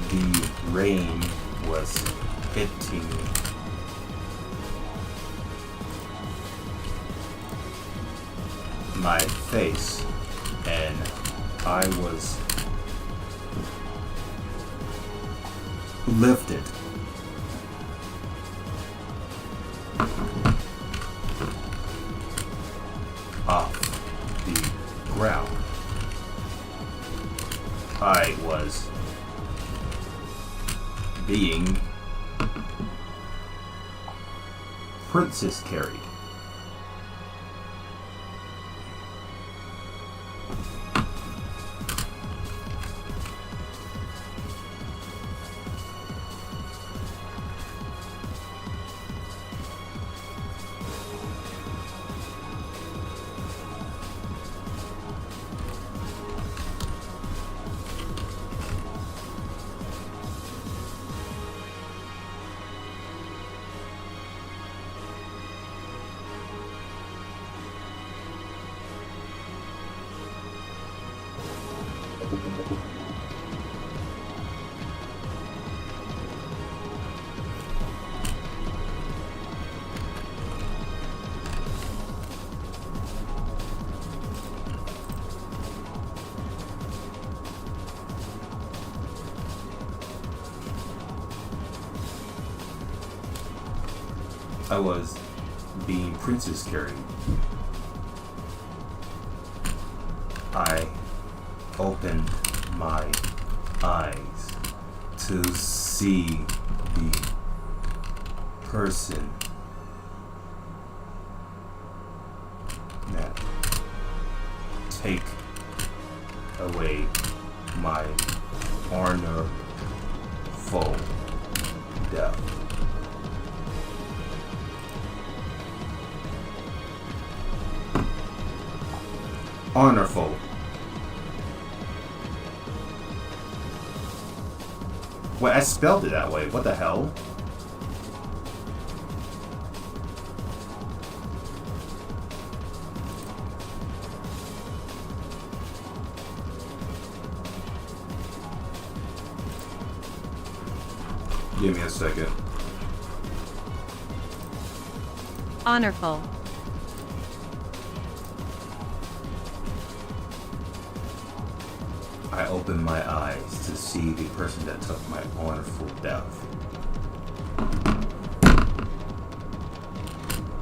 the rain was hitting my face, and I was lifted off the ground. I was being princess carried. I was being princess carried. I opened my eyes to see the person that take away my honor full death. Honorful. Wait, I spelled it that way. What the hell? Give me a second. Honorful. I open my eyes to see the person that took my honorful death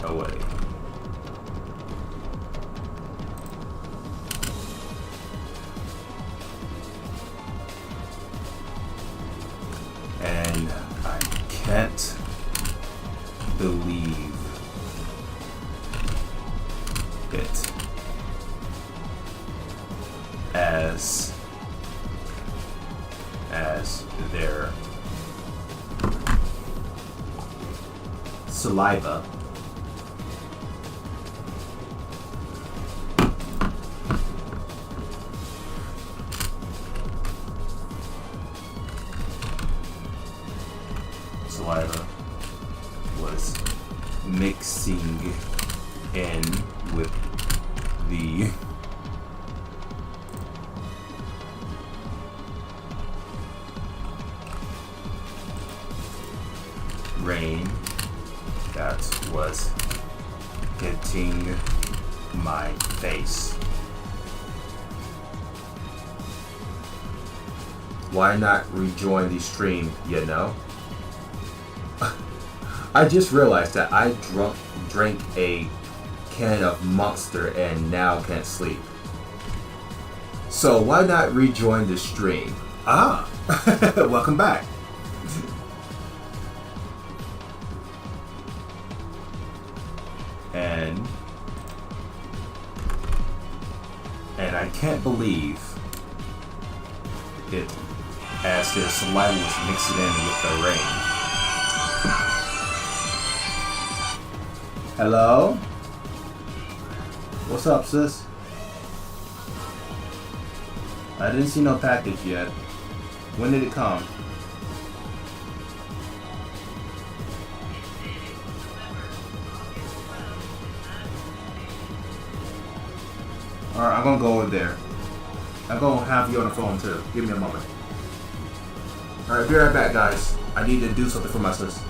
away. And I can't believe it. As their saliva was mixing in with the rain that was hitting my face. Why not rejoin the stream, you know? I just realized that I drank a can of Monster and now can't sleep. So why not rejoin the stream? Ah, welcome back. And I can't believe it, as their saliva was mixing in with the rain. Hello? What's up, sis? I didn't see no package yet. When did it come? Alright, I'm gonna go over there. I'm gonna have you on the phone too. Give me a moment. Alright, be right back, guys. I need to do something for my sis.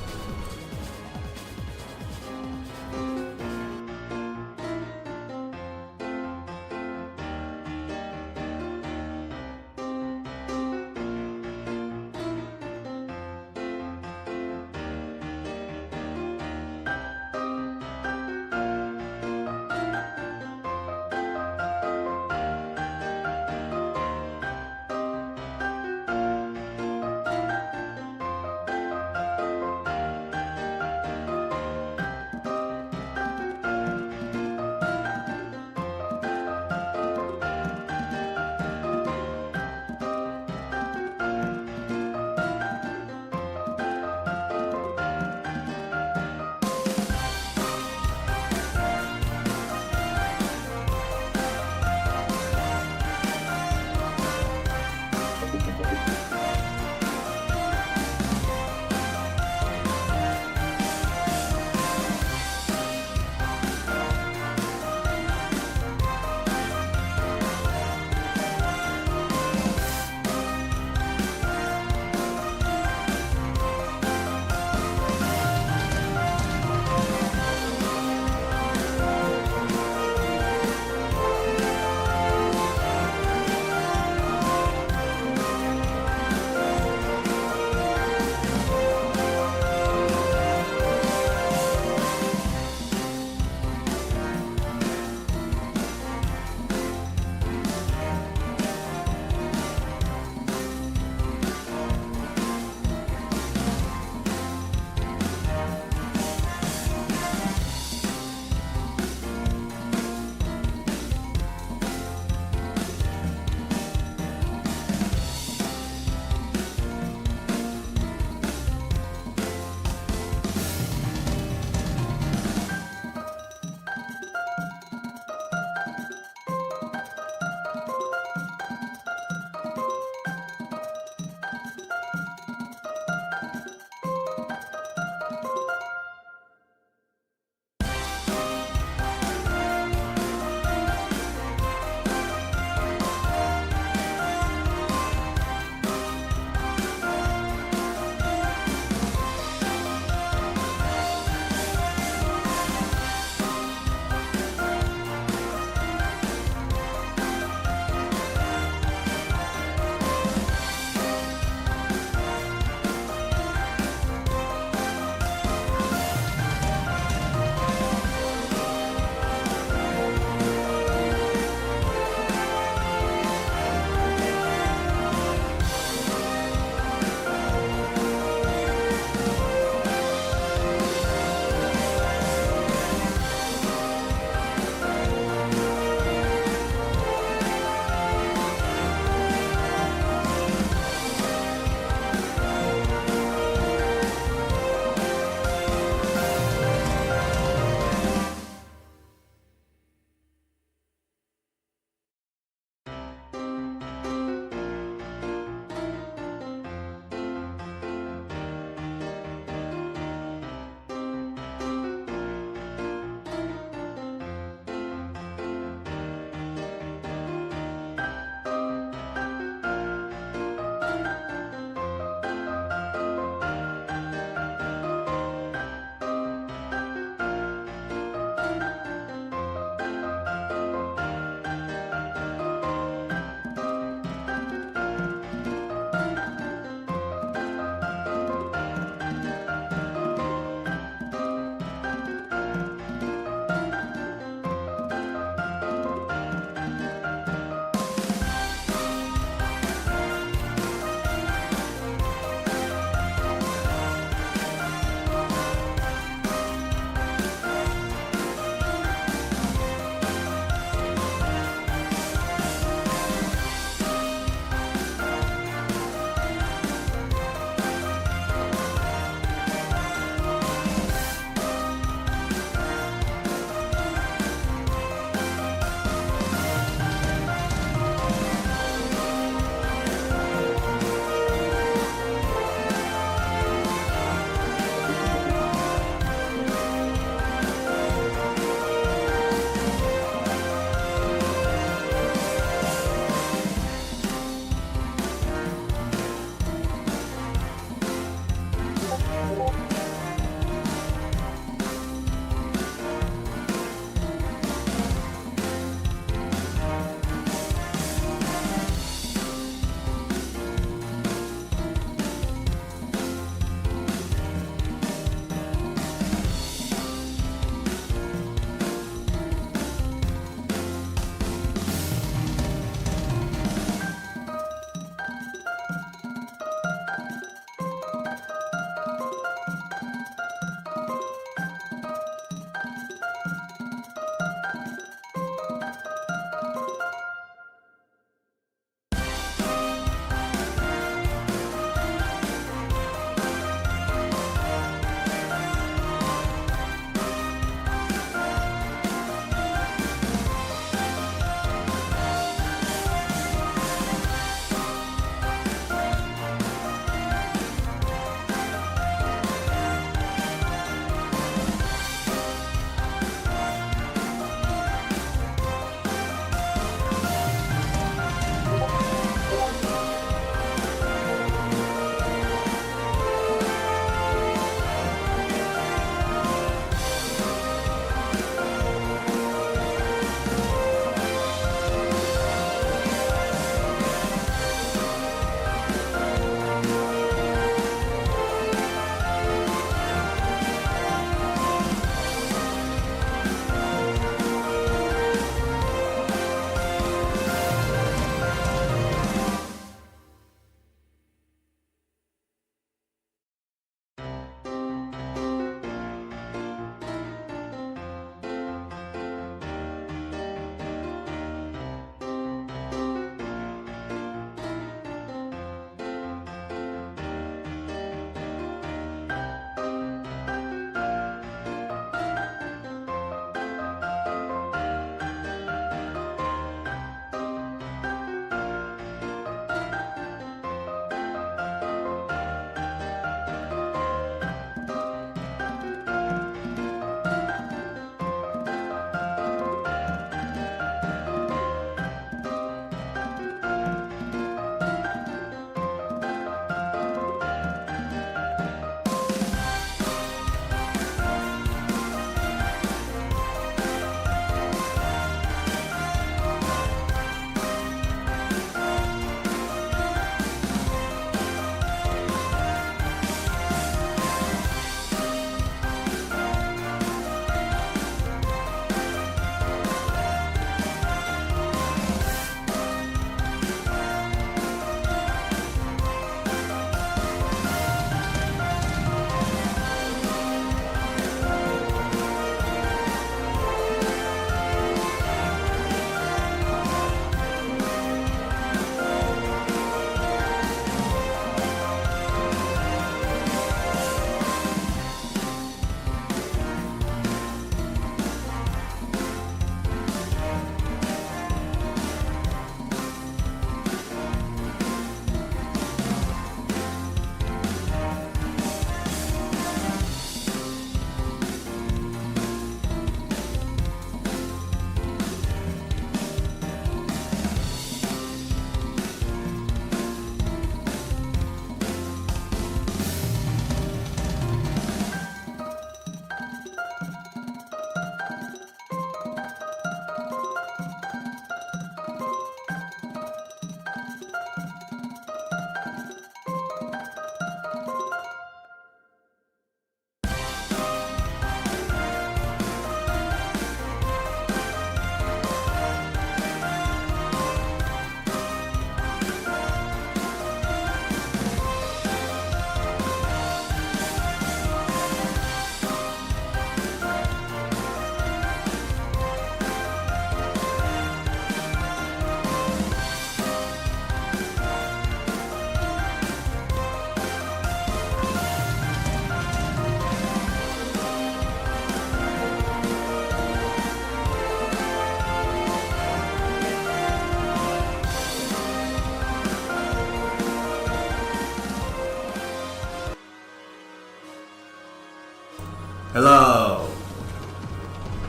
Hello.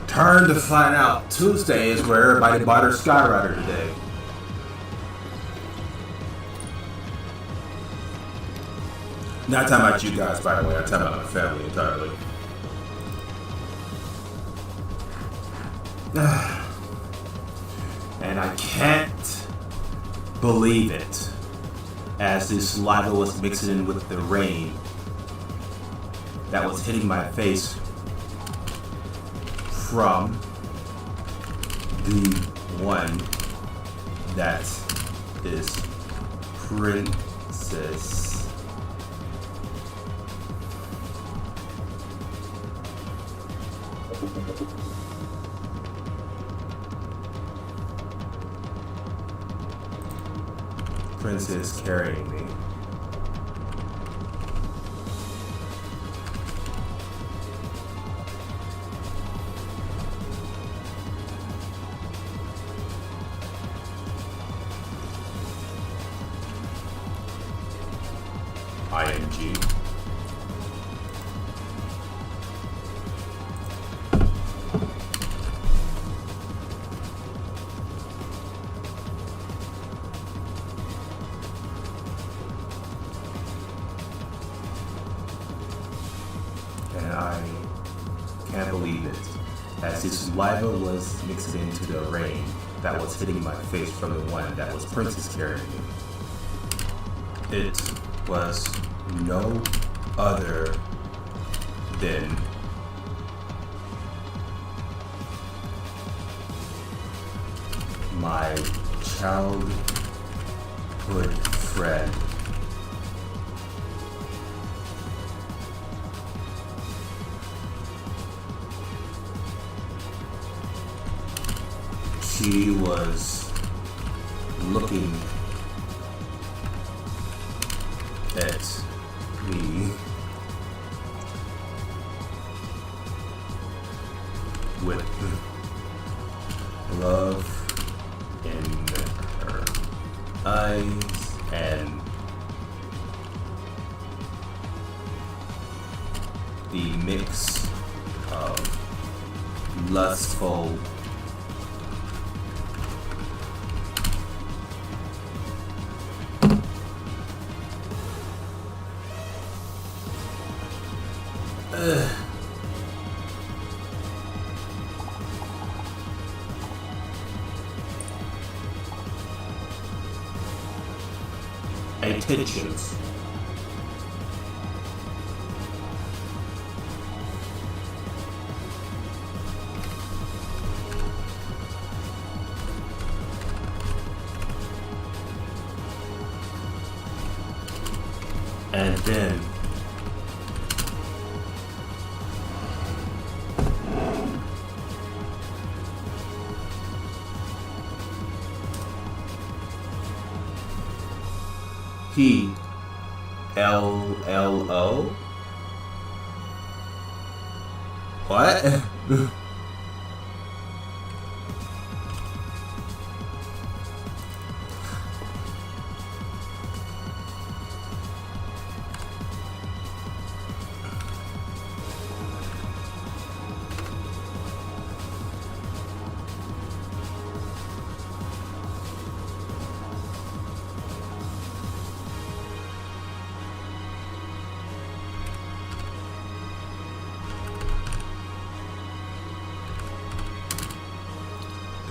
Turn to find out. Tuesday is where everybody bought their Skyrider today. Not talking about you guys, by the way. I'm talking about my family entirely. And I can't believe it. As this saliva was mixing in with the rain that was hitting my face from the one that is Princess. Princess carrying me. ING. And I can't believe it. As this saliva was mixed into the rain that was hitting my face from the one that was Princess carrying me. It was no other than my childhood friend. She was looking at me with love in her eyes and the mix of lustful attentions. And then P-L-L-O? What?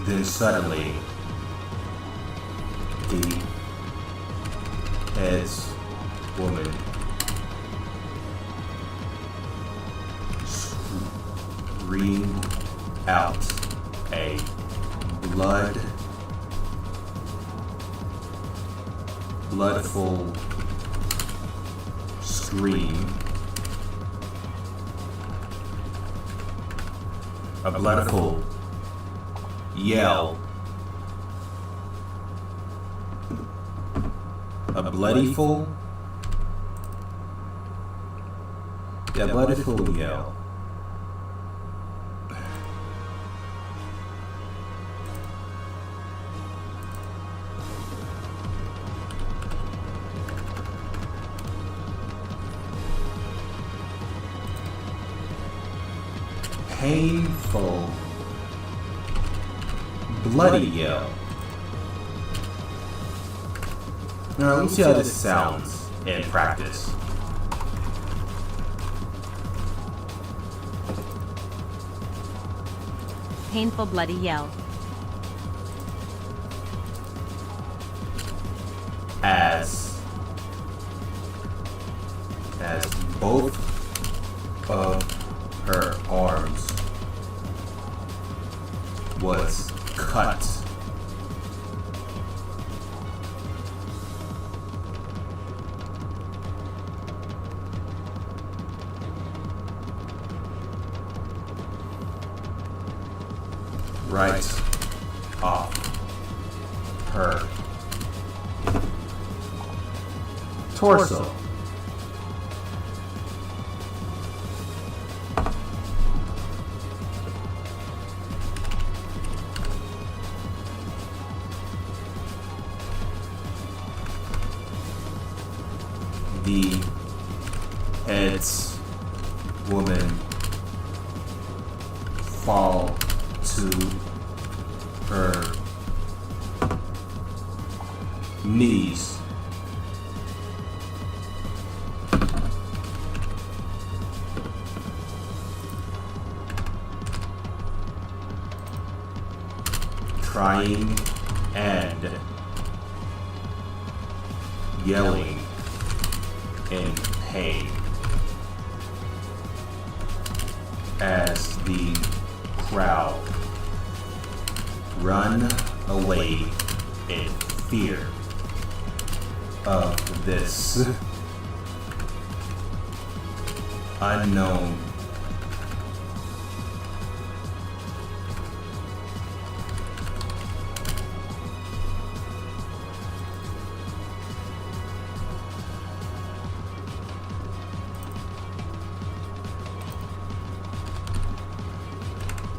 Then suddenly, the head's woman screamed out a bloodful scream, a bloodful yell, a bloodyful, yeah, bloodyful yell. painful, bloody yell. Now, let me see how this sounds in practice. Painful bloody yell. As both of her arms was cut. Right off her torso. The heads woman fall to her knees. Crying and yelling in pain as the crowd run away in fear of this unknown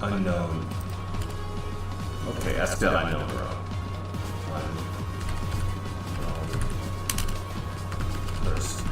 unknown. Okay, that's still unknown, bro. First.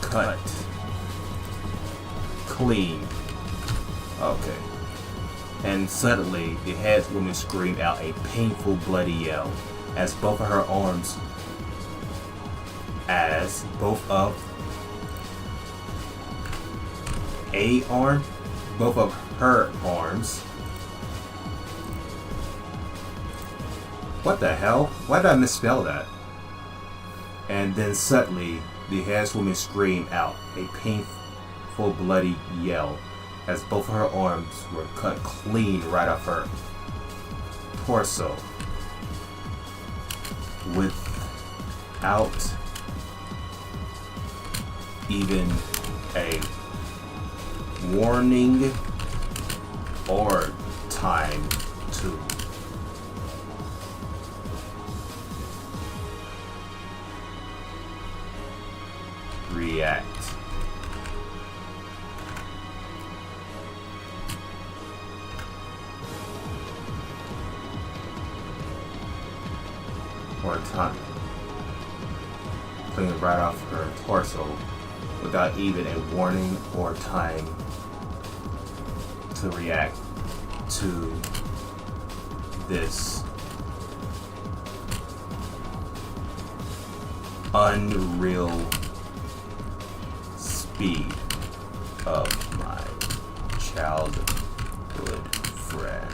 Cut. Clean. Okay. And suddenly, the head woman screamed out a painful, bloody yell as both of her arms, both of her arms. What the hell? Why did I misspell that? And then suddenly, the headswoman screamed out a painful, bloody yell as both of her arms were cut clean right off her torso without even a warning or time to react. Or time. Clean right off her torso without even a warning or time to react to this unreal speed of my childhood friend.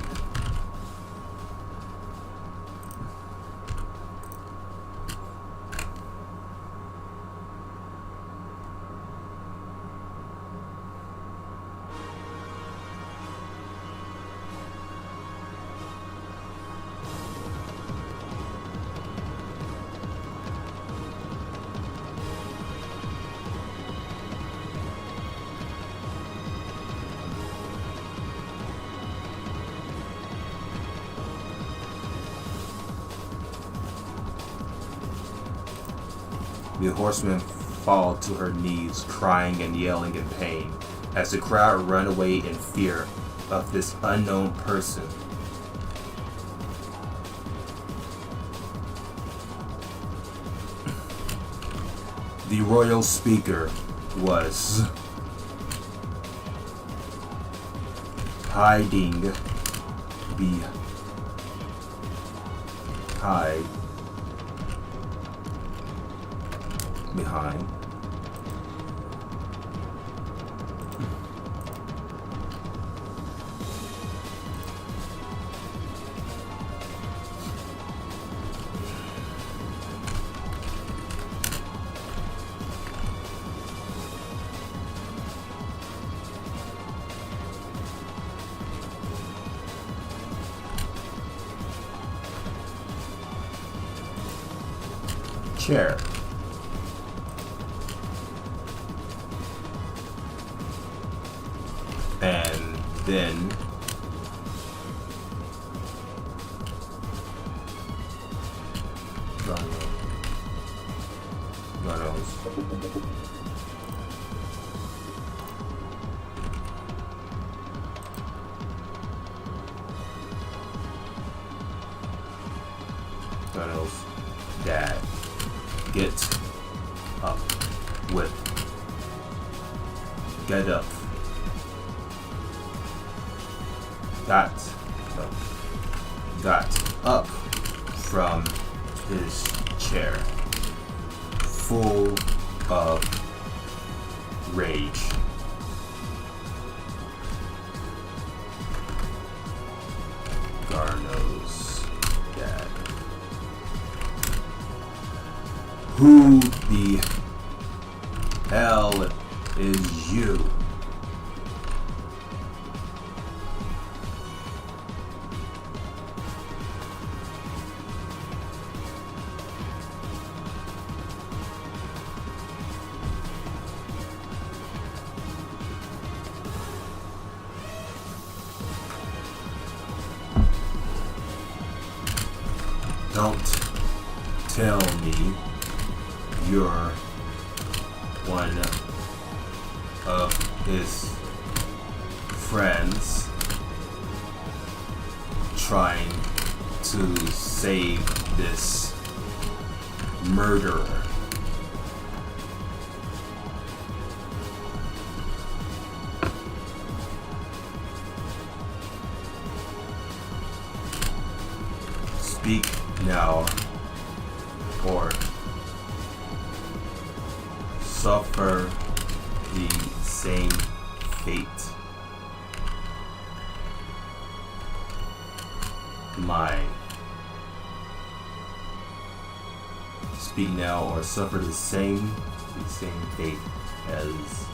The horseman fall to her knees, crying and yelling in pain, as the crowd run away in fear of this unknown person. The royal speaker was hiding behind chair. And then Gunnels dad get up with get up got up from his chair, full of rage. Garno's dad. Who the hell is you? Don't tell me you're one of his friends trying to save this murderer. Speak now, or suffer the same fate. Speak now, or suffer the same fate as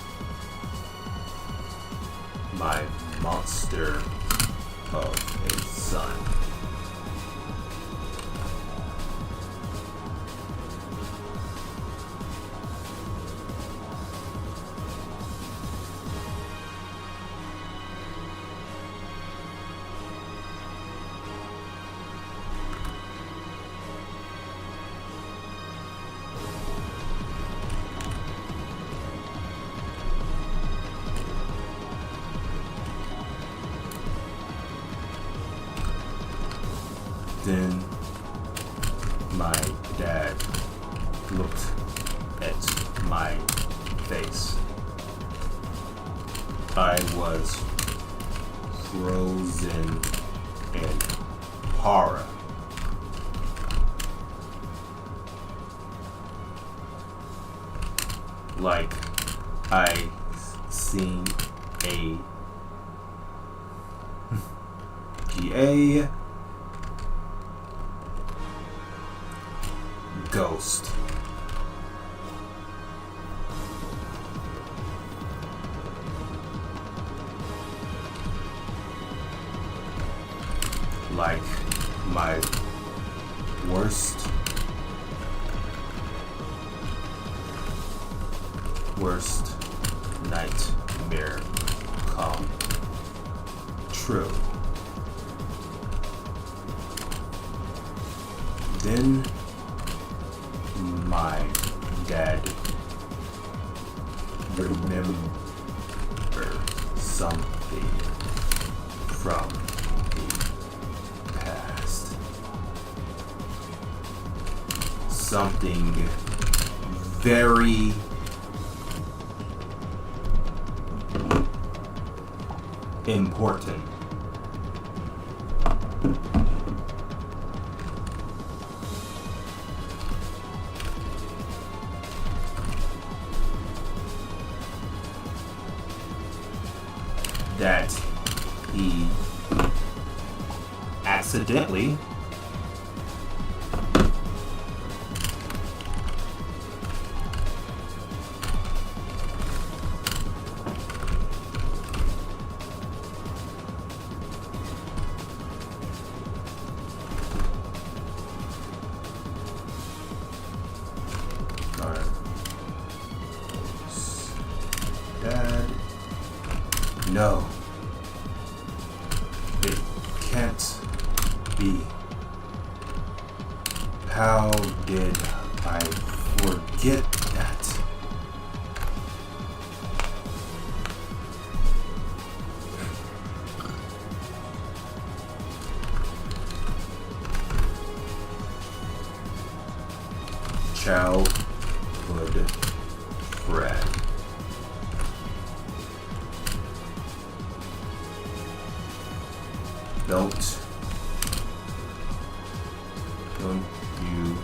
my monster of a son. Then my dad looked at my face. I was frozen in horror. Like I seen a ghost. Like my worst nightmare come true. Then my that remember something from the past. Something very important. That he accidentally Dad, no, it can't be. How did I forget that? Childhood friend. Don't you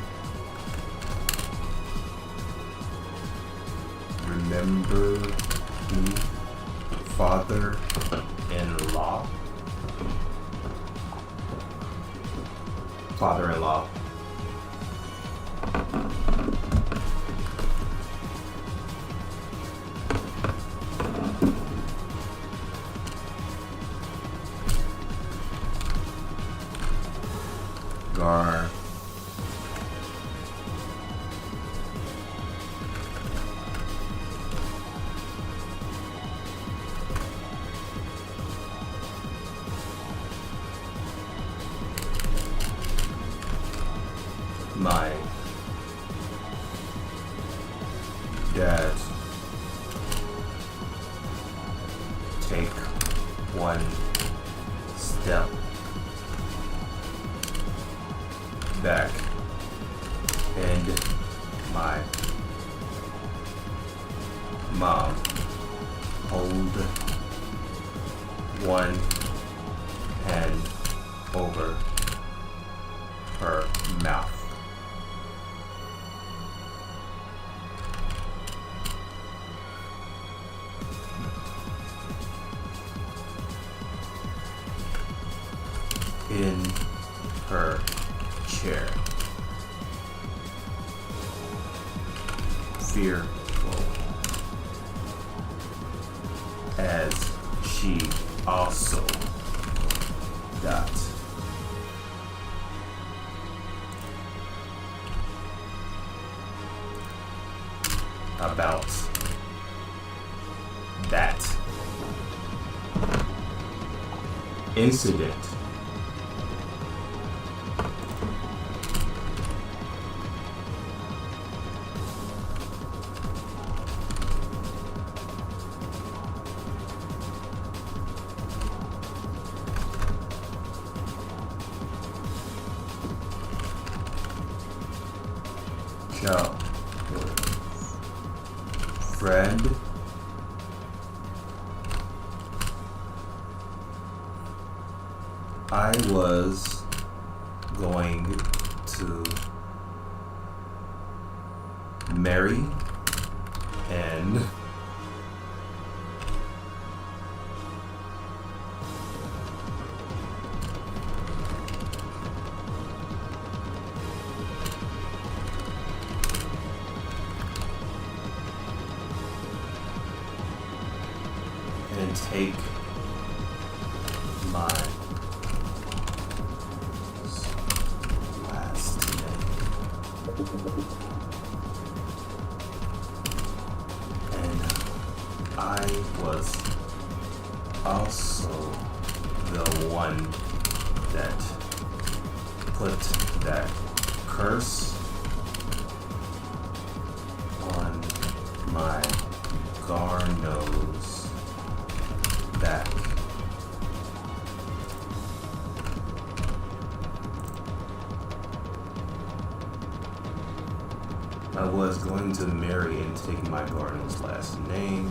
remember me, father-in-law? Father-in-law. Gar. My dad. Take one step back, and my mom hold one hand over her mouth. In her chair, fearful, as she also got about that incident. Friend, I was going to marry and take my last name. And I was also the one that put that curse everyone knows back. I was going to marry and take my guardian's last name,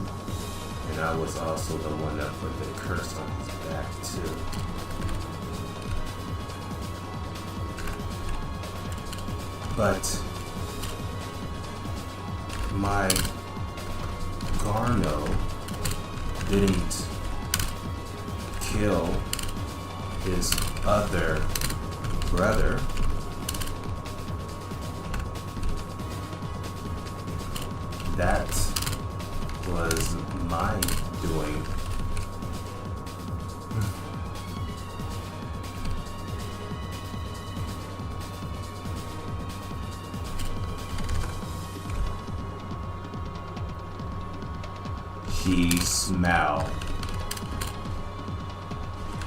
and I was also the one that put the curse on his back too. But my Garno didn't kill his other brother. That was my doing. She smiled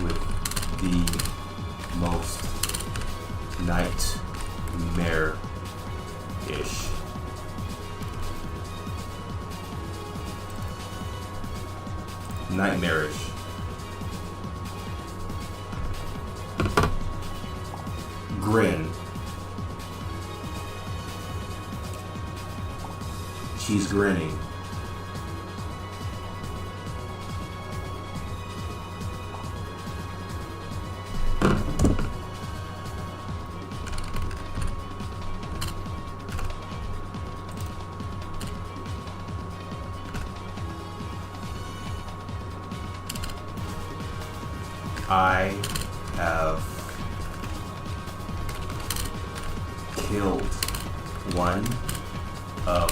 with the most nightmare-ish nightmarish grin. She's grinning. I have killed one of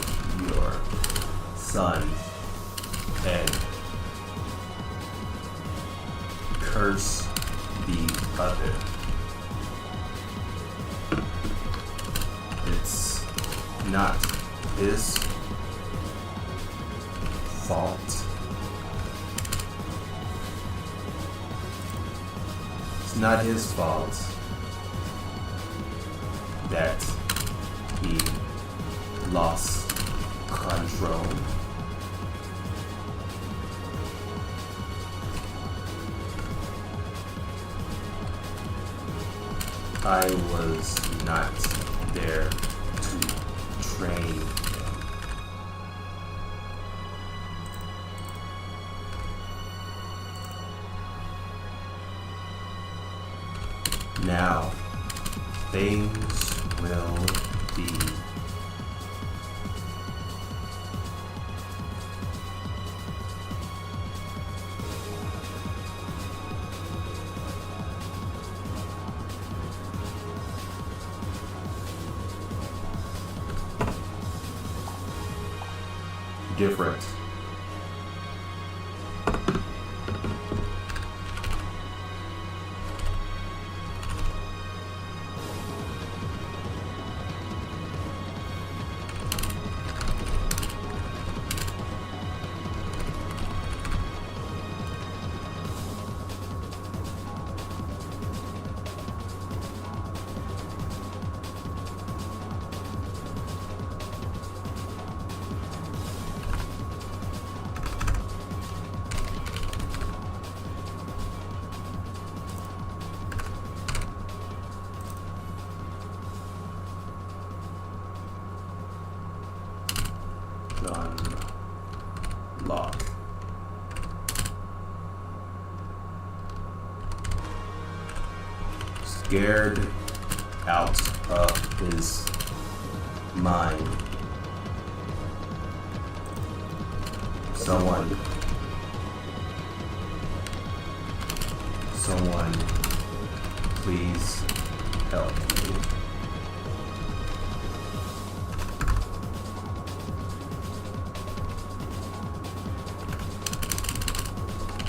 your sons and curse the other. It's not his fault. It's not his fault that he lost control. I was not there to train. Now, things will be different. Unlock. Scared out of his mind. Someone, please help me.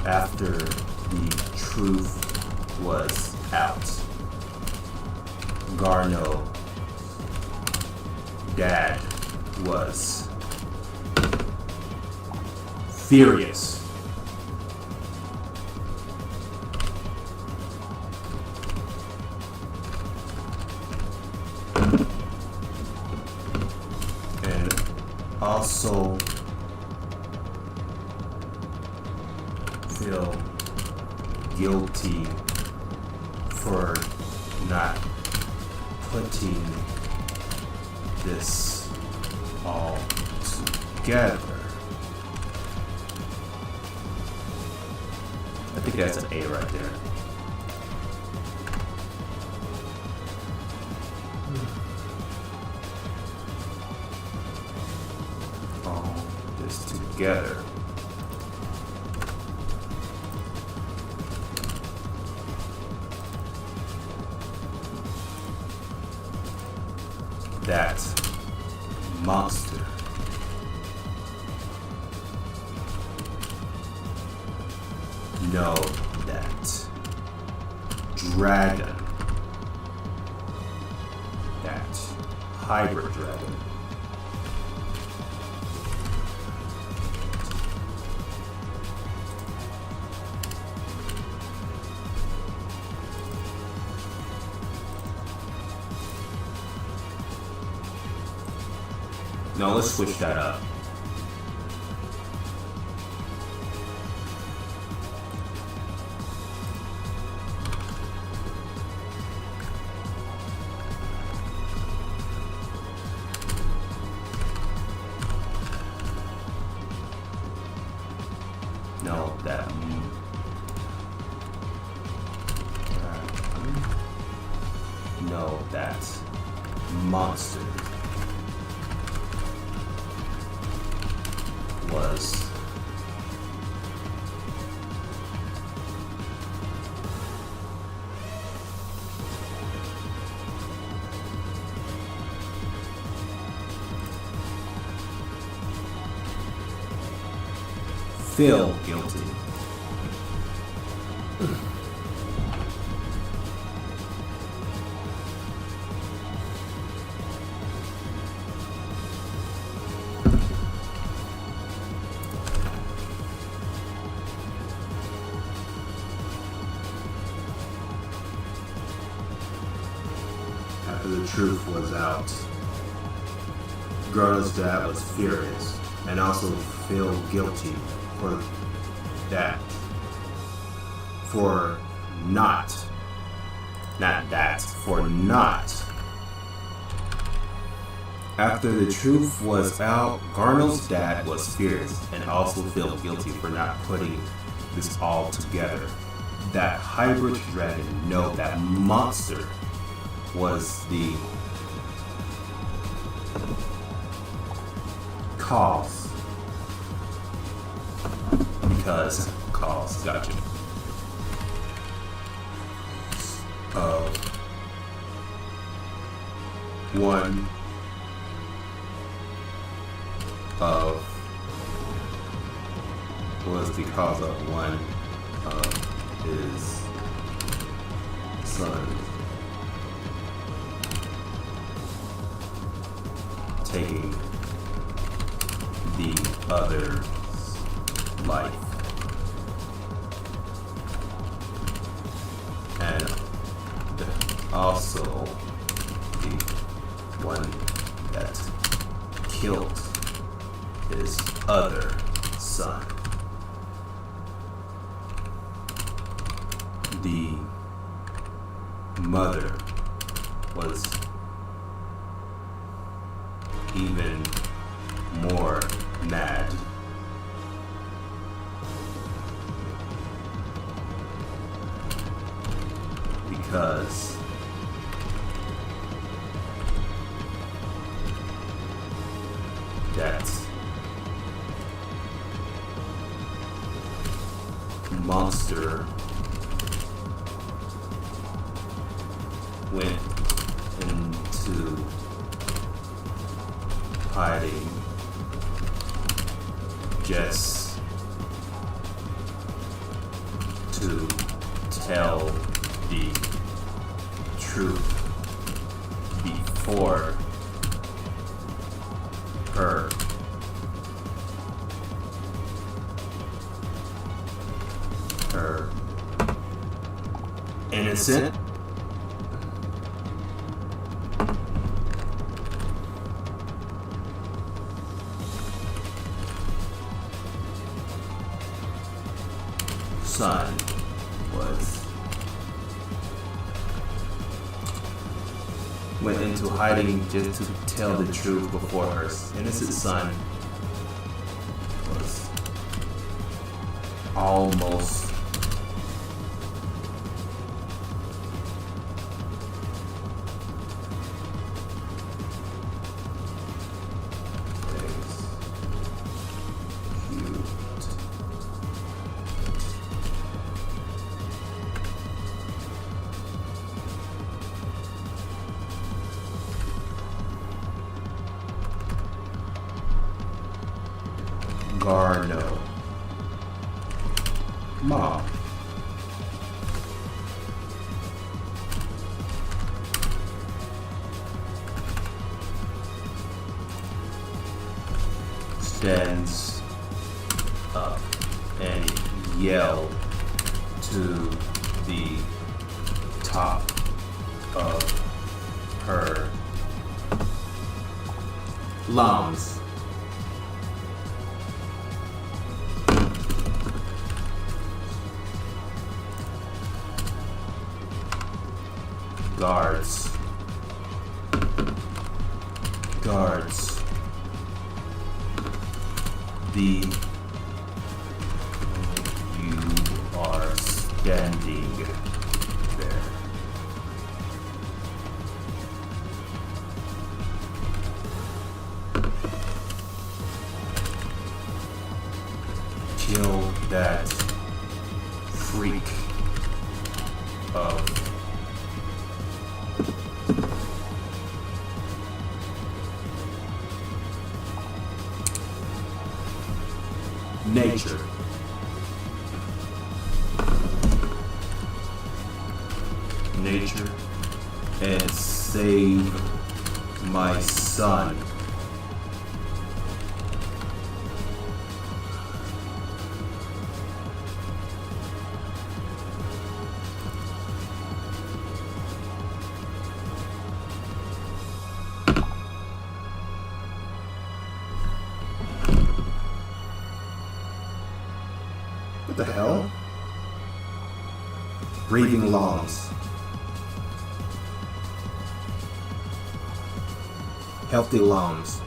After the truth was out, Garno's dad was furious. And also feel guilty for not putting this all together. I think that's an A right there. All this together. That monster know that dragon, that hybrid dragon, no, let's switch that up. No, that monster was feel guilty. After the truth was out, Garla's dad was furious and also feel guilty for that. For not. After the truth was out, Garno's dad was furious and also felt guilty for not putting this all together. That hybrid dragon, no, that monster was the cause. Because cause, gotcha. One of was because of one of his sons taking the other's life. And also the one that killed his other son. The mother was even more mad. Because that monster went into hiding just to tell the truth before her innocent. son went into hiding just to tell the truth before her innocent son was almost Garno. Mom. Stands up and yelled to the top of her lungs. Guards. You are standing there. Kill that freak of nature. And save my son. What the hell? Breathing lungs. Healthy lungs.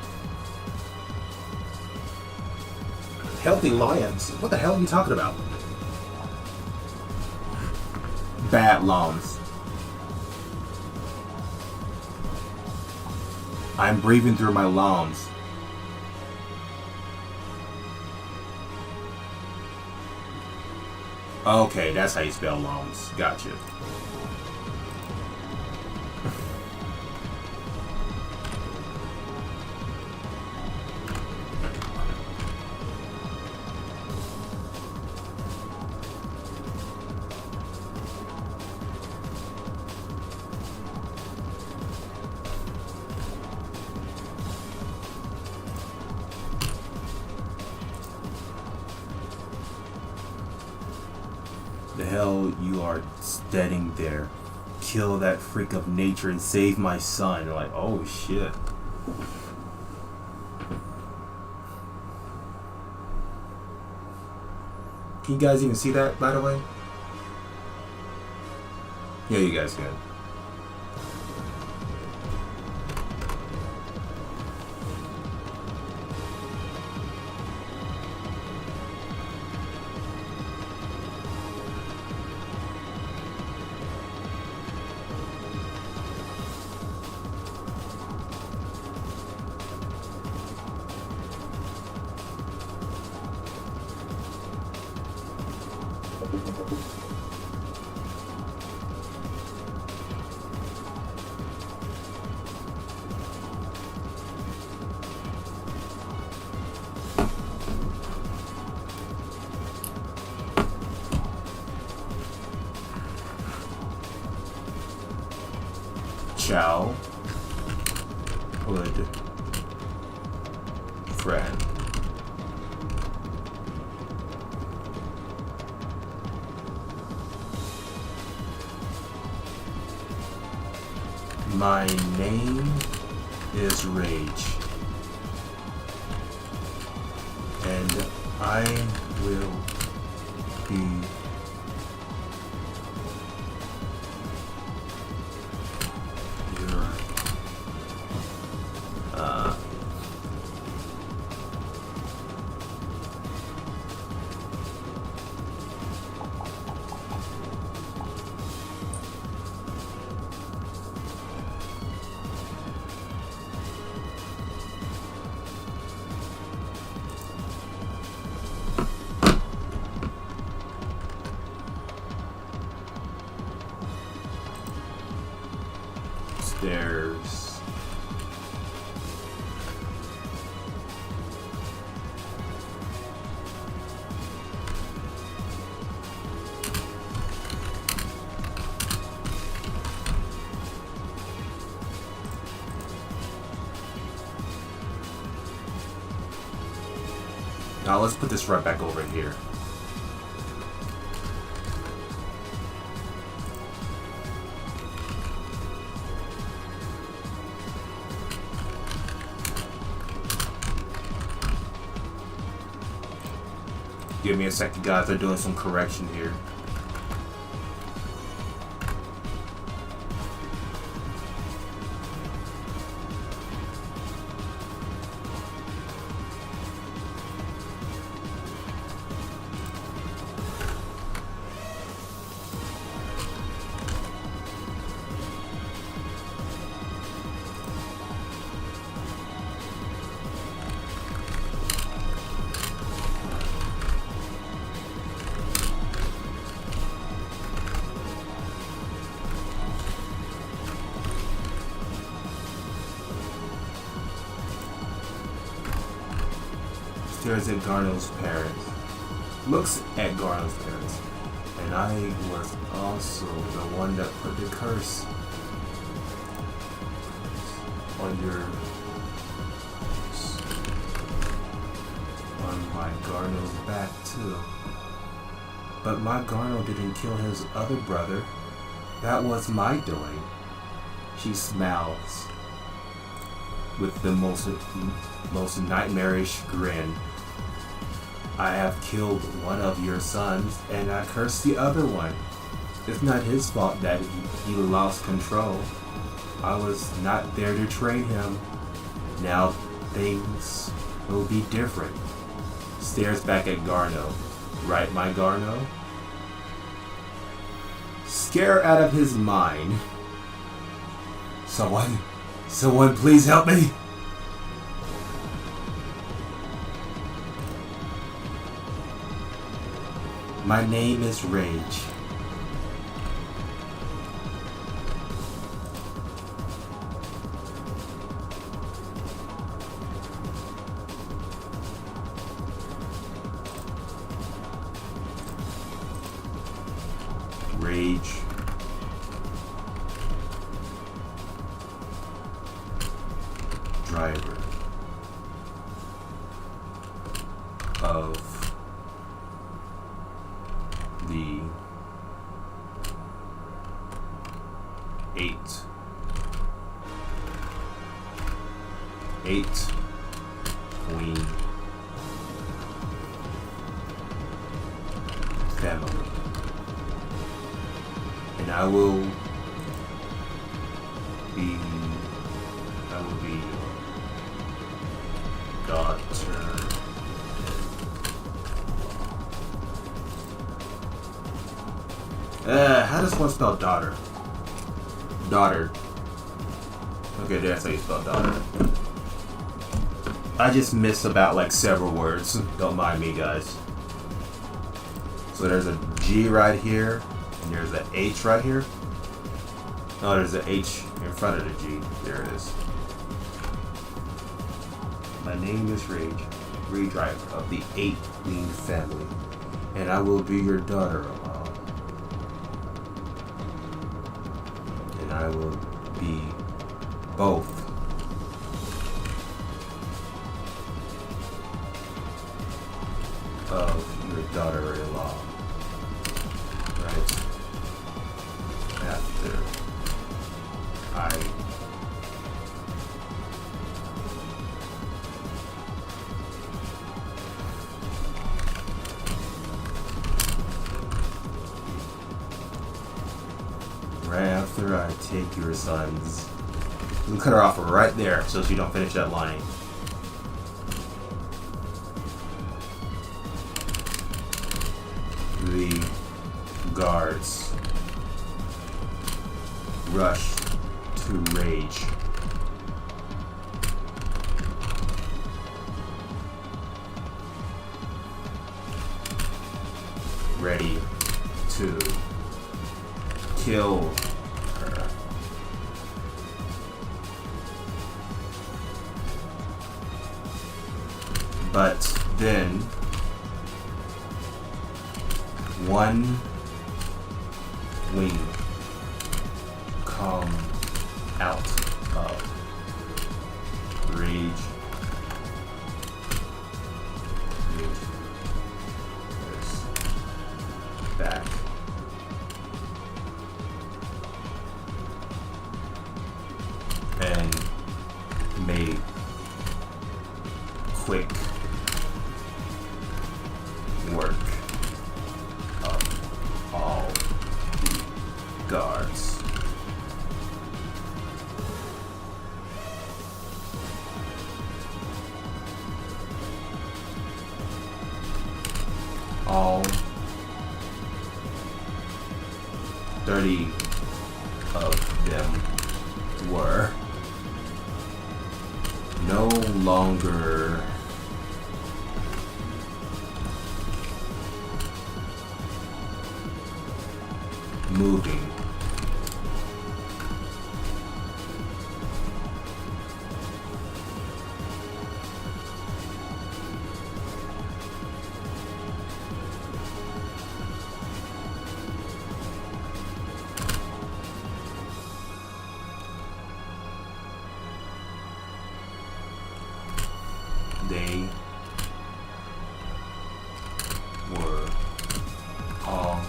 Healthy lions? What the hell are you talking about? Bad lungs. I'm breathing through my lungs. Okay, that's how you spell lungs. Gotcha. The hell you are standing there. Kill that freak of nature and save my son. You're like, oh shit. Can you guys even see that, by the way? Yeah, you guys can. Childhood friend. My name is Rage, and I will be Now let's put this right back over here. Give me a second, guys. They're doing some correction here. Stares at Garno's parents. Looks at Garno's parents. And I was also the one that put the curse on my Garno's back too. But my Garno didn't kill his other brother. That was my doing. She smiles with the most nightmarish grin. I have killed one of your sons, and I cursed the other one. It's not his fault that he lost control. I was not there to train him. Now things will be different. Stares back at Garno. Right, my Garno? Scare out of his mind. Someone please help me. My name is Rage. Rage. Driver of the 8 Queen family, and I will be your daughter. How does one spell daughter? Daughter. Okay, that's how you spell daughter. I just missed about like several words. Don't mind me, guys. So there's a G right here, and there's an H right here. Oh, there's an H in front of the G. There it is. My name is Rage, Redriver of the 8 Queen family, and I will be your daughter-in-law. And I will be both of your daughter-in-law. Right after I take your sons. We'll cut her off right there so she don't finish that line. The guards rush to Rage. Ready to kill her. But then one wing come out of Rage. quick work of all the guards. All 30 of them were no longer moving. They were all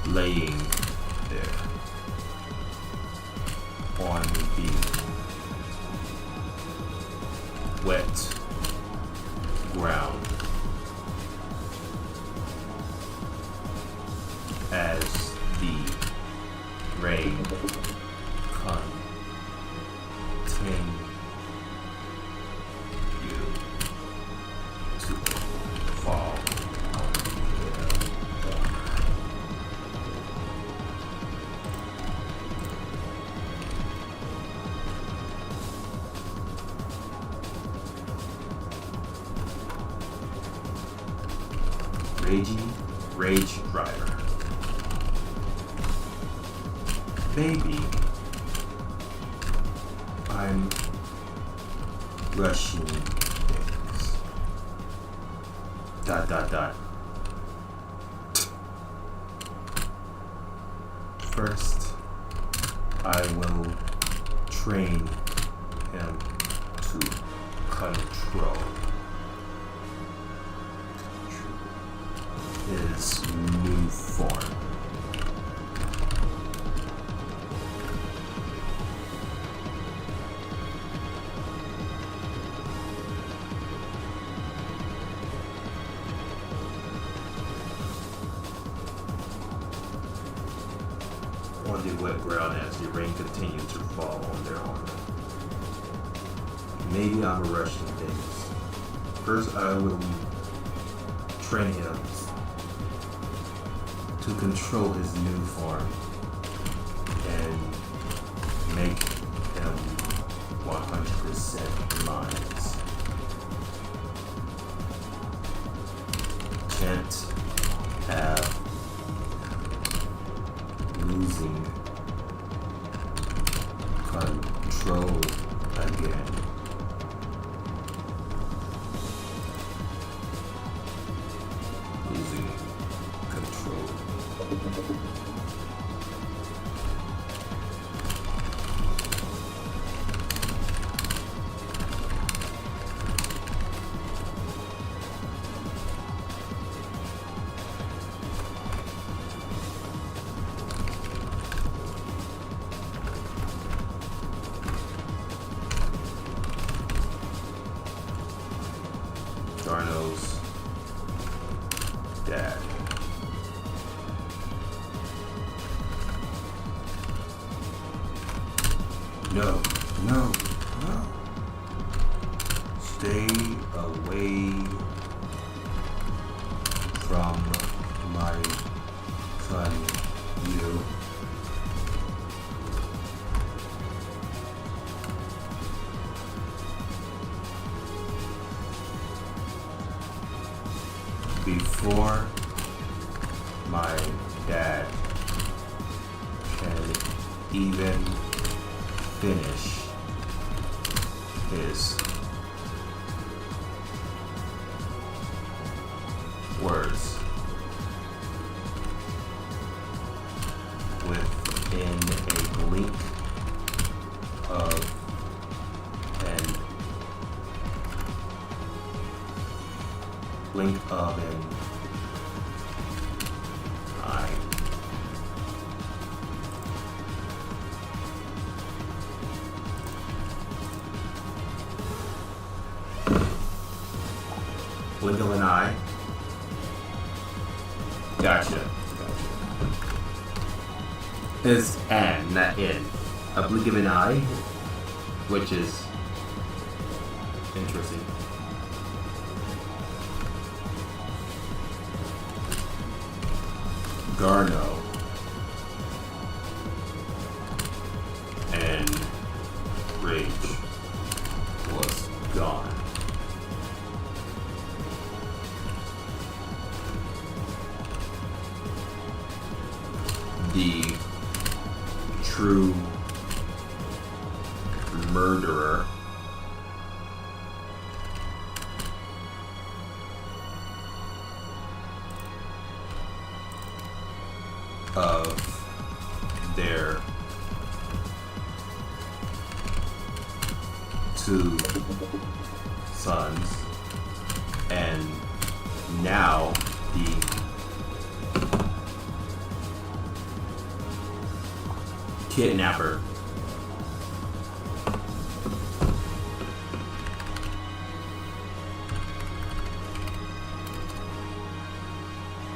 laying there on the wet ground as the rain continued to fall on their Rage Driver. Maybe I'm rushing things. ... First, I will train him to control his new form. On the wet ground as the rain continued to fall on their armor. Maybe I'm rushing things. First, I will train him to control his new form and make him 100% mine. Can't have losing control again. Losing control. Darno's dad. No, no, no. Stay away from my son, you. Before my dad can even finish his words, within a blink of an eye. blink of an eye. Gotcha. It's an, not in. A blink of an eye, which is interesting. Garno and Rage was gone. The true murderer of their two sons, and now the kidnapper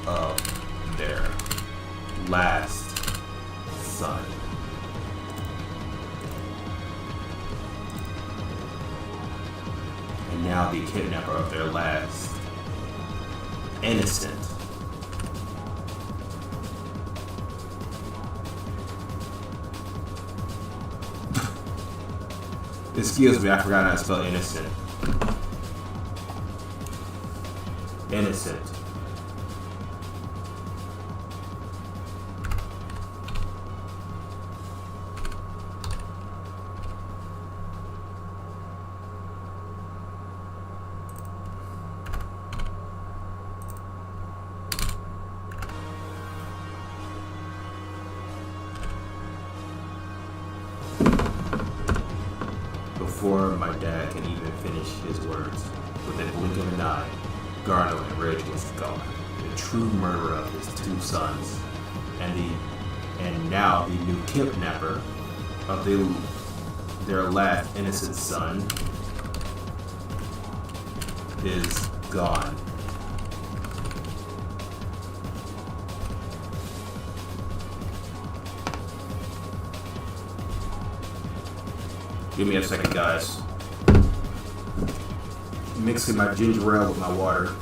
of their last son. And now the kidnapper of their last innocent. Excuse me, I forgot how to spell innocent. Innocent. Before my dad can even finish his words, with a blink of an eye, Garno and Rage was gone. The true murderer of his two sons, and now the new kidnapper of their last innocent son is gone. Give me a second, guys. Mixing my ginger ale with my water.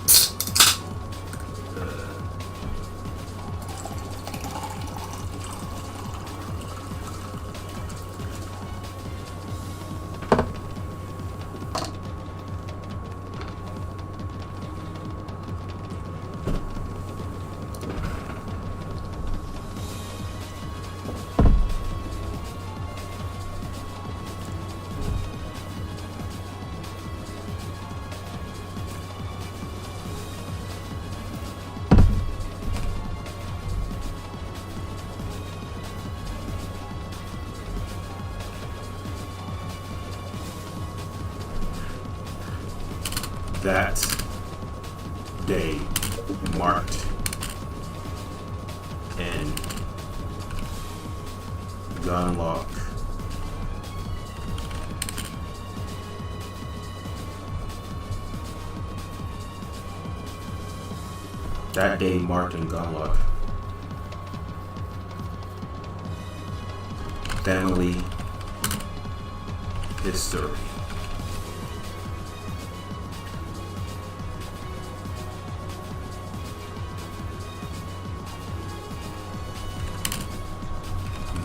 That day marked in Greenlark family history.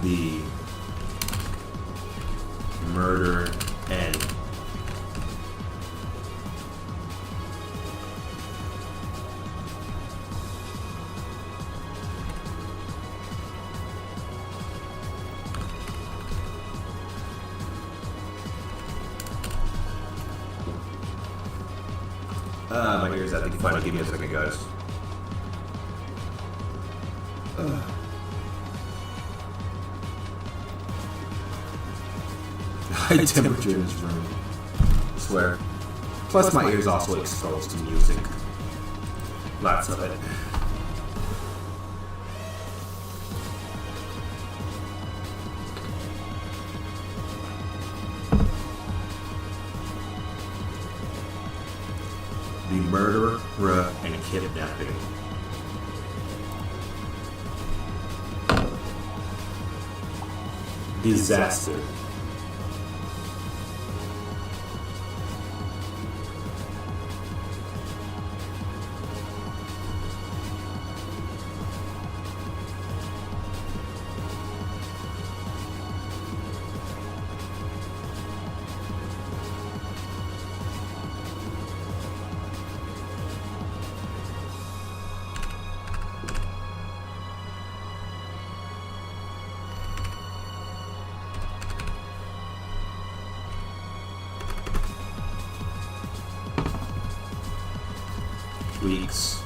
The murder and my ears, I think finally give me a second, guys. High temperature in this room. I swear. Plus my ears also exposed to music. Lots of it. the murder, and kidnapping. Disaster. Weeks.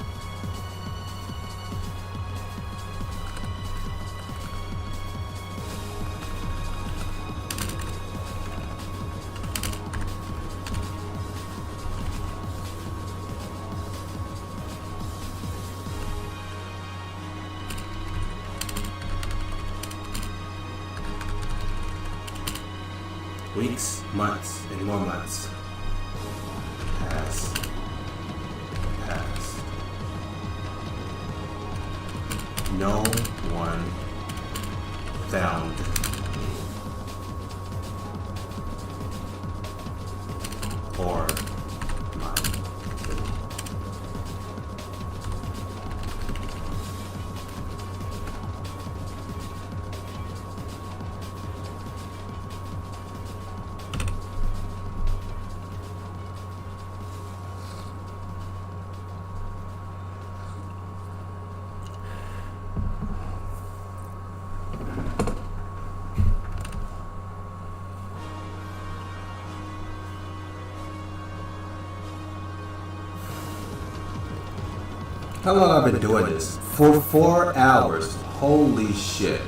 Weeks, months, and more months pass. No one found me or my kid. How long have I been doing this? For 4 hours. Holy shit.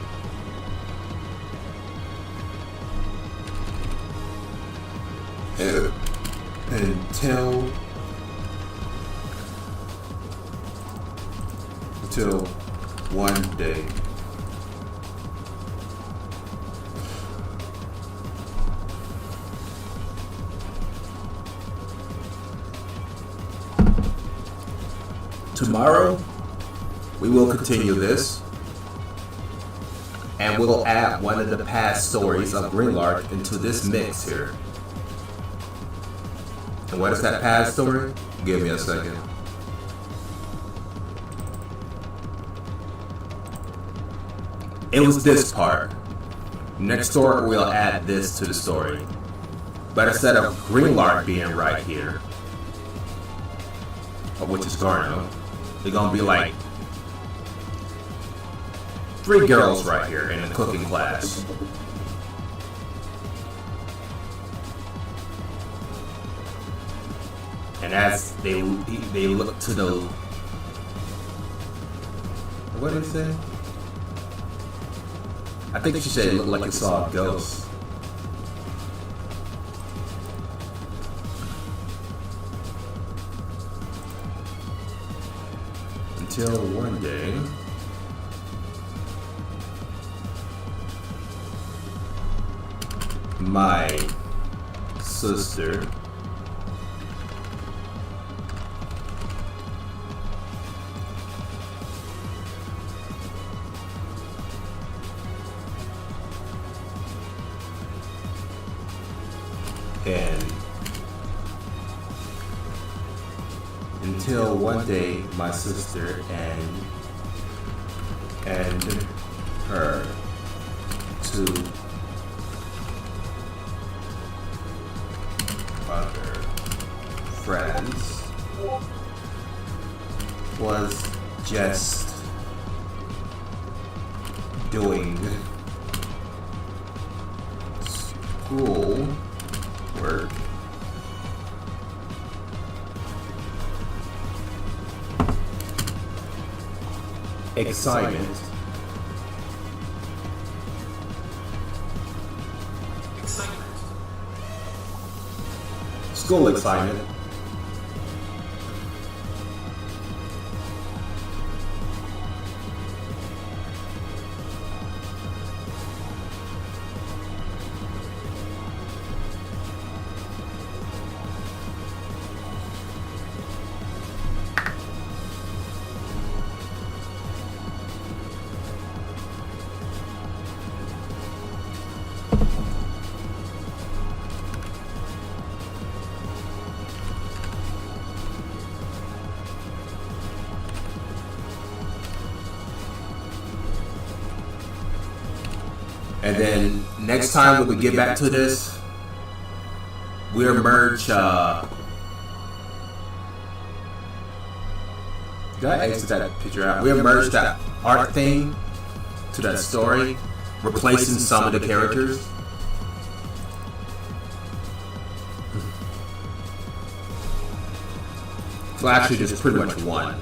Until one day. Tomorrow, we will continue this, and we'll add one of the past stories of Greenlark into this mix here. And what is that past story? Give me a second. It was this part. Next story, we'll add this to the story. But instead of Greenlark being right here, which is Garno, they're gonna be like 3 girls right here in the cooking class. And as they look to the, what did he say? I think she said it looked like it saw a ghost. Until one day, my sister and until one day my sister and her two other friends was just doing school work. Excitement. School excitement. And then next time when we get back to this, we'll merge. Did I exit that picture out? We'll merge that art thing to that story, replacing some of the characters. Well, actually, there's pretty much one.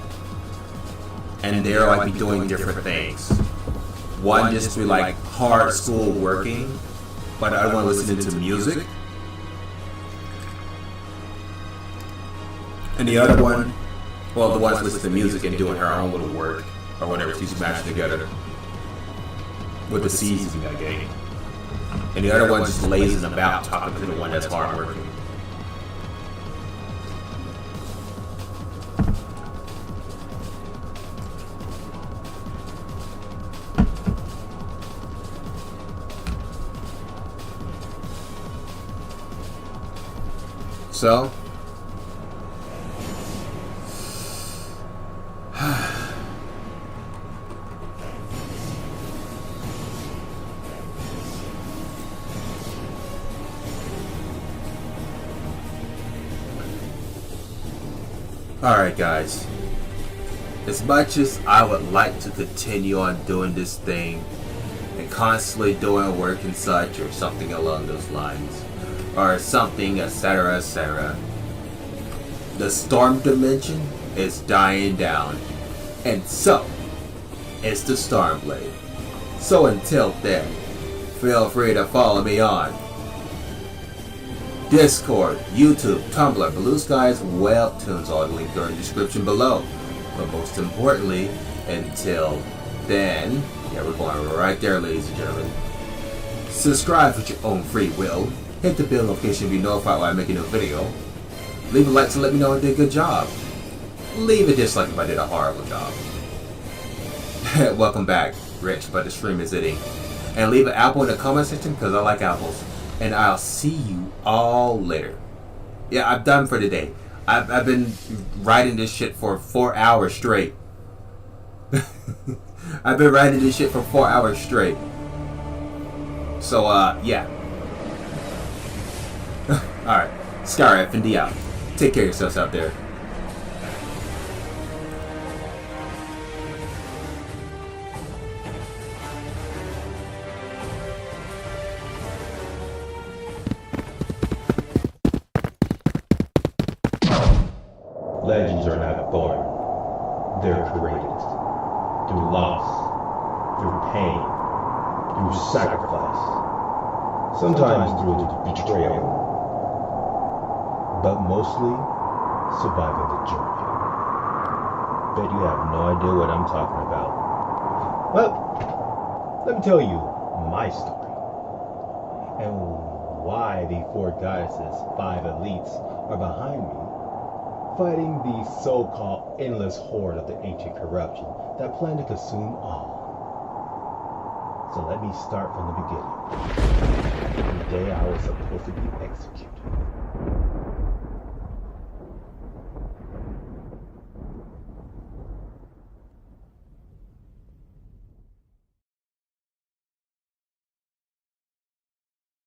And they're like be doing different things. One just to be like hard school working, but the other one listening to music. And the other one, well, the one's listening to music and doing her own little work or whatever she's matching together with the seasons that game. And the other one just lazing about talking to the one that's hard working. So, alright guys, as much as I would like to continue on doing this thing and constantly doing work and such or something along those lines, or something, etc., etc., the storm dimension is dying down, and so is the Stormblade. So until then, feel free to follow me on Discord, YouTube, Tumblr, Blue Skies, Webtoons, all the links are in the description below. But most importantly, until then, yeah, we're going right there, ladies and gentlemen. Subscribe with your own free will. Hit the bell notification to be notified when I make a new video. Leave a like to let me know I did a good job. Leave a dislike if I did a horrible job. Welcome back, Rich, but the stream is ending. And leave an apple in the comment section because I like apples. And I'll see you all later. Yeah, I'm done for today. I've been writing this shit for 4 hours straight. I've been writing this shit for 4 hours straight. So, yeah. Alright, Skyrider Infinity out. Take care of yourselves out there. Legends are not born. They're created. Through loss, through pain, through sacrifice. Sometimes through betrayal, but mostly surviving the journey. Bet you have no idea what I'm talking about. Well, let me tell you my story. And why the 4 goddesses, 5 elites are behind me, fighting the so-called endless horde of the ancient corruption that plan to consume all. So let me start from the beginning. The day I was supposed to be executed.